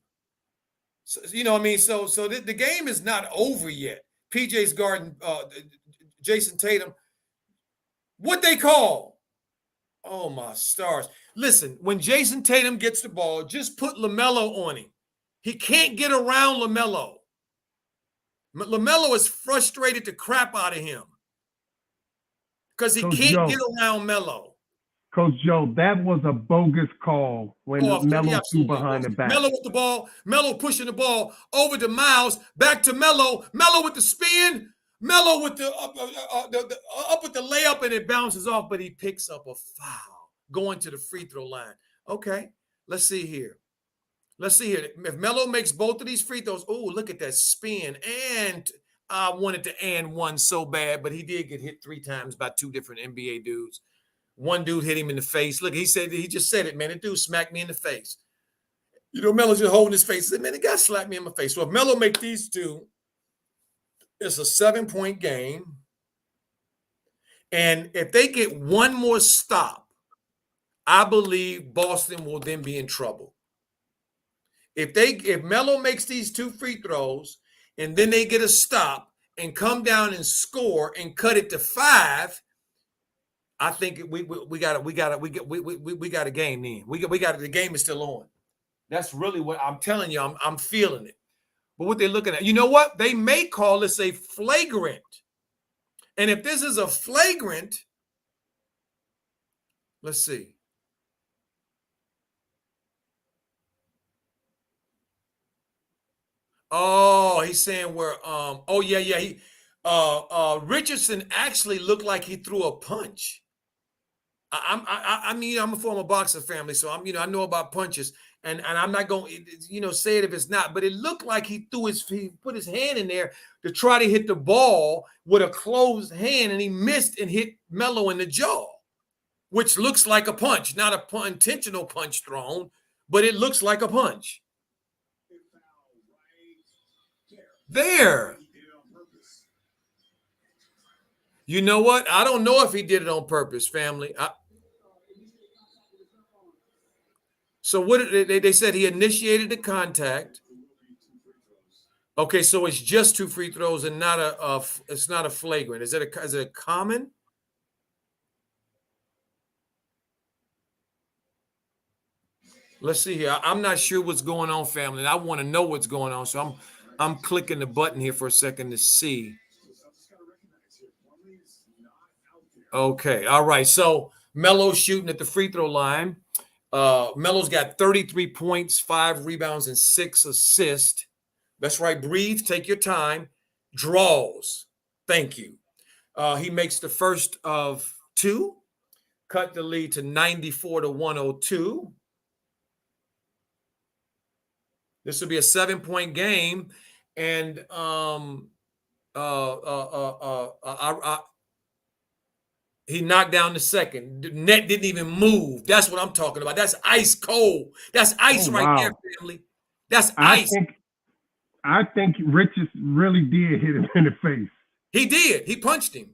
So, you know what I mean? So the game is not over yet. PJ's guarding Jayson Tatum. What they call? Oh, my stars. Listen, when Jayson Tatum gets the ball, just put Lamelo on him. He can't get around Lamelo. Lamelo is frustrated the crap out of him because he can't get around Melo. Coach Joe, that was a bogus call when Melo threw behind the back. Melo with the ball. Melo pushing the ball over to Miles. Back to Melo. Melo with the spin. Melo with the up with the layup, and it bounces off, but he picks up a foul going to the free throw line. Okay, let's see here. If Melo makes both of these free throws, look at that spin. And I wanted to and one so bad, but he did get hit 3 times by 2 different NBA dudes. One dude hit him in the face. Look, he just said it, man. The dude smacked me in the face. You know, Melo's just holding his face. He said, man, the guy slapped me in my face. So if Melo make these 2, it's a 7-point game. And if they get one more stop, I believe Boston will then be in trouble. If Melo makes these 2 free throws and then they get a stop and come down and score and cut it to 5, I think we got a game then. The game is still on. That's really what I'm telling you. I'm feeling it. But what they're looking at, you know what? They may call this a flagrant. And if this is a flagrant, let's see. Oh, he's saying where Richardson actually looked like he threw a punch. I mean, I'm a former boxer family, so I know about punches, and I'm not going to, say it if it's not, but it looked like he put his hand in there to try to hit the ball with a closed hand, and he missed and hit Melo in the jaw, which looks like a punch, not a intentional punch thrown, but it looks like a punch. There. You know what? I don't know if he did it on purpose, family. So what they said he initiated the contact. Okay, so it's just 2 free throws and it's not a flagrant. Is it a common? Let's see here. I'm not sure what's going on, family. And I want to know what's going on, so I'm clicking the button here for a second to see. Okay, all right. So Melo's shooting at the free throw line. Melo's got 33 points, 5 rebounds, and 6 assists. That's right. Breathe. Take your time. Draws. Thank you. He makes the first of 2. Cut the lead to 94-102. This will be a 7-point game, and He knocked down the second. The net didn't even move. That's what I'm talking about. That's ice cold. That's ice Oh, right there, wow. family. That's I ice. think Richards really did hit him in the face. He did. He punched him.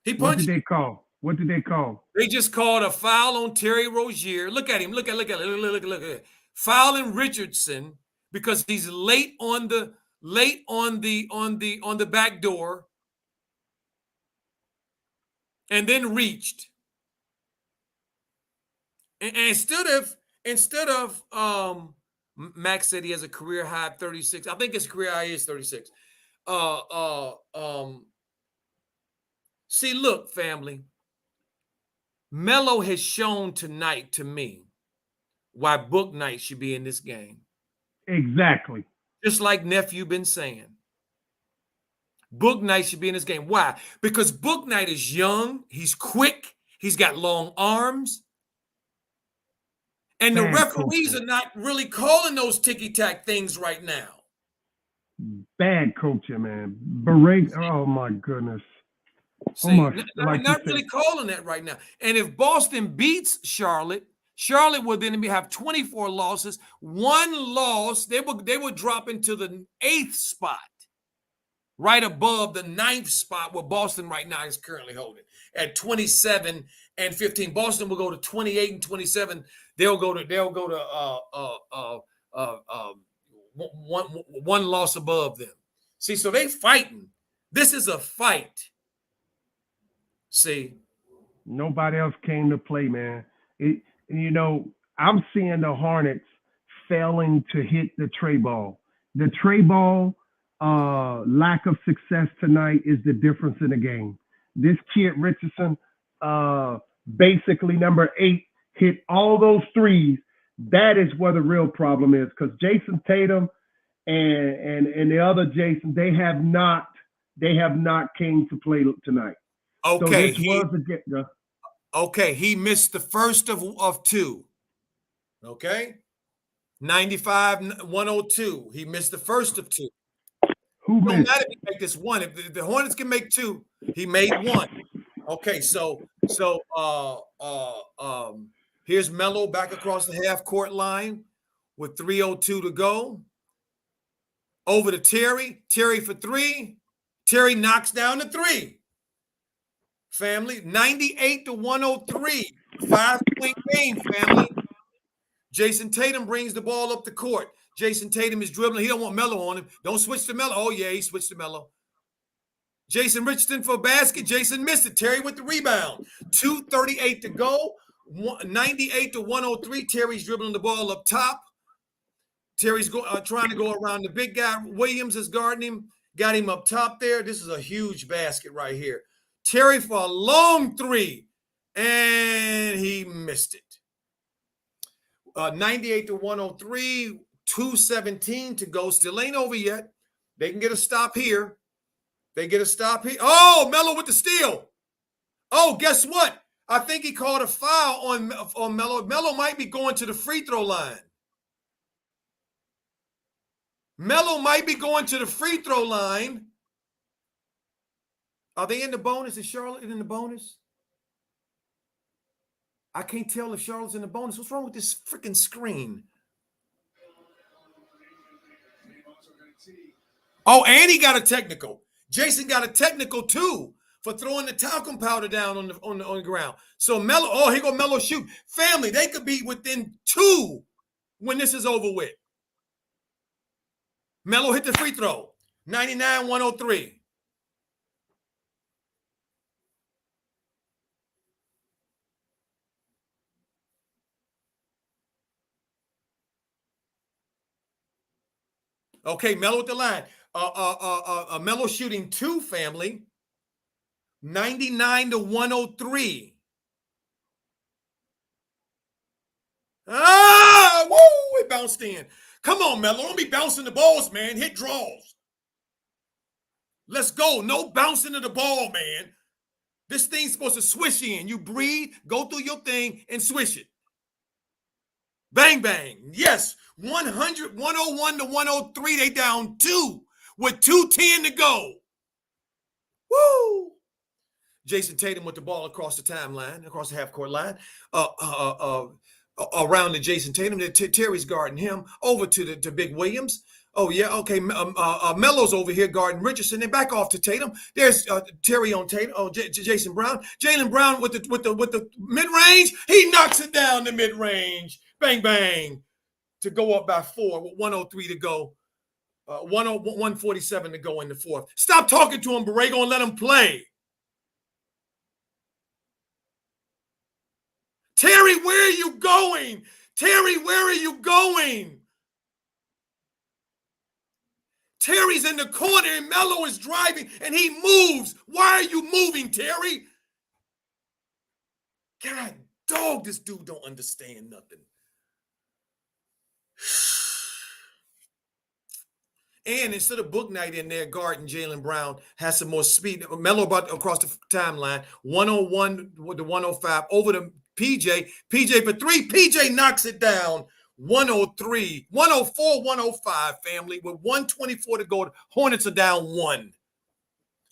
He What punched did him. they call? What did they call? They just called a foul on Terry Rozier. Look at him. Look at it. Fouling Richardson because he's late on the back door, and then reached. And instead of Max said he has a career high 36. I think his career high is 36. See, look, family. Melo has shown tonight to me why Book Night should be in this game. Exactly. Just like Nephew been saying. Book Night should be in this game. Why? Because Book Night is young, he's quick, he's got long arms. And the referees are not really calling those ticky-tack things right now. Bad coaching, man. Berate. Oh, my goodness. See, not really calling that right now. And if Boston beats Charlotte will then have 24 losses. One loss, they would drop into the 8th spot, right above the 9th spot where Boston right now is currently holding at 27 and 15. Boston will go to 28 and 27. They'll go to one loss above them. See, so they fighting. This is a fight. See, nobody else came to play, man. I'm seeing the Hornets failing to hit the tray ball. The tray ball lack of success tonight is the difference in the game. This kid Richardson, basically number 8, hit all those threes. That is where the real problem is, because Jayson Tatum and the other Jayson, they have not came to play tonight. Okay, so okay, he missed the first of 2. Okay, 95-102. He missed the first of 2. Who Don't missed? matter if he make this one. If the Hornets can make 2, he made 1. Okay, so here's Melo back across the half court line with 3:02 to go. Over to Terry. Terry for 3. Terry knocks down the 3. Family, 98-103. 5-point game, family. Jayson Tatum brings the ball up the court. Jayson Tatum is dribbling. He don't want Melo on him. Don't switch to Melo. Oh, yeah, he switched to Melo. Jason Richardson for a basket. Jason missed it. Terry with the rebound. 2:38 to go. 98-103. Terry's dribbling the ball up top. Terry's trying to go around the big guy. Williams is guarding him. Got him up top there. This is a huge basket right here. Terry for a long 3, and he missed it. 98-103, 2:17 to go. Still ain't over yet. They can get a stop here. Oh, Melo with the steal. Oh, guess what? I think he called a foul on Melo. Melo might be going to the free throw line. Are they in the bonus? Is Charlotte in the bonus? I can't tell if Charlotte's in the bonus. What's wrong with this freaking screen? Oh, and he got a technical. Jayson got a technical too for throwing the talcum powder down on the ground. So Melo, oh, here go Melo shoot. Family, they could be within 2 when this is over with. Melo hit the free throw. 99-103. Okay, Melo with the line. Melo shooting 2, family. 99-103. Ah, woo! It bounced in. Come on, Melo. Don't be bouncing the balls, man. Hit draws. Let's go. No bouncing of the ball, man. This thing's supposed to swish in. You breathe, go through your thing, and swish it. Bang, bang. Yes. 101-103. They down 2 with 2:10 to go. Woo! Jayson Tatum with the ball across the timeline, across the half-court line, around to Jayson Tatum. Terry's guarding him. Over to Big Williams. Oh, yeah, okay. Melo's over here guarding Richardson. They back off to Tatum. There's Terry on Tatum. Oh, Jason Brown. Jaylen Brown with the mid-range. He knocks it down the mid-range. Bang, bang. To go up by 4 with 1:03 to go. 1:47 to go in the fourth. Stop talking to him, Borrego, and let him play. Terry, where are you going? Terry, where are you going? Terry's in the corner and Melo is driving and he moves. Why are you moving, Terry? God, dog, this dude don't understand nothing. And instead of Book Night in there guarding Jaylen Brown, has some more speed. Melo about across the timeline, 101 with the 105 over to PJ. PJ for 3. PJ knocks it down. 103, 104, 105, family. With 124 to go, Hornets are down 1.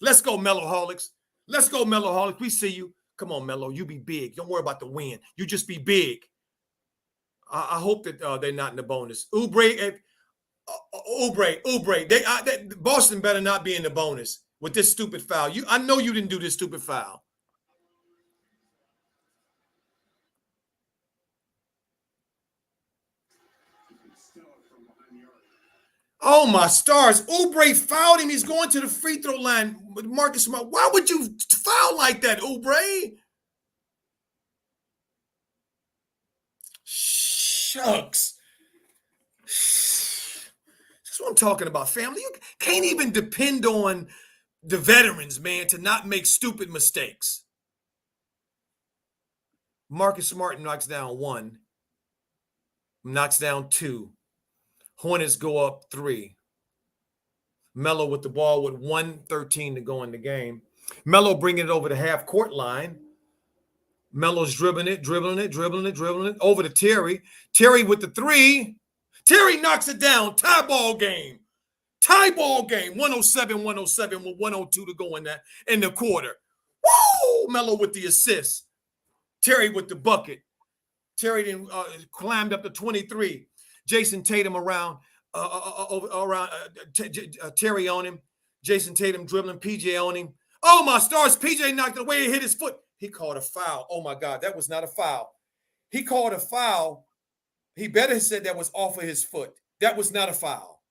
Let's go, Meloholics. Let's go, Meloholics. We see you. Come on, Melo. You be big. Don't worry about the win. You just be big. I hope that they're not in the bonus. Oubre. Boston better not be in the bonus with this stupid foul. I know you didn't do this stupid foul. Oh, my stars. Oubre fouled him. He's going to the free throw line with Marcus Smart. Why would you foul like that, Oubre? Shucks. That's what I'm talking about, family. You can't even depend on the veterans, man, to not make stupid mistakes. Marcus Smart knocks down 1. Knocks down 2. Hornets go up 3. Melo with the ball with 1:13 to go in the game. Melo bringing it over the half-court line. Melo's dribbling it over to Terry. Terry with the 3. Terry knocks it down. Tie ball game. 107-107 with 102 to go in the quarter. Woo! Melo with the assist. Terry with the bucket. Terry then climbed up to 23. Jayson Tatum around Terry on him. Jayson Tatum dribbling, PJ on him. Oh, my stars. PJ knocked it away and hit his foot. He called a foul. Oh, my God. That was not a foul. He called a foul. He better have said that was off of his foot. That was not a foul.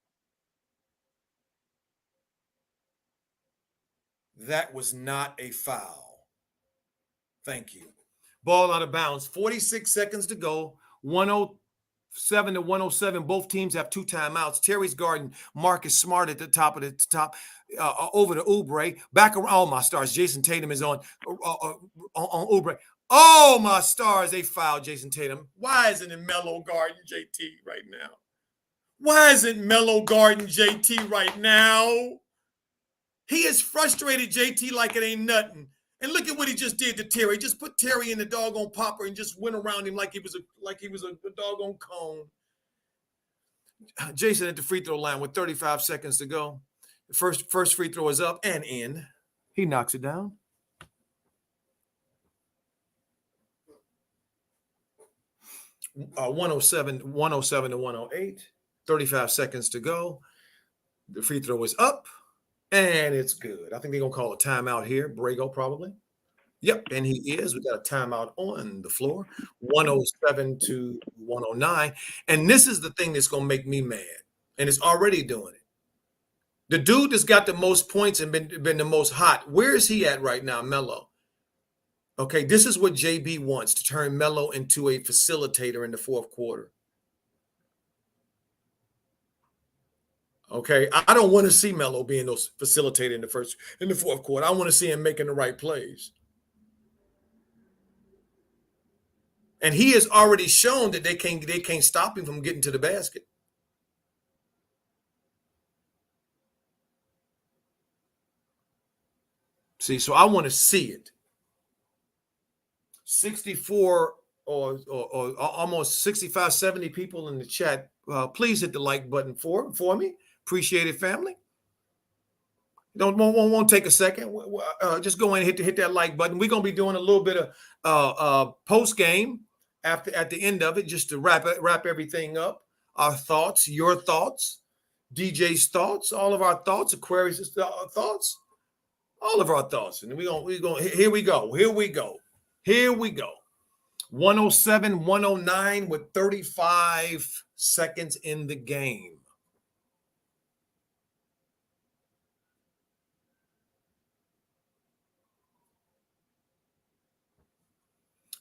That was not a foul. Thank you. Ball out of bounds. 46 seconds to go. 107 to 107. Both teams have 2 timeouts. Terry's guarding Marcus Smart at the top over to Oubre. Back around. Oh, my stars. Jayson Tatum is on Oubre. Oh, my stars. They fouled Jayson Tatum. Why isn't it Melo guarding JT right now? Why isn't Melo guarding JT right now? He has frustrated JT like it ain't nothing. And look at what he just did to Terry. Just put Terry in the doggone popper and just went around him like he was a doggone cone. Jayson at the free throw line with 35 seconds to go. The first free throw is up and in. He knocks it down. Uh, 107 to 108. 35 seconds to go. The free throw is up. And it's good. I think they're going to call a timeout here. Borrego probably. Yep, and he is. We got a timeout on the floor. 107 to 109. And this is the thing that's going to make me mad. And it's already doing it. The dude that's got the most points and been the most hot, where is he at right now, Melo? Okay, this is what JB wants, to turn Melo into a facilitator in the fourth quarter. Okay, I don't want to see Melo being those facilitator in the fourth quarter. I want to see him making the right plays. And he has already shown that they can't stop him from getting to the basket. See, so I want to see it. 64 or almost 65, 70 people in the chat. Please hit the like button for me. Appreciate it, family. Won't take a second. Just go in and hit that like button. We're gonna be doing a little bit of post game at the end of it, just to wrap everything up. Our thoughts, your thoughts, DJ's thoughts, all of our thoughts, Aquarius' thoughts, all of our thoughts. And we're gonna here we go. 107, 109 with 35 seconds in the game.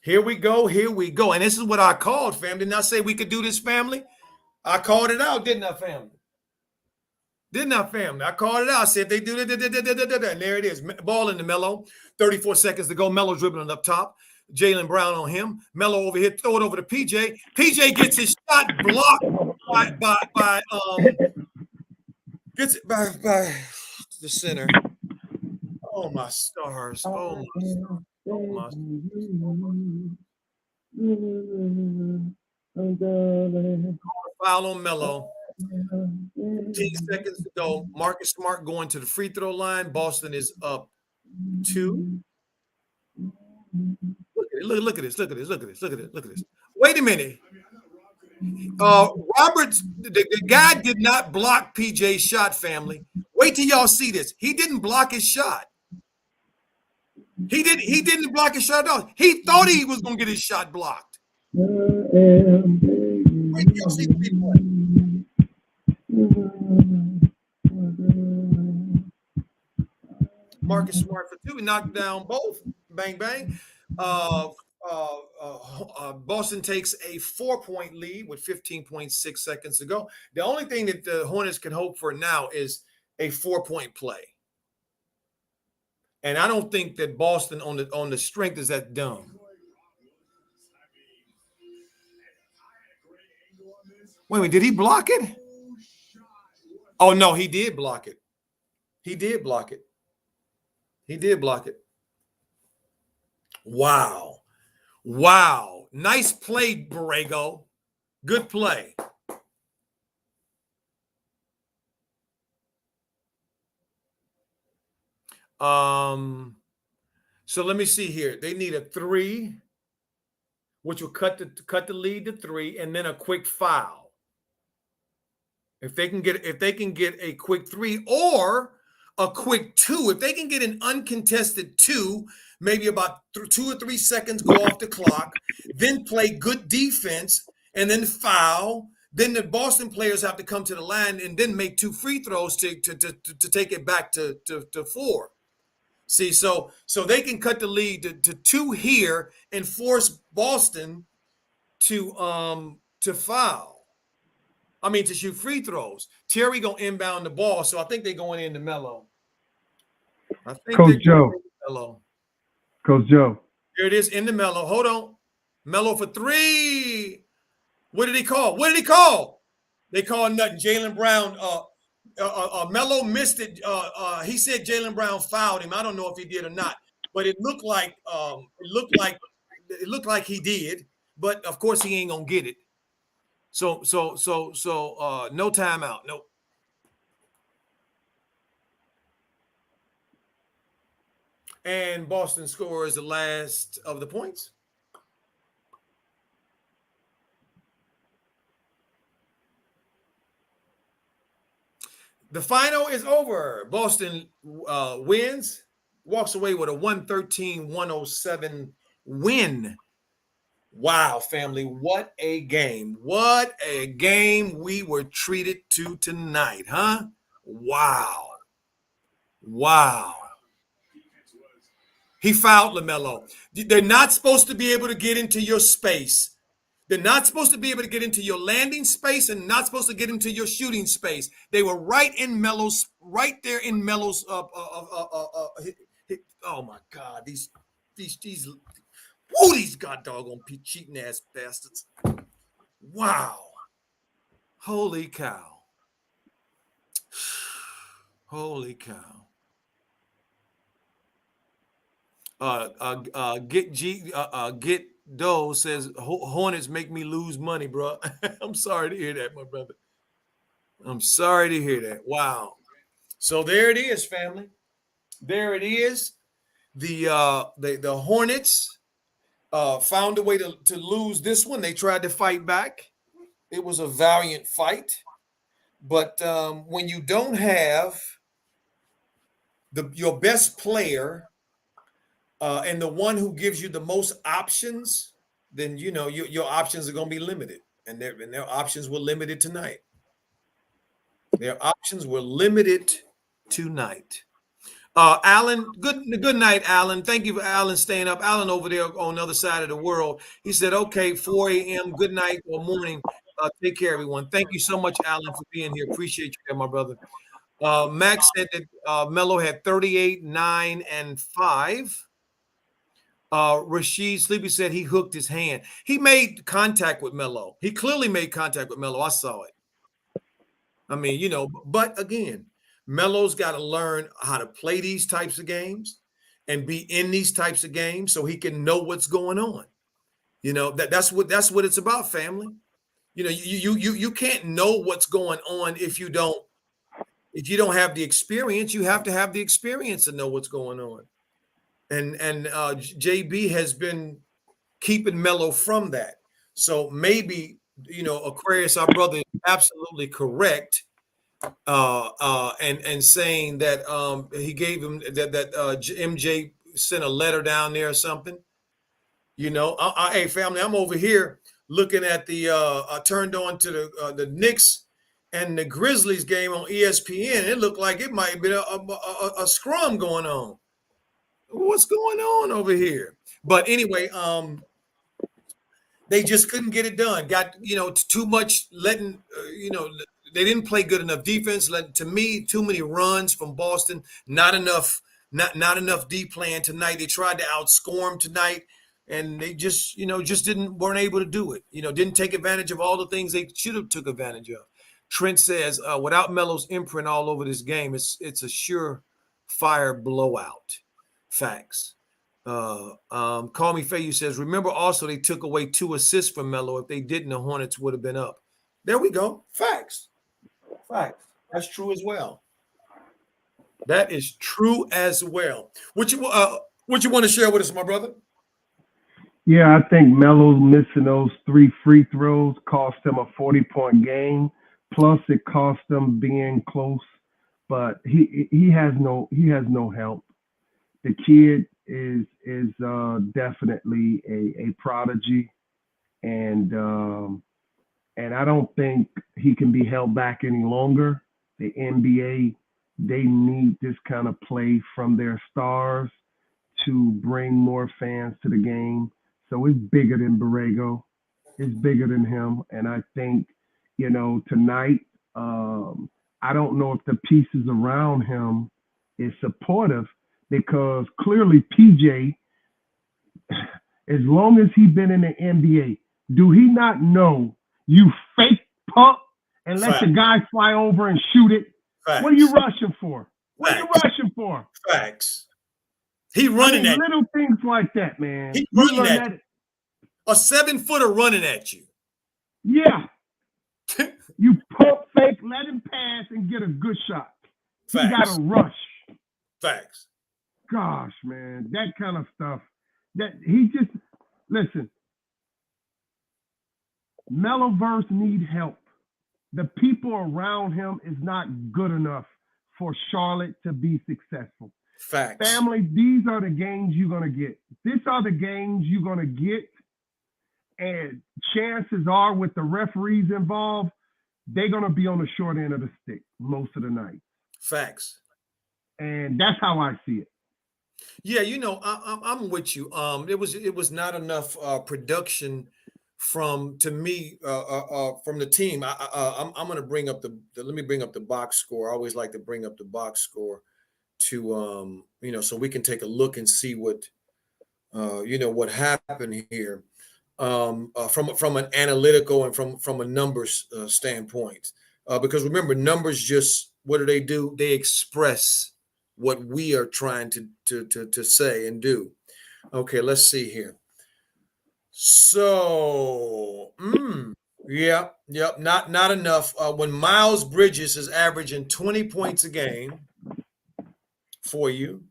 Here we go. And this is what I called, fam. Didn't I say we could do this, family? I called it out, didn't I, family? I called it out. I said they do that, and there it is. Ball in the Melo. 34 seconds to go. Melo dribbling up top. Jaylen Brown on him. Melo over here. Throw it over to PJ. PJ gets his shot blocked gets it by the center. Oh, my stars. Oh, my stars. Foul on Melo. 15 seconds to go. Marcus Smart going to the free throw line. Boston is up 2. Look at this. Wait a minute. Roberts, the guy did not block PJ's shot, family. Wait till y'all see this. He didn't block his shot. He didn't block his shot at all. He thought he was going to get his shot blocked. Wait till y'all see the replay. Marcus Smart for 2. He knocked down both. Bang, bang. Boston takes a 4-point lead with 15.6 seconds to go. The only thing that the Hornets can hope for now is a 4-point play. And I don't think that Boston on the strength is that dumb. Wait a minute, did he block it? Oh, no, he did block it. He did block it. Wow. Nice play, Borrego. Good play. So let me see here. They need a 3, which will cut the lead to 3, and then a quick foul. If they can get a quick 3 or a quick 2, if they can get an uncontested 2, maybe about 2 or 3 seconds go off the clock, then play good defense and then foul, then the Boston players have to come to the line and then make 2 free throws to take it back to 4. See, so they can cut the lead to 2 here and force Boston to foul. I mean, to shoot free throws. Terry gonna inbound the ball, so I think they're going into Melo. Coach Joe. Here it is in the Melo. Hold on. Melo for 3. What did he call? They called nothing. Jaylen Brown. Melo missed it. He said Jaylen Brown fouled him. I don't know if he did or not, but it looked like he did. But of course, he ain't gonna get it. So no timeout. Nope. And Boston scores the last of the points. The final is over. Boston wins, walks away with a 113-107 win. Wow, family, what a game. What a game we were treated to tonight, huh? Wow. He fouled Lamelo. They're not supposed to be able to get into your space. They're not supposed to be able to get into your landing space and not supposed to get into your shooting space. They were right there in Melo's. Oh my God, these god doggone cheating ass bastards. Wow. Holy cow. Get Doe says Hornets make me lose money, bro. I'm sorry to hear that, my brother. I'm sorry to hear that. Wow. So there it is, family. There it is. The Hornets found a way to lose this one. They tried to fight back. It was a valiant fight. But when you don't have your best player and the one who gives you the most options, then your options are going to be limited, and their options were limited tonight. Their options were limited tonight. Alan, good night, Alan. Thank you for Alan staying up. Alan over there on the other side of the world. He said, okay, 4 a.m., good night or morning. Take care, everyone. Thank you so much, Alan, for being here. Appreciate you, my brother. Max said that Melo had 38, 9, and 5. Rashid Sleepy said he hooked his hand. He made contact with Melo. He clearly made contact with Melo. I saw it. I mean, but again, Melo's got to learn how to play these types of games and be in these types of games so he can know what's going on. That's what it's about, family. You can't know what's going on if you don't have the experience. You have to have the experience to know what's going on. And JB has been keeping Melo from that. So maybe, Aquarius, our brother, is absolutely correct. And saying that he gave him that MJ sent a letter down there or something. Hey, family, I'm over here looking at I turned on to the Knicks and the Grizzlies game on ESPN. It looked like it might be a scrum going on. What's going on over here? But anyway, they just couldn't get it done. Got too much letting they didn't play good enough defense. To me, too many runs from Boston. Not enough D plan tonight. They tried to outscore them tonight, and they just weren't able to do it. Didn't take advantage of all the things they should have took advantage of. Trent says, without Melo's imprint all over this game, it's a sure fire blowout. Facts. Call Me Fayu says, remember also they took away 2 assists from Melo. If they didn't, the Hornets would have been up. There we go. Facts. That's true as well. That is true as well. What you want to share with us, my brother? Yeah, I think Melo's missing those 3 free throws cost him a 40-point game. Plus, it cost him being close. But he has no help. The kid is definitely a prodigy, and I don't think he can be held back any longer. The NBA, they need this kind of play from their stars to bring more fans to the game. So it's bigger than Borrego. It's bigger than him. And I think, tonight, I don't know if the pieces around him is supportive, because clearly PJ, as long as he's been in the NBA, do he not know you fake pump and let the guy fly over and shoot it? Facts. What are you rushing for? What are you rushing for? Facts. He running at little things like that, man. He running at you. A 7-footer running at you. Yeah. You pump fake, let him pass, and get a good shot. Facts. He got to rush. Facts. Gosh, man, that kind of stuff. That he just listen. Meloverse need help. The people around him is not good enough for Charlotte to be successful. Facts. Family, these are the games you're gonna get. These are the games you're gonna get, and chances are, with the referees involved, they're gonna be on the short end of the stick most of the night. Facts. And that's how I see it. Yeah, I'm with you. It was not enough production from the team. I'm going to bring up let me bring up the box score. I always like to bring up the box score to so we can take a look and see what what happened here from an analytical and from a numbers standpoint. Because remember, numbers just, what do? They express what we are trying to say and do. Okay, let's see here. So, not enough. When Miles Bridges is averaging 20 points a game, for you,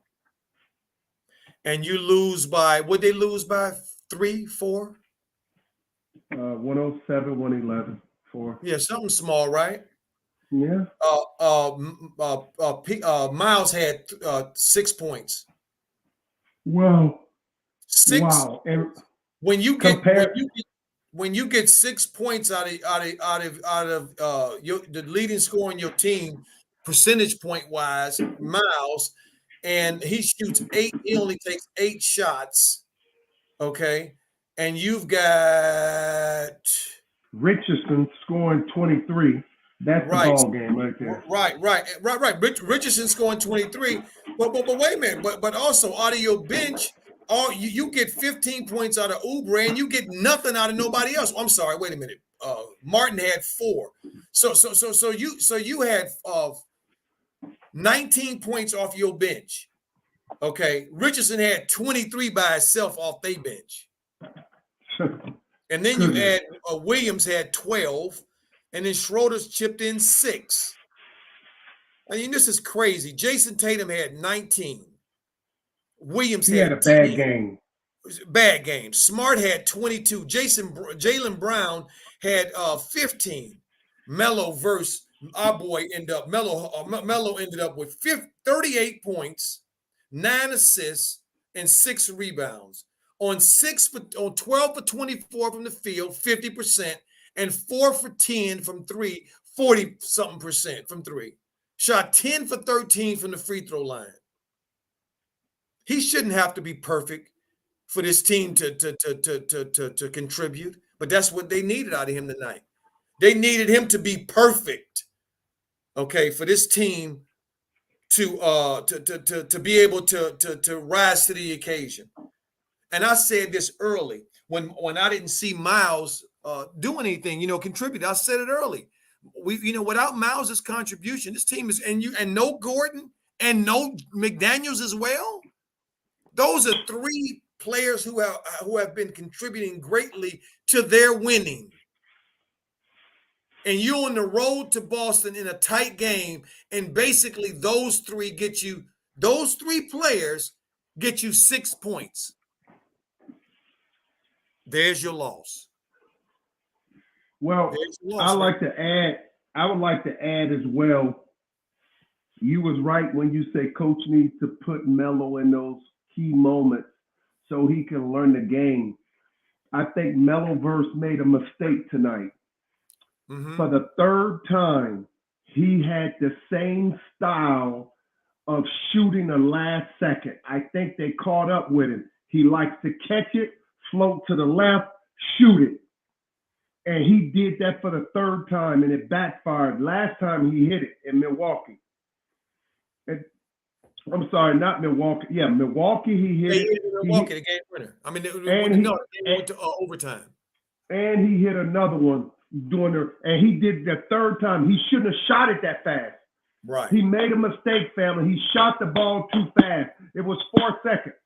and you lose by, would they lose by 3, 4? 107, 111, 4. Yeah, something small, right? Yeah. Miles had 6 points. Wow. 6. Wow. And When you get compare, when you get 6 points out of the leading scorer in your team, percentage point wise, Miles, and he shoots 8. He only takes 8 shots. Okay, and you've got Richardson scoring 23. That's the right, ball game right there. right. Richardson scoring 23. But wait a minute. But also out of your bench, you get 15 points out of Oubre, and you get nothing out of nobody else. I'm sorry. Wait a minute. Martin had 4. So you had 19 points off your bench. Okay, Richardson had 23 by himself off their bench, and then you add Williams had 12. And then Schroeder's chipped in 6. I mean, this is crazy. Jayson Tatum had 19. Williams He had a 10. bad game. Bad game. Smart had 22. Jaylen Brown had 15. Melo versus our boy Melo ended up with 38 points, 9 assists, and 6 rebounds. On 12 for 24 from the field, 50%. And 4 for 10 from 3, 40-something% from 3. Shot 10 for 13 from the free throw line. He shouldn't have to be perfect for this team to contribute, but that's what they needed out of him tonight. They needed him to be perfect, okay, for this team to be able to rise to the occasion. And I said this early when I didn't see Miles do anything, contribute. I said it early. Without Miles' contribution, this team is and no Gordon and no McDaniels as well. Those are 3 players who have been contributing greatly to their winning. And you're on the road to Boston in a tight game, and basically those 3 players get you 6 points. There's your loss. Well, I would like to add as well, you was right when you say coach needs to put Melo in those key moments so he can learn the game. I think Meloverse made a mistake tonight. Mm-hmm. For the 3rd time, he had the same style of shooting the last second. I think they caught up with him. He likes to catch it, float to the left, shoot it. And he did that for the 3rd time, and it backfired. Last time he hit it in Milwaukee. I'm sorry, not Milwaukee. Yeah, Milwaukee, he hit it. Milwaukee, the game winner. I mean, it went to overtime. And he hit another one and he did the 3rd time. He shouldn't have shot it that fast. Right. He made a mistake, family. He shot the ball too fast. It was 4 seconds.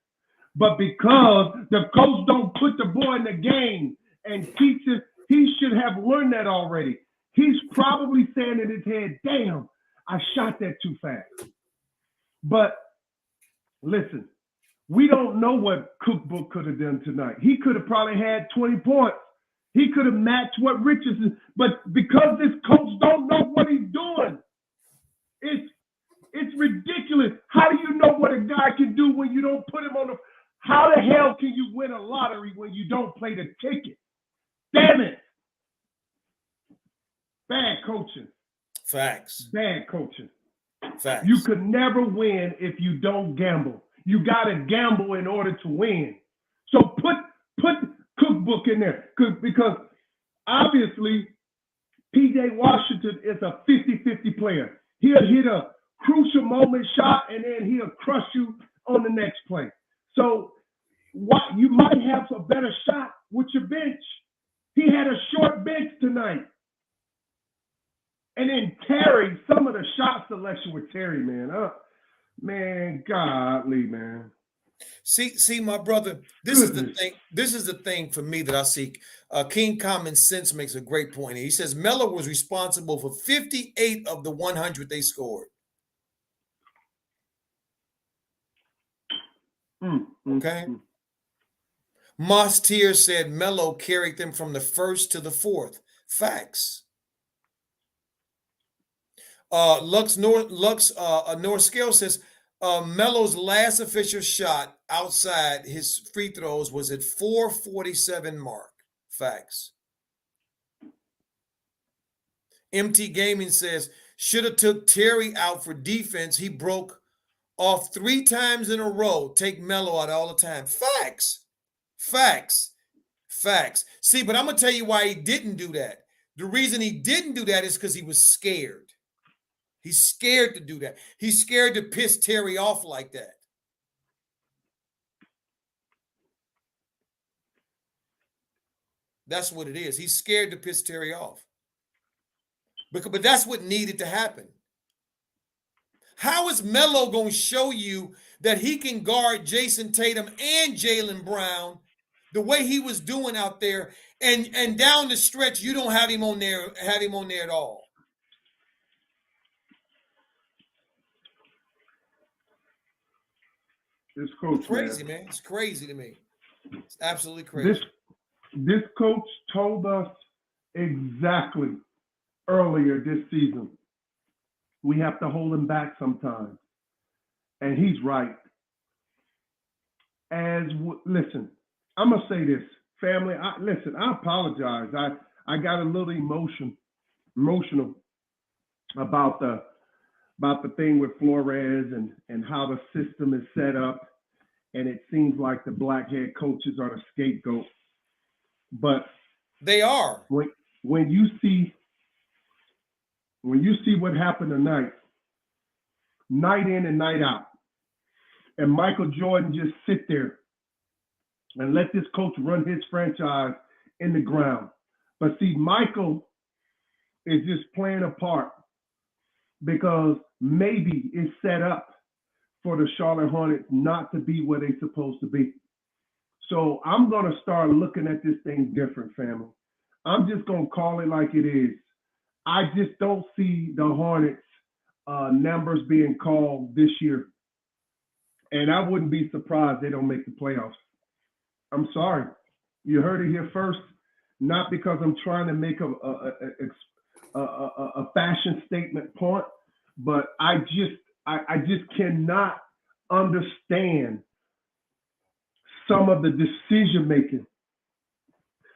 But because the coach don't put the boy in the game and teaches, he should have learned that already. He's probably saying in his head, damn, I shot that too fast. But listen, we don't know what Cookbook could have done tonight. He could have probably had 20 points. He could have matched what Richardson, but because this coach don't know what he's doing, it's ridiculous. How do you know what a guy can do when you don't put him on the? How the hell can you win a lottery when you don't play the ticket? Damn it! Bad coaching. Facts. Bad coaching. Facts. You could never win if you don't gamble. You got to gamble in order to win. So put Cookbook in there because obviously P.J. Washington is a 50-50 player. He'll hit a crucial moment shot and then he'll crush you on the next play. So you might have a better shot with your bench. He had a short bench tonight. And then Terry, some of the shot selection with Terry, man. Man, godly, man. See, my brother, this is the thing. This is the thing for me that I see. King Common Sense makes a great point. He says Melo was responsible for 58 of the 100 they scored. Okay. Moss Tier said Melo carried them from the first to the fourth. Facts. North Scale says Melo's last official shot outside his free throws was at 4:47 mark. Facts. MT Gaming says should have took Terry out for defense. He broke off 3 times in a row. Take Melo out all the time. Facts. Facts. Facts. See, but I'm going to tell you why he didn't do that. The reason he didn't do that is because he was scared. He's scared to do that. He's scared to piss Terry off like that. That's what it is. He's scared to piss Terry off. But that's what needed to happen. How is Melo going to show you that he can guard Jayson Tatum and Jaylen Brown the way he was doing out there, and down the stretch you don't have him on there at all? This coach, It's crazy, man. It's crazy to me. It's absolutely crazy. This coach told us exactly earlier this season we have to hold him back sometimes, and he's right. Listen, I'm gonna say this, family. I apologize. I got a little emotional about the thing with Flores and how the system is set up, and it seems like the black head coaches are the scapegoat. But they are. When you see what happened tonight, night in and night out, and Michael Jordan just sit there and let this coach run his franchise in the ground. But see, Michael is just playing a part because maybe it's set up for the Charlotte Hornets not to be where they're supposed to be. So I'm going to start looking at this thing different, family. I'm just going to call it like it is. I just don't see the Hornets numbers being called this year. And I wouldn't be surprised they don't make the playoffs. I'm sorry. You heard it here first. Not because I'm trying to make a fashion statement point, but I just cannot understand some of the decision making.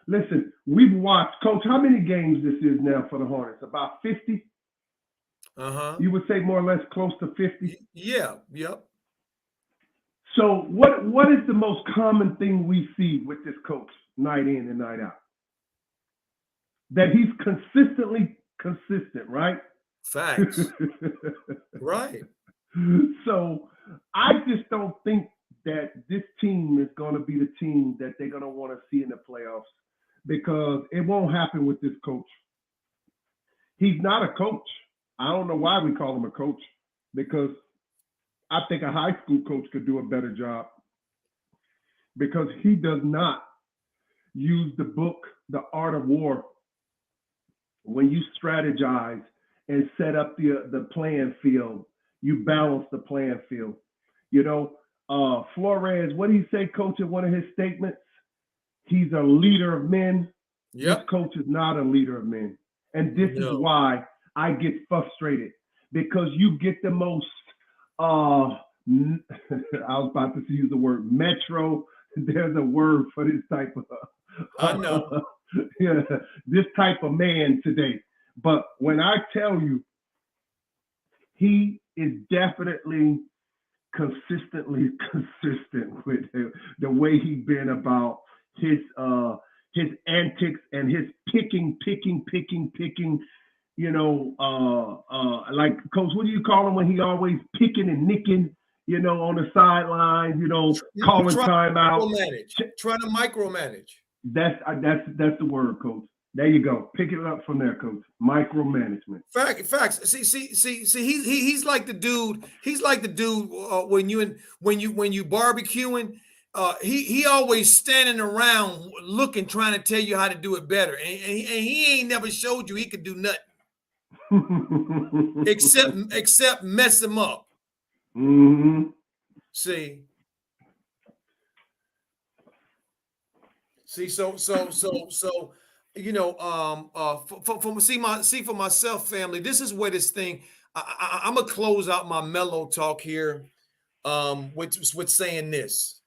Listen, we've watched, Coach, how many games this is now for the Hornets? About 50? You would say more or less close to 50? Yeah, yep. So what is the most common thing we see with this coach night in and night out? That he's consistently consistent, right? Facts. Right. So I just don't think that this team is going to be the team that they're going to want to see in the playoffs, because it won't happen with this coach. He's not a coach. I don't know why we call him a coach, because I think a high school coach could do a better job, because he does not use the book, The Art of War, when you strategize and set up the playing field. You balance the playing field. You know, Flores, what did he say, Coach, in one of his statements? He's a leader of men. Yep. This coach is not a leader of men. And this is why I get frustrated, because you get the most, I was about to use the word metro. There's a word for this type of, I know. this type of man today. But when I tell you, he is definitely consistently consistent with the way he's been about his antics and his picking, you know, like, Coach, what do you call him when he always picking and nicking, you know, on the sidelines, you know, calling timeout. Trying to micromanage. That's the word, Coach. There you go. Pick it up from there, Coach. Micromanagement. Facts. See. He's like the dude. He's like the dude when you barbecuing. He always standing around looking, trying to tell you how to do it better, and he ain't never showed you he could do nothing except mess him up. Mm-hmm. See, See, so, you know, for myself, family, this is where this thing, I'm gonna close out my mellow talk here, with saying this.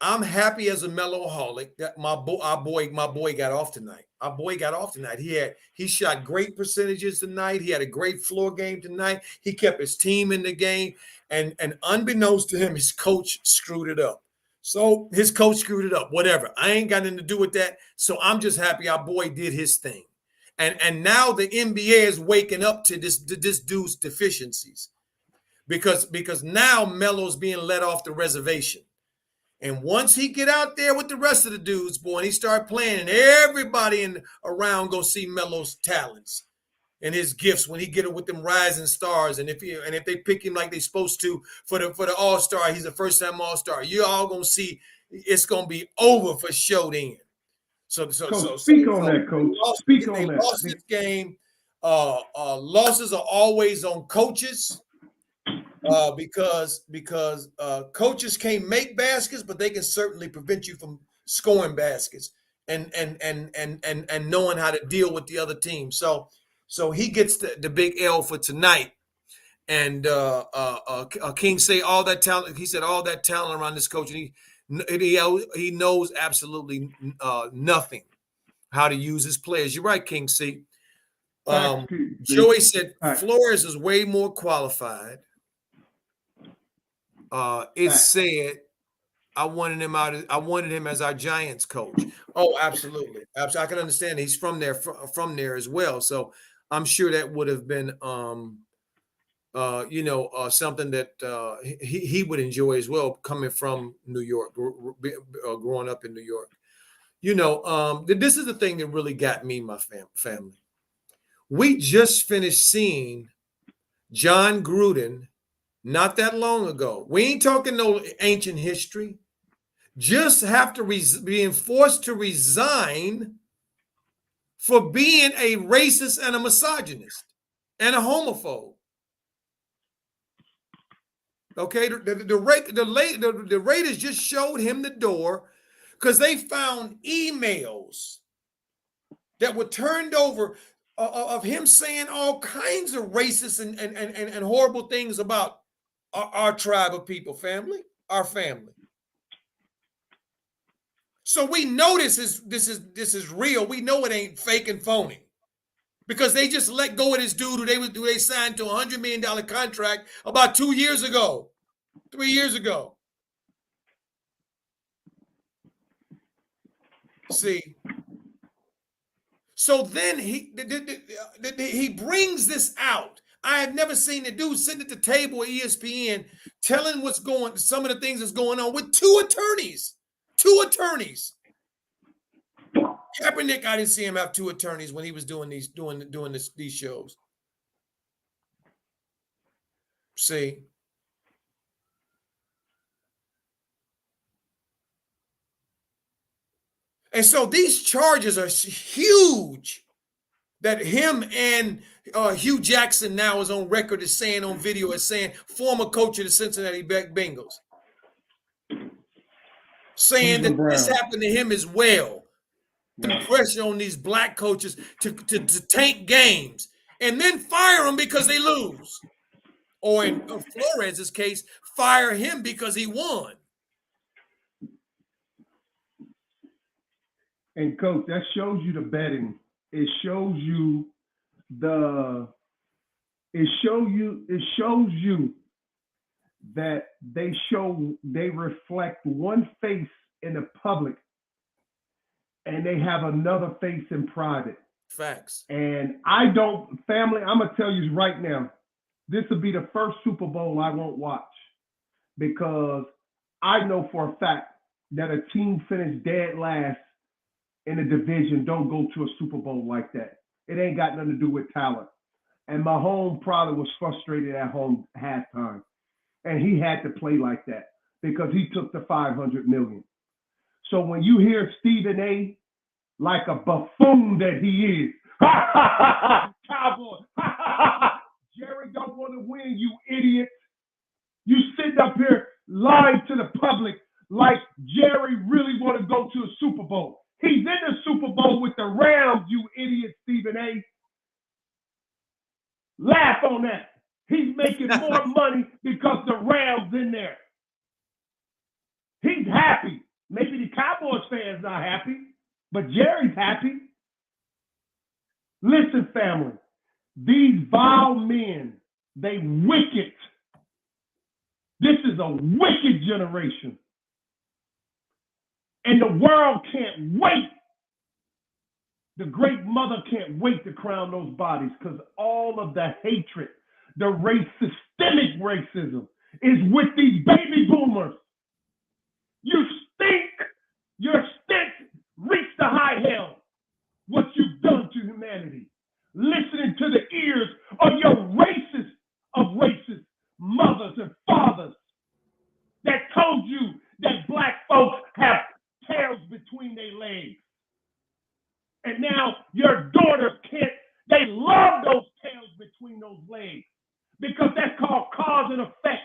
I'm happy as a mellowholic that my boy got off tonight. Our boy got off tonight. He shot great percentages tonight. He had a great floor game tonight. He kept his team in the game, and unbeknownst to him, his coach screwed it up. So his coach screwed it up. Whatever. I ain't got nothing to do with that. So I'm just happy our boy did his thing, and now the NBA is waking up to this dude's deficiencies, because now Melo's being let off the reservation. And once he get out there with the rest of the dudes, boy, and he start playing, and everybody around go see Melo's talents and his gifts when he get it with them rising stars. And if they pick him like they supposed to for the All-Star, he's a first-time All-Star. You all gonna see it's gonna be over for show then. So speak on that, Coach. Speak on that. They lost this game. Losses are always on coaches. Because coaches can't make baskets, but they can certainly prevent you from scoring baskets and knowing how to deal with the other team. So he gets the big L for tonight. And King say all that talent. He said all that talent around this coach, and he knows absolutely nothing how to use his players. You're right, King C. Joey said Flores is way more qualified. It said I wanted him as our Giants coach. Oh, absolutely. I can understand. He's from there as well. So I'm sure that would have been something that he would enjoy as well, coming from New York, growing up in New York. This is the thing that really got me, my family. We just finished seeing John Gruden not that long ago. We ain't talking no ancient history. Just have to being forced to resign for being a racist and a misogynist and a homophobe. Okay, the Raiders just showed him the door because they found emails that were turned over of him saying all kinds of racist and horrible things about our tribe of people, our family. So we know this is real. We know it ain't fake and phony, because they just let go of this dude who they signed to a $100 million contract about 3 years ago. See, so then he brings this out. I have never seen the dude sitting at the table at ESPN telling some of the things that's going on with two attorneys. Kaepernick, I didn't see him have two attorneys when he was doing these shows. See. And so these charges are huge that him and Hugh Jackson now is on record as saying on video, as saying, former coach of the Cincinnati Bengals, saying that this happened to him as well. The pressure on these black coaches to tank games and then fire them because they lose. Or in Flores' case, fire him because he won. And Coach, that shows you the betting. It shows you that they reflect one face in the public and they have another face in private. Facts. And I'm gonna tell you right now, this will be the first Super Bowl I won't watch, because I know for a fact that a team finished dead last in a division don't go to a Super Bowl like that. It ain't got nothing to do with talent. And Mahomes probably was frustrated at home halftime. And he had to play like that because he took the $500 million. So when you hear Stephen A. like a buffoon that he is, Cowboy, Jerry don't want to win, you idiot. You sitting up here lying to the public like Jerry really want to go to a Super Bowl. He's in the Super Bowl with the Rams, you idiot, Stephen A. Laugh on that. He's making more money because the Rams in there. He's happy. Maybe the Cowboys fans not happy, but Jerry's happy. Listen, family, these vile men, they wicked. This is a wicked generation. And the world can't wait. The great mother can't wait to crown those bodies because all of the hatred, the systemic racism is with these baby boomers. You stink. Your stench reached the high hell. What you've done to humanity. Listening to the ears of your racist mothers and fathers that told you that black folks have tails between their legs. And now your daughters they love those tails between those legs because that's called cause and effect.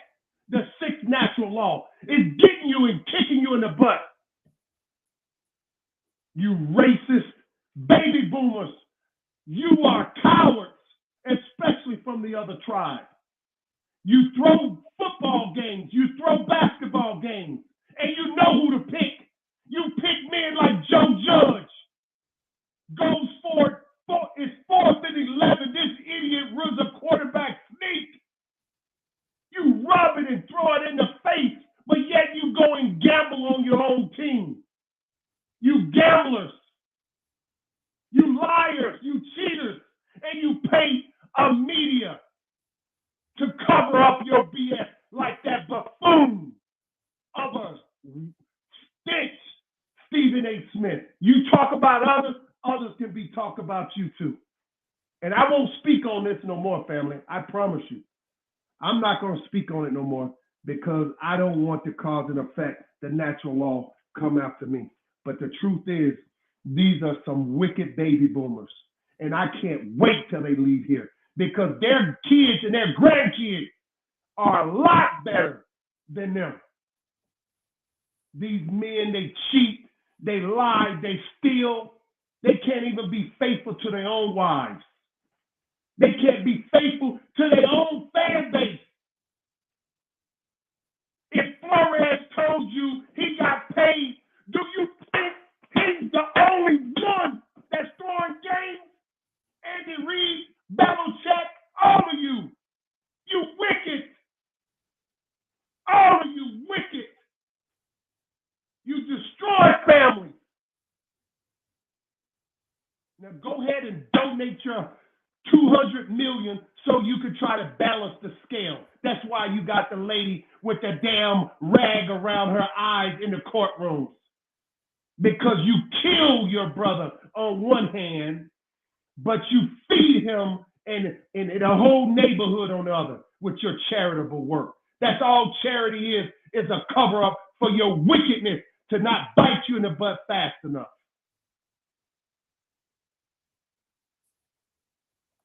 The sixth natural law is getting you and kicking you in the butt. You racist baby boomers, you are cowards, especially from the other tribes. You throw football games, you throw basketball games, and you know who to pick. You pick men like Joe Judge. Goes for it's 4th and 11. This idiot runs a quarterback sneak. You rub it and throw it in the face, but yet you go and gamble on your own team. You gamblers. You liars. You cheaters. And you pay a media to cover up your BS like that buffoon of a stench, Stephen A. Smith. You talk about others can be talked about you too. And I won't speak on this no more, family. I promise you. I'm not going to speak on it no more because I don't want the cause and effect, the natural law, come after me. But the truth is, these are some wicked baby boomers. And I can't wait till they leave here because their kids and their grandkids are a lot better than them. These men, they cheat, they lie, they steal. They can't even be faithful to their own wives. They can't be faithful to their own fan base. If Flores told you he got paid, do you think he's the only one that's throwing games? Andy Reid, Belichick, all of you. You wicked. All of you wicked. You destroy families. Now go ahead and donate your $200 million so you can try to balance the scale. That's why you got the lady with the damn rag around her eyes in the courtrooms. Because you kill your brother on one hand, but you feed him and the whole neighborhood on the other with your charitable work. That's all charity is a cover-up for your wickedness to not bite you in the butt fast enough.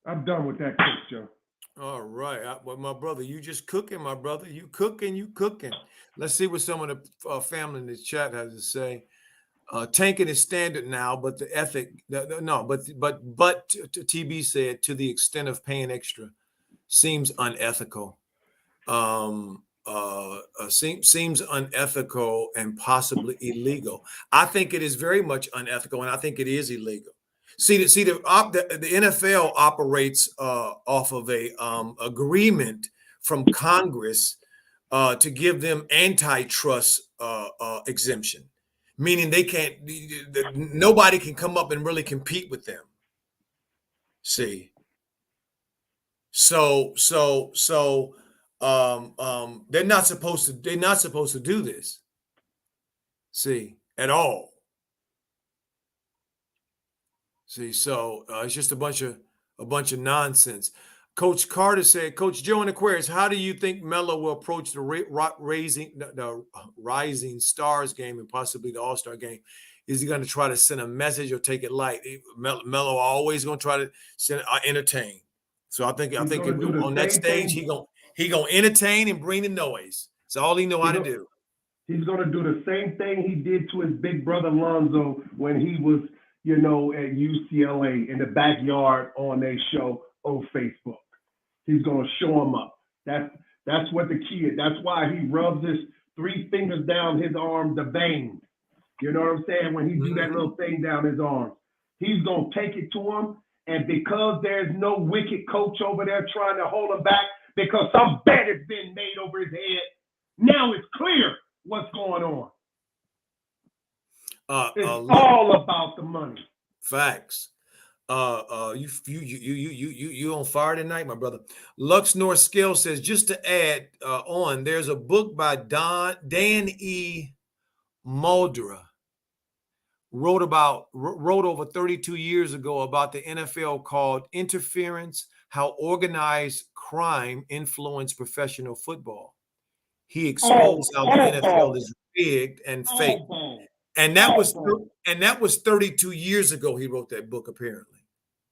I'm done with that, Coach Joe. All right. Well, my brother, you just cooking, my brother. You cooking. Let's see what some of the family in the chat has to say. Tanking is standard now, but the ethic, but TB said to the extent of paying extra seems unethical. Seems unethical and possibly illegal. I think it is very much unethical, and I think it is illegal. The NFL operates off of a agreement from Congress to give them antitrust exemption, meaning they can't. Nobody can come up and really compete with them. See, so they're not supposed to do this. See, at all. See, so it's just a bunch of nonsense. Coach Carter said, Coach Joe in Aquarius, how do you think Melo will approach the Rising Stars game and possibly the All-Star game? Is he going to try to send a message or take it light? Melo always going to try to entertain. So I think on that stage he gonna entertain and bring the noise. That's all he know how to do. He's going to do the same thing he did to his big brother Lonzo when he was, at UCLA in the backyard on a show on Facebook. He's going to show him up. That's what the key is. That's why he rubs his 3 fingers down his arm, the vein. You know what I'm saying? When he do that little thing down his arm, he's going to take it to him. And because there's no wicked coach over there trying to hold him back because some bet has been made over his head, now it's clear what's going on. It's all about the money. Facts. You on fire tonight, my brother. Lux North Scale says, just to add on, there's a book by Dan E. Muldra wrote over 32 years ago about the NFL called Interference: How Organized Crime Influenced Professional Football. He exposed how the NFL is rigged and fake. And that was 32 years ago he wrote that book, apparently.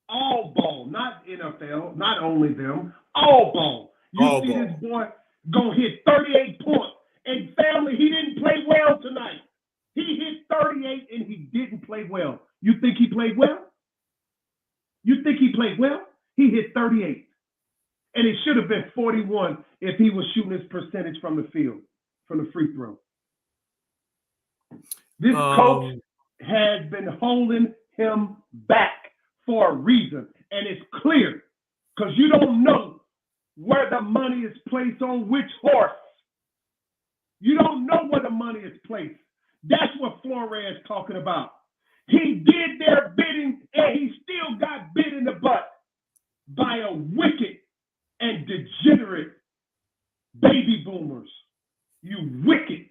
All ball, not NFL, not only them, all ball. This boy gonna hit 38 points. And family, he didn't play well tonight. He hit 38 and he didn't play well. You think he played well? He hit 38. And it should have been 41 if he was shooting his percentage from the field, from the free throw. This coach has been holding him back for a reason. And it's clear because you don't know where the money is placed on which horse. You don't know where the money is placed. That's what Flores is talking about. He did their bidding and he still got bit in the butt by a wicked and degenerate baby boomers. You wicked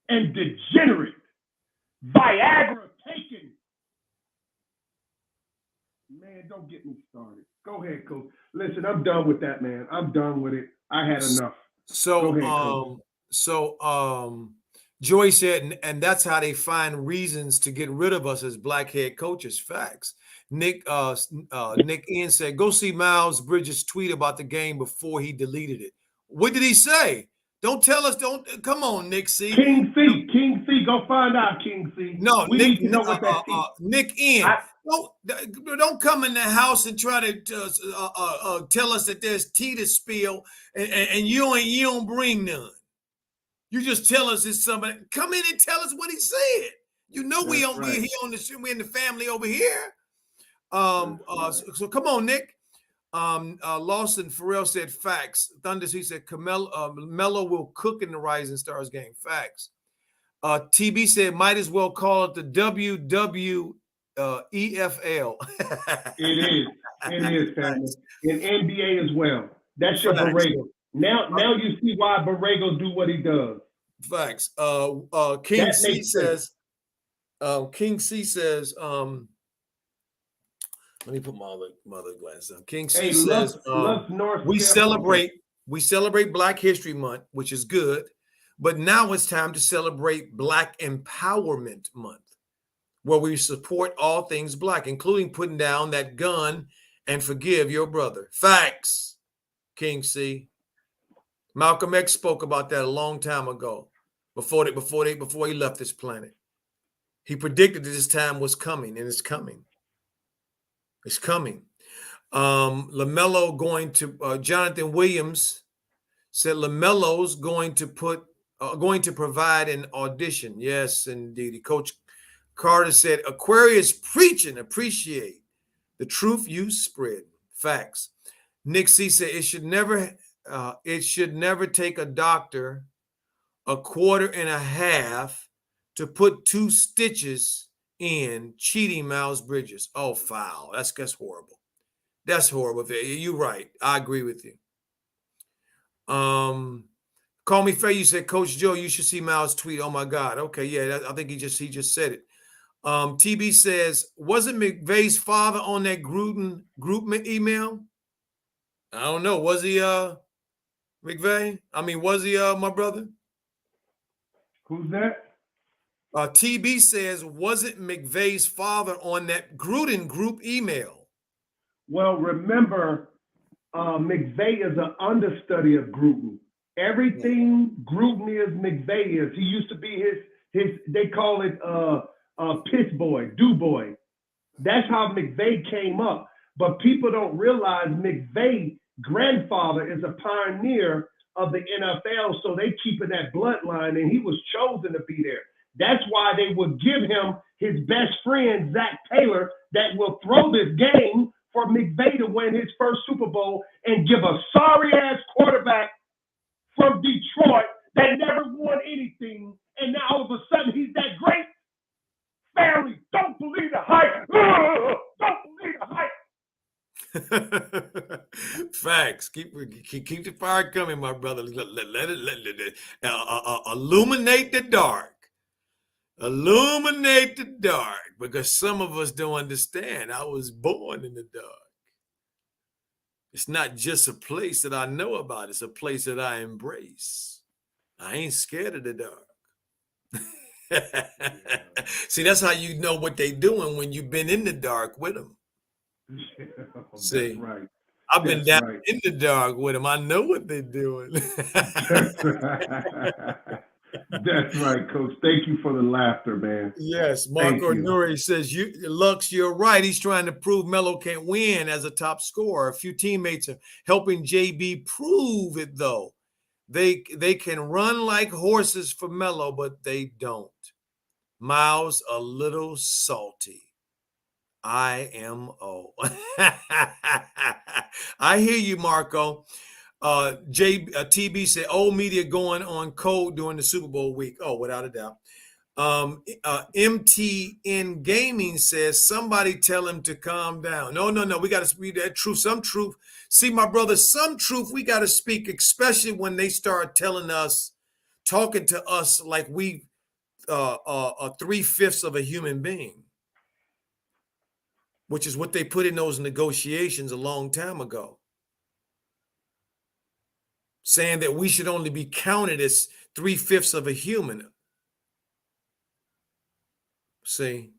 and degenerate, Viagra taken. Man, don't get me started. Go ahead, Coach. Listen, I'm done with that, man. I'm done with it. I had enough. So, Joy said, and that's how they find reasons to get rid of us as black head coaches. Facts. Nick Ian said, go see Miles Bridges' tweet about the game before he deleted it. What did he say? Don't tell us. Come on, Nick C. King C. Go find out, King C. No, Nick Ian. Don't come in the house and try to tell us that there's tea to spill and you don't bring none. You just tell us it's somebody. Come in and tell us what he said. You know we on right. We're in the family over here. So come on, Nick. Lawson Farrell said facts. Thunders, he said Melo will cook in the Rising Stars game. Facts. TB said might as well call it the WWEFL. It is, family. In NBA as well. That's your Borrego. Now you see why Borrego do what he does. Facts. King C says, let me put my other glasses on. King C says, we celebrate Black History Month, which is good, but now it's time to celebrate Black Empowerment Month, where we support all things Black, including putting down that gun and forgive your brother. Facts, King C. Malcolm X spoke about that a long time ago, before he left this planet. He predicted that this time was coming, and it's coming. It's coming. Lamelo going to Jonathan Williams said Lamelo's going to provide an audition. Yes, indeed. Coach Carter said Aquarius preaching, appreciate the truth you spread. Facts. Nick C said it should never take a doctor a quarter and a half to put 2 stitches in cheating Miles Bridges. Oh, foul. That's horrible. That's horrible. You're right. I agree with you. Call me Faye. You said, Coach Joe, you should see Miles' tweet. Oh my God. Okay, yeah. I think he just said it. TB says, wasn't McVay's father on that group email? I don't know. Was he McVay? I mean, was he my brother? Who's that? TB says, wasn't McVay's father on that Gruden group email? Well, remember, McVay is an understudy of Gruden. Everything Gruden is, McVay is. He used to be his. They call it piss boy, do boy. That's how McVay came up. But people don't realize McVay's grandfather is a pioneer of the NFL, so they keep in that bloodline, and he was chosen to be there. That's why they would give him his best friend, Zach Taylor, that will throw this game for McVay to win his first Super Bowl and give a sorry-ass quarterback from Detroit that never won anything, and now all of a sudden he's that great. Family, don't believe the hype. Don't believe the hype. Facts. Keep the fire coming, my brother. Let it illuminate the dark. Illuminate the dark, because some of us don't understand. I was born in the dark. It's not just a place that I know about. It's a place that I embrace. I ain't scared of the dark. See, that's how you know what they doing when you've been in the dark with them. See, that's right. I've been down in the dark with them. I know what they're doing. That's right, Coach. Thank you for the laughter, man. Yes, Marco Nuri says, Lux, you're right. He's trying to prove Melo can't win as a top scorer. A few teammates are helping JB prove it, though. They can run like horses for Melo, but they don't. Miles, a little salty. IMO. I hear you, Marco. TB said, old media going on code during the Super Bowl week. Oh, without a doubt. MTN Gaming says, somebody tell him to calm down. No. We got to speak that truth. Some truth. See, my brother, some truth we got to speak, especially when they start talking to us like we are 3/5 of a human being, which is what they put in those negotiations a long time ago, saying that we should only be counted as 3/5 of a human. See,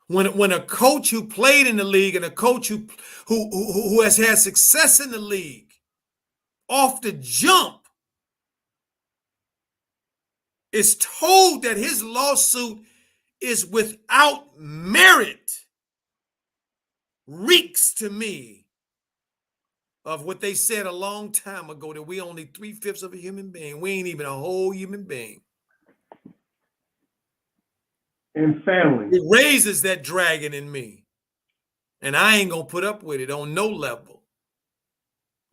when a coach who played in the league and a coach who has had success in the league off the jump is told that his lawsuit is without merit, reeks to me of what they said a long time ago, that we only 3/5 of a human being. We ain't even a whole human being. And family. It raises that dragon in me. And I ain't going to put up with it on no level.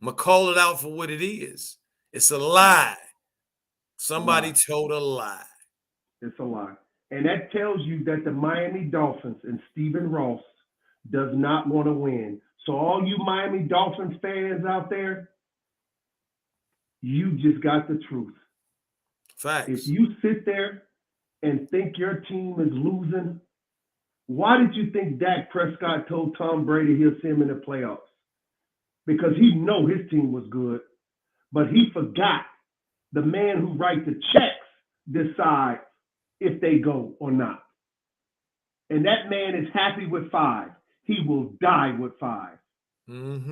I'm going to call it out for what it is. It's a lie. Somebody told a lie. It's a lie. And that tells you that the Miami Dolphins and Stephen Ross does not want to win. So all you Miami Dolphins fans out there, you just got the truth. Facts. If you sit there and think your team is losing, why did you think Dak Prescott told Tom Brady he'll see him in the playoffs? Because he know his team was good, but he forgot the man who writes the checks decides if they go or not. And that man is happy with 5. He will die with 5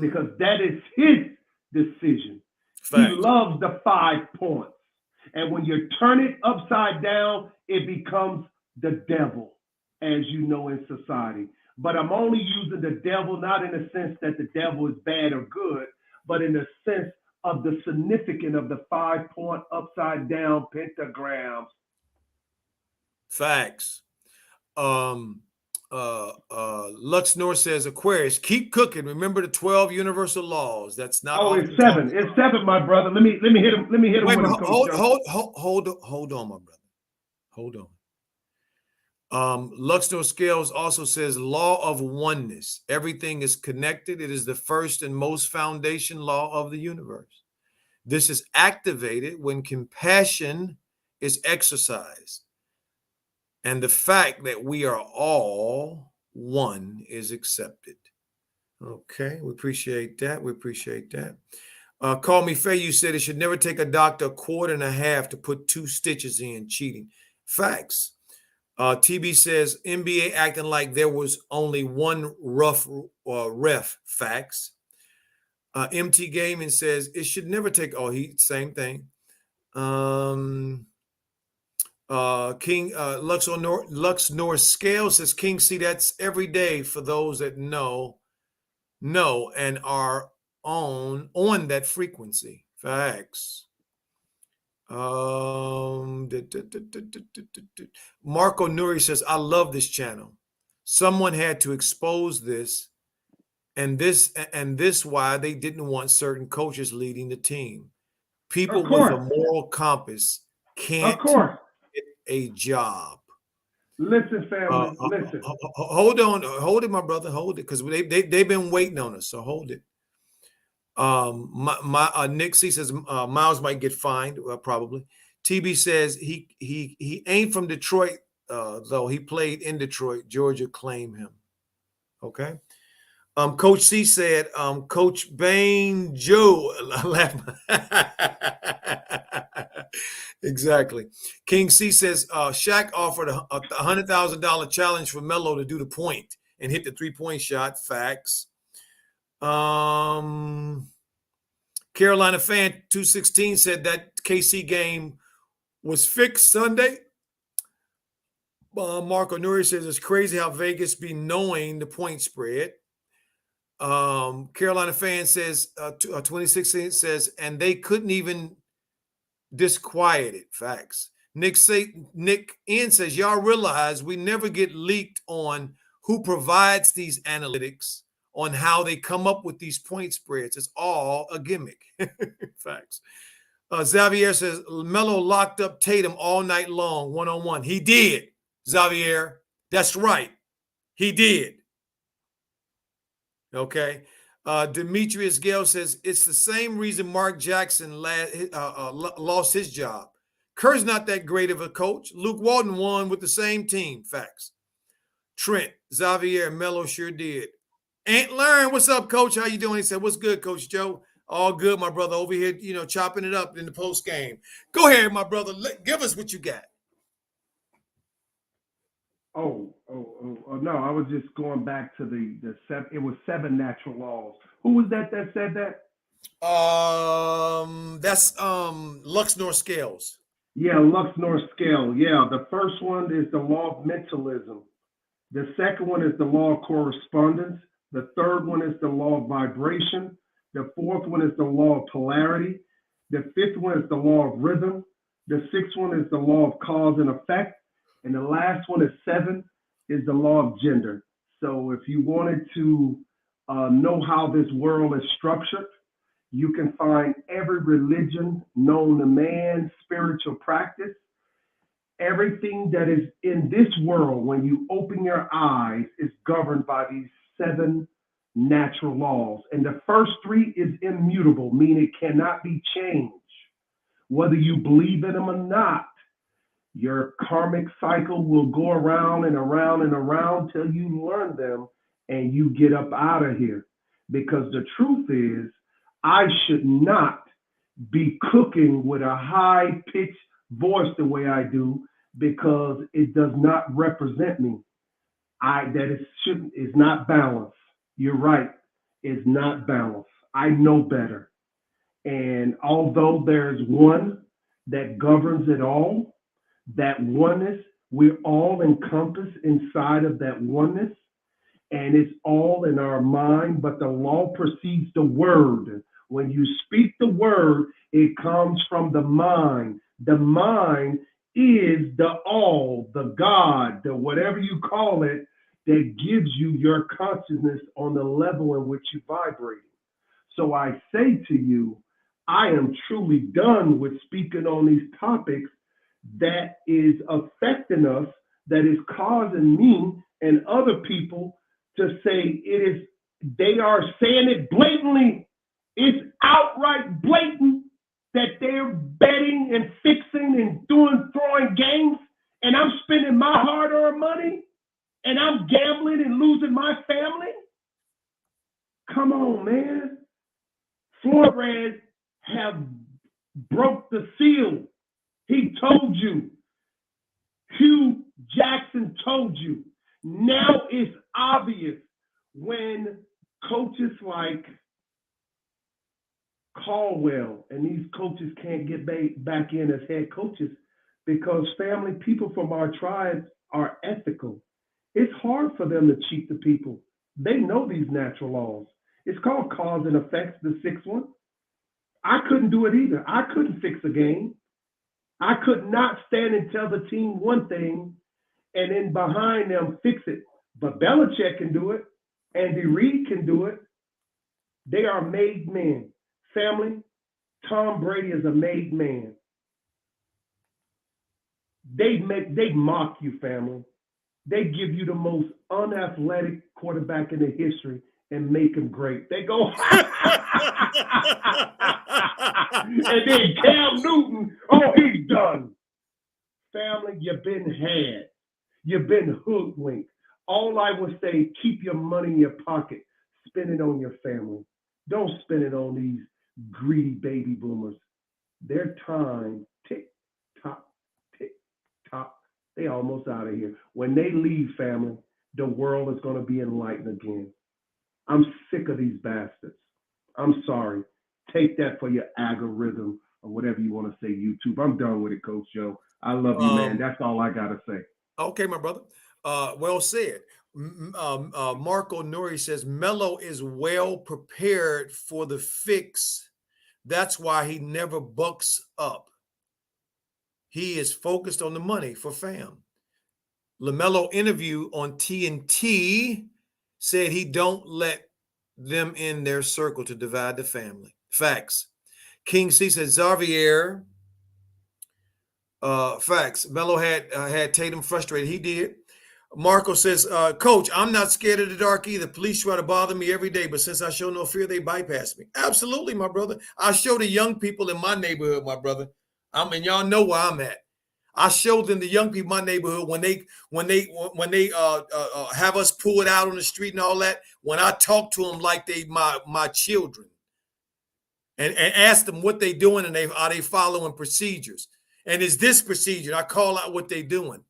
because that is his decision. Fact. He loves the 5 points. And when you turn it upside down, it becomes the devil, as you know, in society. But I'm only using the devil not in the sense that the devil is bad or good, but in the sense of the significance of the 5-point upside down pentagrams. Facts. Lux North says, Aquarius, keep cooking. Remember the 12 universal laws. That's not. Oh, it's 7. It's 7, my brother. Let me hit him. Let me hit him. Wait, hold on, my brother. Hold on. Lux North Scales also says, law of oneness. Everything is connected. It is the first and most foundation law of the universe. This is activated when compassion is exercised. And the fact that we are all one is accepted. Okay, we appreciate that. We appreciate that. Call Me Faye, you said it should never take a doctor 1.5 quarters to put 2 stitches in. Cheating. Facts. TB says NBA acting like there was only one rough ref. Facts. MT Gaming says it should never take. Oh, same thing. King Lux North Scale says King, see, that's every day for those that know and are on that frequency. Facts. Marco Nuri says, I love this channel. Someone had to expose this and this why they didn't want certain coaches leading the team. People with a moral compass can't get a job. Listen, family, listen. Hold it, my brother, hold it, because they've been waiting on us, so hold it. Nick C says Miles might get fined, probably. TB says he ain't from Detroit, though he played in Detroit. Georgia claim him. Okay. Coach C said, Coach Bain Joe. Exactly. King C says, Shaq offered a $100,000 challenge for Melo to do the point and hit the 3-point shot. Facts. Carolina Fan 216 said that KC game was fixed Sunday. Marco Nuri says it's crazy how Vegas be knowing the point spread. Carolina Fan says 2016 says, and they couldn't even disquiet it. Facts. Nick N says, y'all realize we never get leaked on who provides these analytics on how they come up with these point spreads. It's all a gimmick. Facts. Xavier says Melo locked up Tatum all night long, one-on-one. He did, Xavier. That's right. He did. Okay. Demetrius Gale says it's the same reason Mark Jackson lost his job. Kerr's not that great of a coach. Luke Walton won with the same team. Facts. Trent, Xavier, Melo sure did. Aunt Lauren, what's up, Coach? How you doing? He said, what's good, Coach Joe? All good, my brother. Over here, chopping it up in the post game. Go ahead, my brother. Give us what you got. Oh, no, I was just going back to the seven. It was 7 natural laws. Who was that said that? That's Lux North Scales. Yeah, Lux North Scale. Yeah, the first one is the law of mentalism. The second one is the law of correspondence. The third one is the law of vibration. The fourth one is the law of polarity. The fifth one is the law of rhythm. The sixth one is the law of cause and effect. And the last one is 7, is the law of gender. So if you wanted to know how this world is structured, you can find every religion known to man, spiritual practice, everything that is in this world, when you open your eyes, is governed by these 7 natural laws. And the first 3 is immutable, meaning it cannot be changed. Whether you believe in them or not, your karmic cycle will go around and around and around till you learn them and you get up out of here. Because the truth is, I should not be cooking with a high-pitched voice the way I do, because it does not represent me. Is not balanced. You're right. It's not balanced. I know better. And although there's one that governs it all, that oneness, we're all encompassed inside of that oneness, and it's all in our mind, but the law precedes the word. When you speak the word, it comes from the mind. The mind is the all, the God, the whatever you call it, that gives you your consciousness on the level in which you vibrate. So I say to you, I am truly done with speaking on these topics that is affecting us, that is causing me and other people to say they are saying it blatantly. It's outright blatant that they're betting and fixing and throwing games, and I'm spending my hard-earned money, and I'm gambling and losing my family. Come on, man. Flores have broke the seal. He told you. Hugh Jackson told you. Now it's obvious when coaches like Caldwell and these coaches can't get back in as head coaches because family people from our tribes are ethical. It's hard for them to cheat the people. They know these natural laws. It's called cause and effects, the sixth one. I couldn't do it either. I couldn't fix a game. I could not stand and tell the team one thing and then behind them fix it. But Belichick can do it. Andy Reid can do it. They are made men. Family, Tom Brady is a made man. They mock you, family. They give you the most unathletic quarterback in the history and make him great. They go, and then Cam Newton, oh, he's done. Family, you've been had. You've been hoodwinked. All I would say, keep your money in your pocket. Spend it on your family. Don't spend it on these greedy baby boomers. Their time, tick, tock, they almost out of here. When they leave, family, the world is going to be enlightened again. I'm sick of these bastards. I'm sorry. Take that for your algorithm or whatever you want to say, YouTube. I'm done with it, Coach Joe. I love you, man. That's all I got to say. Okay, my brother. Well said. Marco Nori says, Melo is well prepared for the fix. That's why he never bucks up. He is focused on the money for fam. Lamelo interview on TNT said he don't let them in their circle to divide the family. Facts. King C said Xavier. Facts. Melo had Tatum frustrated. He did. Marco says, Coach, I'm not scared of the dark either. Police try to bother me every day, but since I show no fear, they bypass me. Absolutely, my brother. I show the young people in my neighborhood, my brother. Y'all know where I'm at. I show them the young people in my neighborhood when they have us pull it out on the street and all that. When I talk to them like they my children, and ask them what they doing and are they following procedures? And is this procedure? I call out what they doing.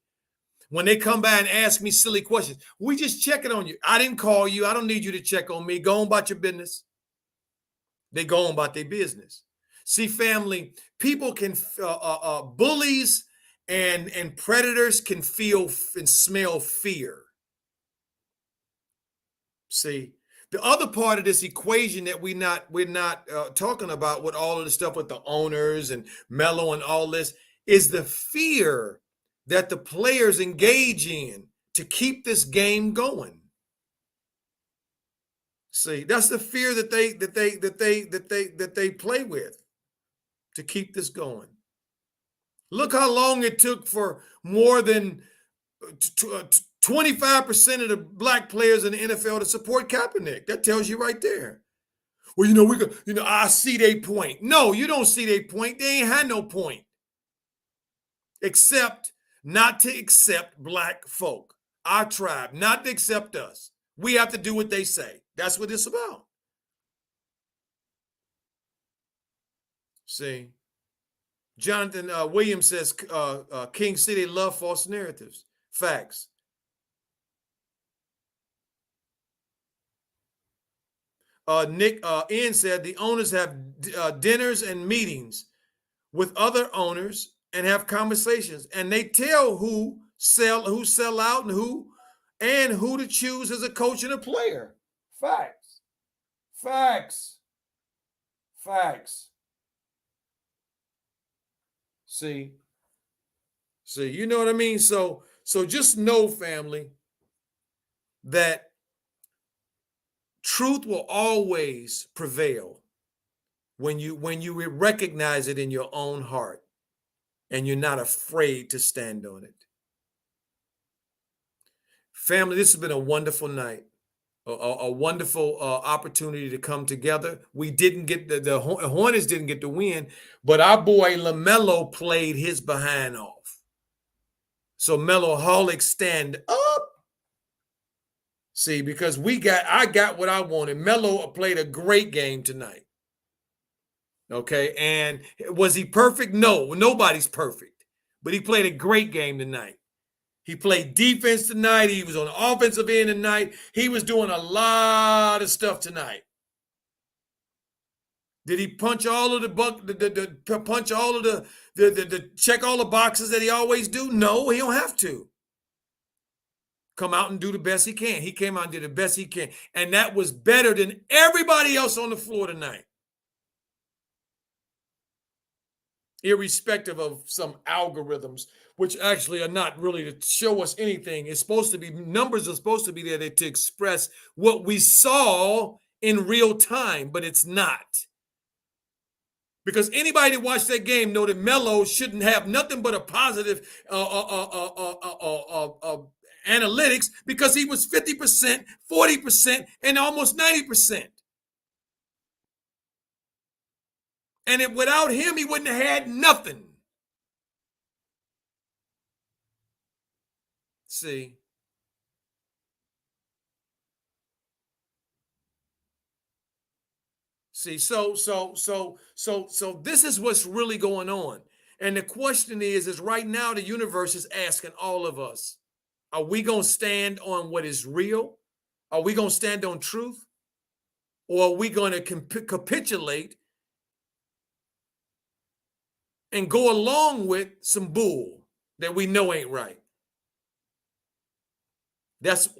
When they come by and ask me silly questions, we just checking on you. I didn't call you. I don't need you to check on me. Go on about your business. They go on about their business. See, family, people can, bullies and predators can feel and smell fear. See, the other part of this equation that we're not talking about with all of the stuff with the owners and Melo and all this is the fear that the players engage in to keep this game going. See, that's the fear that they play with to keep this going. Look how long it took for more than 25% of the black players in the NFL to support Kaepernick. That tells you right there. Well, I see their point. No, you don't see their point. They ain't had no point. Except not to accept black folk, our tribe, not to accept us. We have to do what they say. That's what it's about. See, Jonathan Williams says, King City love false narratives. Facts. Nick N said the owners have dinners and meetings with other owners and have conversations, and they tell who sell out and who to choose as a coach and a player. Facts. See, you know what I mean? So just know, family, that truth will always prevail when you recognize it in your own heart and you're not afraid to stand on it. Family, this has been a wonderful night, a wonderful opportunity to come together. We didn't get the Hornets didn't get the win, but our boy Lamelo played his behind off. So Meloholics, stand up. See, because I got what I wanted. Melo played a great game tonight. Okay, and was he perfect? No, nobody's perfect. But he played a great game tonight. He played defense tonight. He was on the offensive end tonight. He was doing a lot of stuff tonight. Did he punch all of the punch all of the check all the boxes that he always do? No, he don't have to. Come out and do the best he can. He came out and did the best he can. And that was better than everybody else on the floor tonight. Irrespective of some algorithms, which actually are not really to show us anything. It's supposed to be, numbers are supposed to be there to express what we saw in real time, but it's not. Because anybody that watched that game know that Melo shouldn't have nothing but a positive analytics, because he was 50%, 40%, and almost 90%. And without him, he wouldn't have had nothing. See. So this is what's really going on. And the question is right now the universe is asking all of us, are we going to stand on what is real? Are we going to stand on truth? Or are we going to capitulate and go along with some bull that we know ain't right?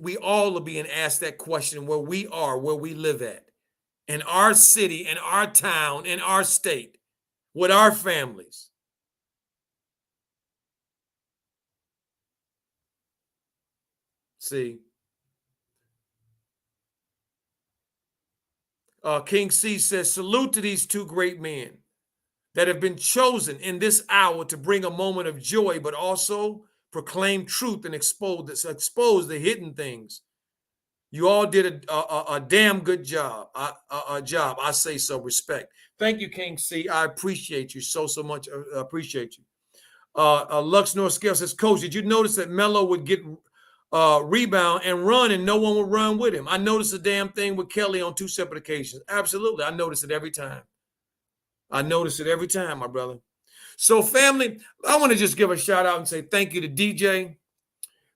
We all are being asked that question where we are, where we live at, in our city, in our town, in our state, with our families. See, King C says, salute to these two great men that have been chosen in this hour to bring a moment of joy, but also proclaim truth and expose the hidden things. You all did a damn good job. I say so. Respect. Thank you, King C. I appreciate you so much. I appreciate you. Lux North Scale says, Coach, did you notice that Melo would get rebound and run and no one would run with him? I noticed the damn thing with Kelly on 2 separate occasions. Absolutely. I notice it every time. My brother. So, family, I want to just give a shout out and say thank you to DJ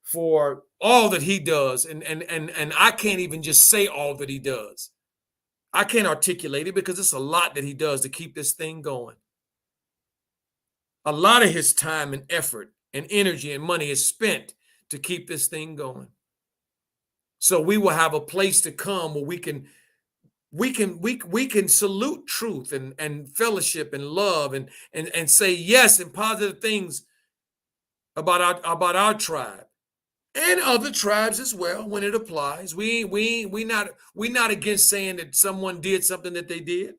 for all that he does. And I can't even just say all that he does. I can't articulate it because it's a lot that he does to keep this thing going. A lot of his time and effort and energy and money is spent to keep this thing going. So we will have a place to come where we can salute truth and fellowship and love and say yes and positive things about our tribe and other tribes as well when it applies. We not against saying that someone did something that they did.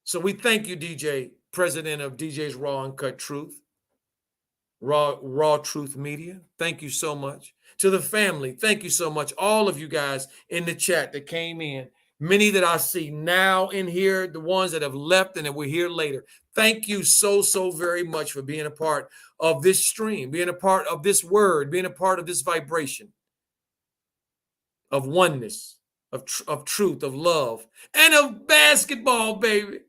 So we thank you, DJ, president of DJ's Raw Uncut Truth, RawTruth Media. Thank you so much. To the family, thank you so much. All of you guys in the chat that came in, many that I see now in here, the ones that have left and that we're here later. Thank you so very much for being a part of this stream, being a part of this word, being a part of this vibration of oneness, of truth, of love, and of basketball, baby.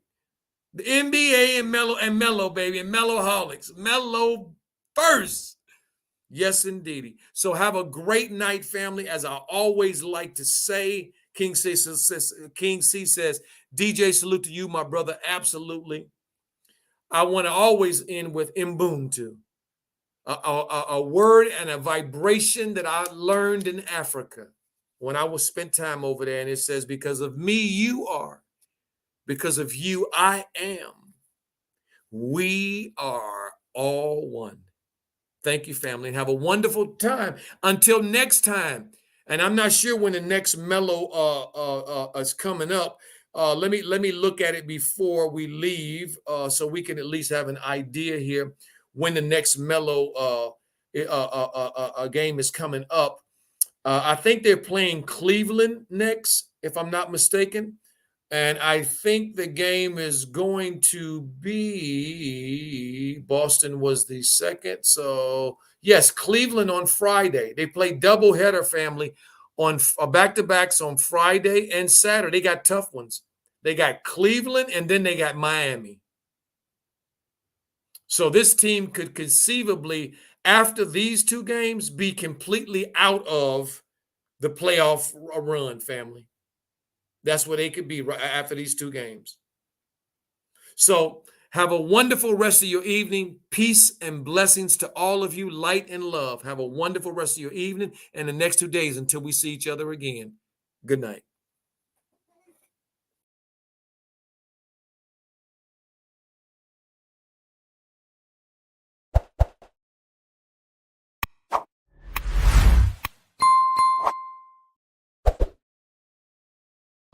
The NBA and Melo, baby, and Meloholics. Melo first. Yes, indeedy. So have a great night, family. As I always like to say, King C says, DJ, salute to you, my brother. Absolutely. I want to always end with Mbuntu, a word and a vibration that I learned in Africa when I was spent time over there. And it says, because of me, you are. Because of you, I am. We are all one. Thank you, family, and have a wonderful time. Until next time. And I'm not sure when the next Melo is coming up. Let me look at it before we leave, so we can at least have an idea here when the next Melo game is coming up. I think they're playing Cleveland next, if I'm not mistaken. And I think the game is going to be, Boston was the second. So, yes, Cleveland on Friday. They play doubleheader, family, on back-to-backs on Friday and Saturday. They got tough ones. They got Cleveland, and then they got Miami. So this team could conceivably, after these 2 games, be completely out of the playoff run, family. That's where they could be right after these 2 games. So have a wonderful rest of your evening. Peace and blessings to all of you, light and love. Have a wonderful rest of your evening and the next 2 days until we see each other again. Good night.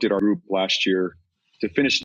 Did our group last year to finish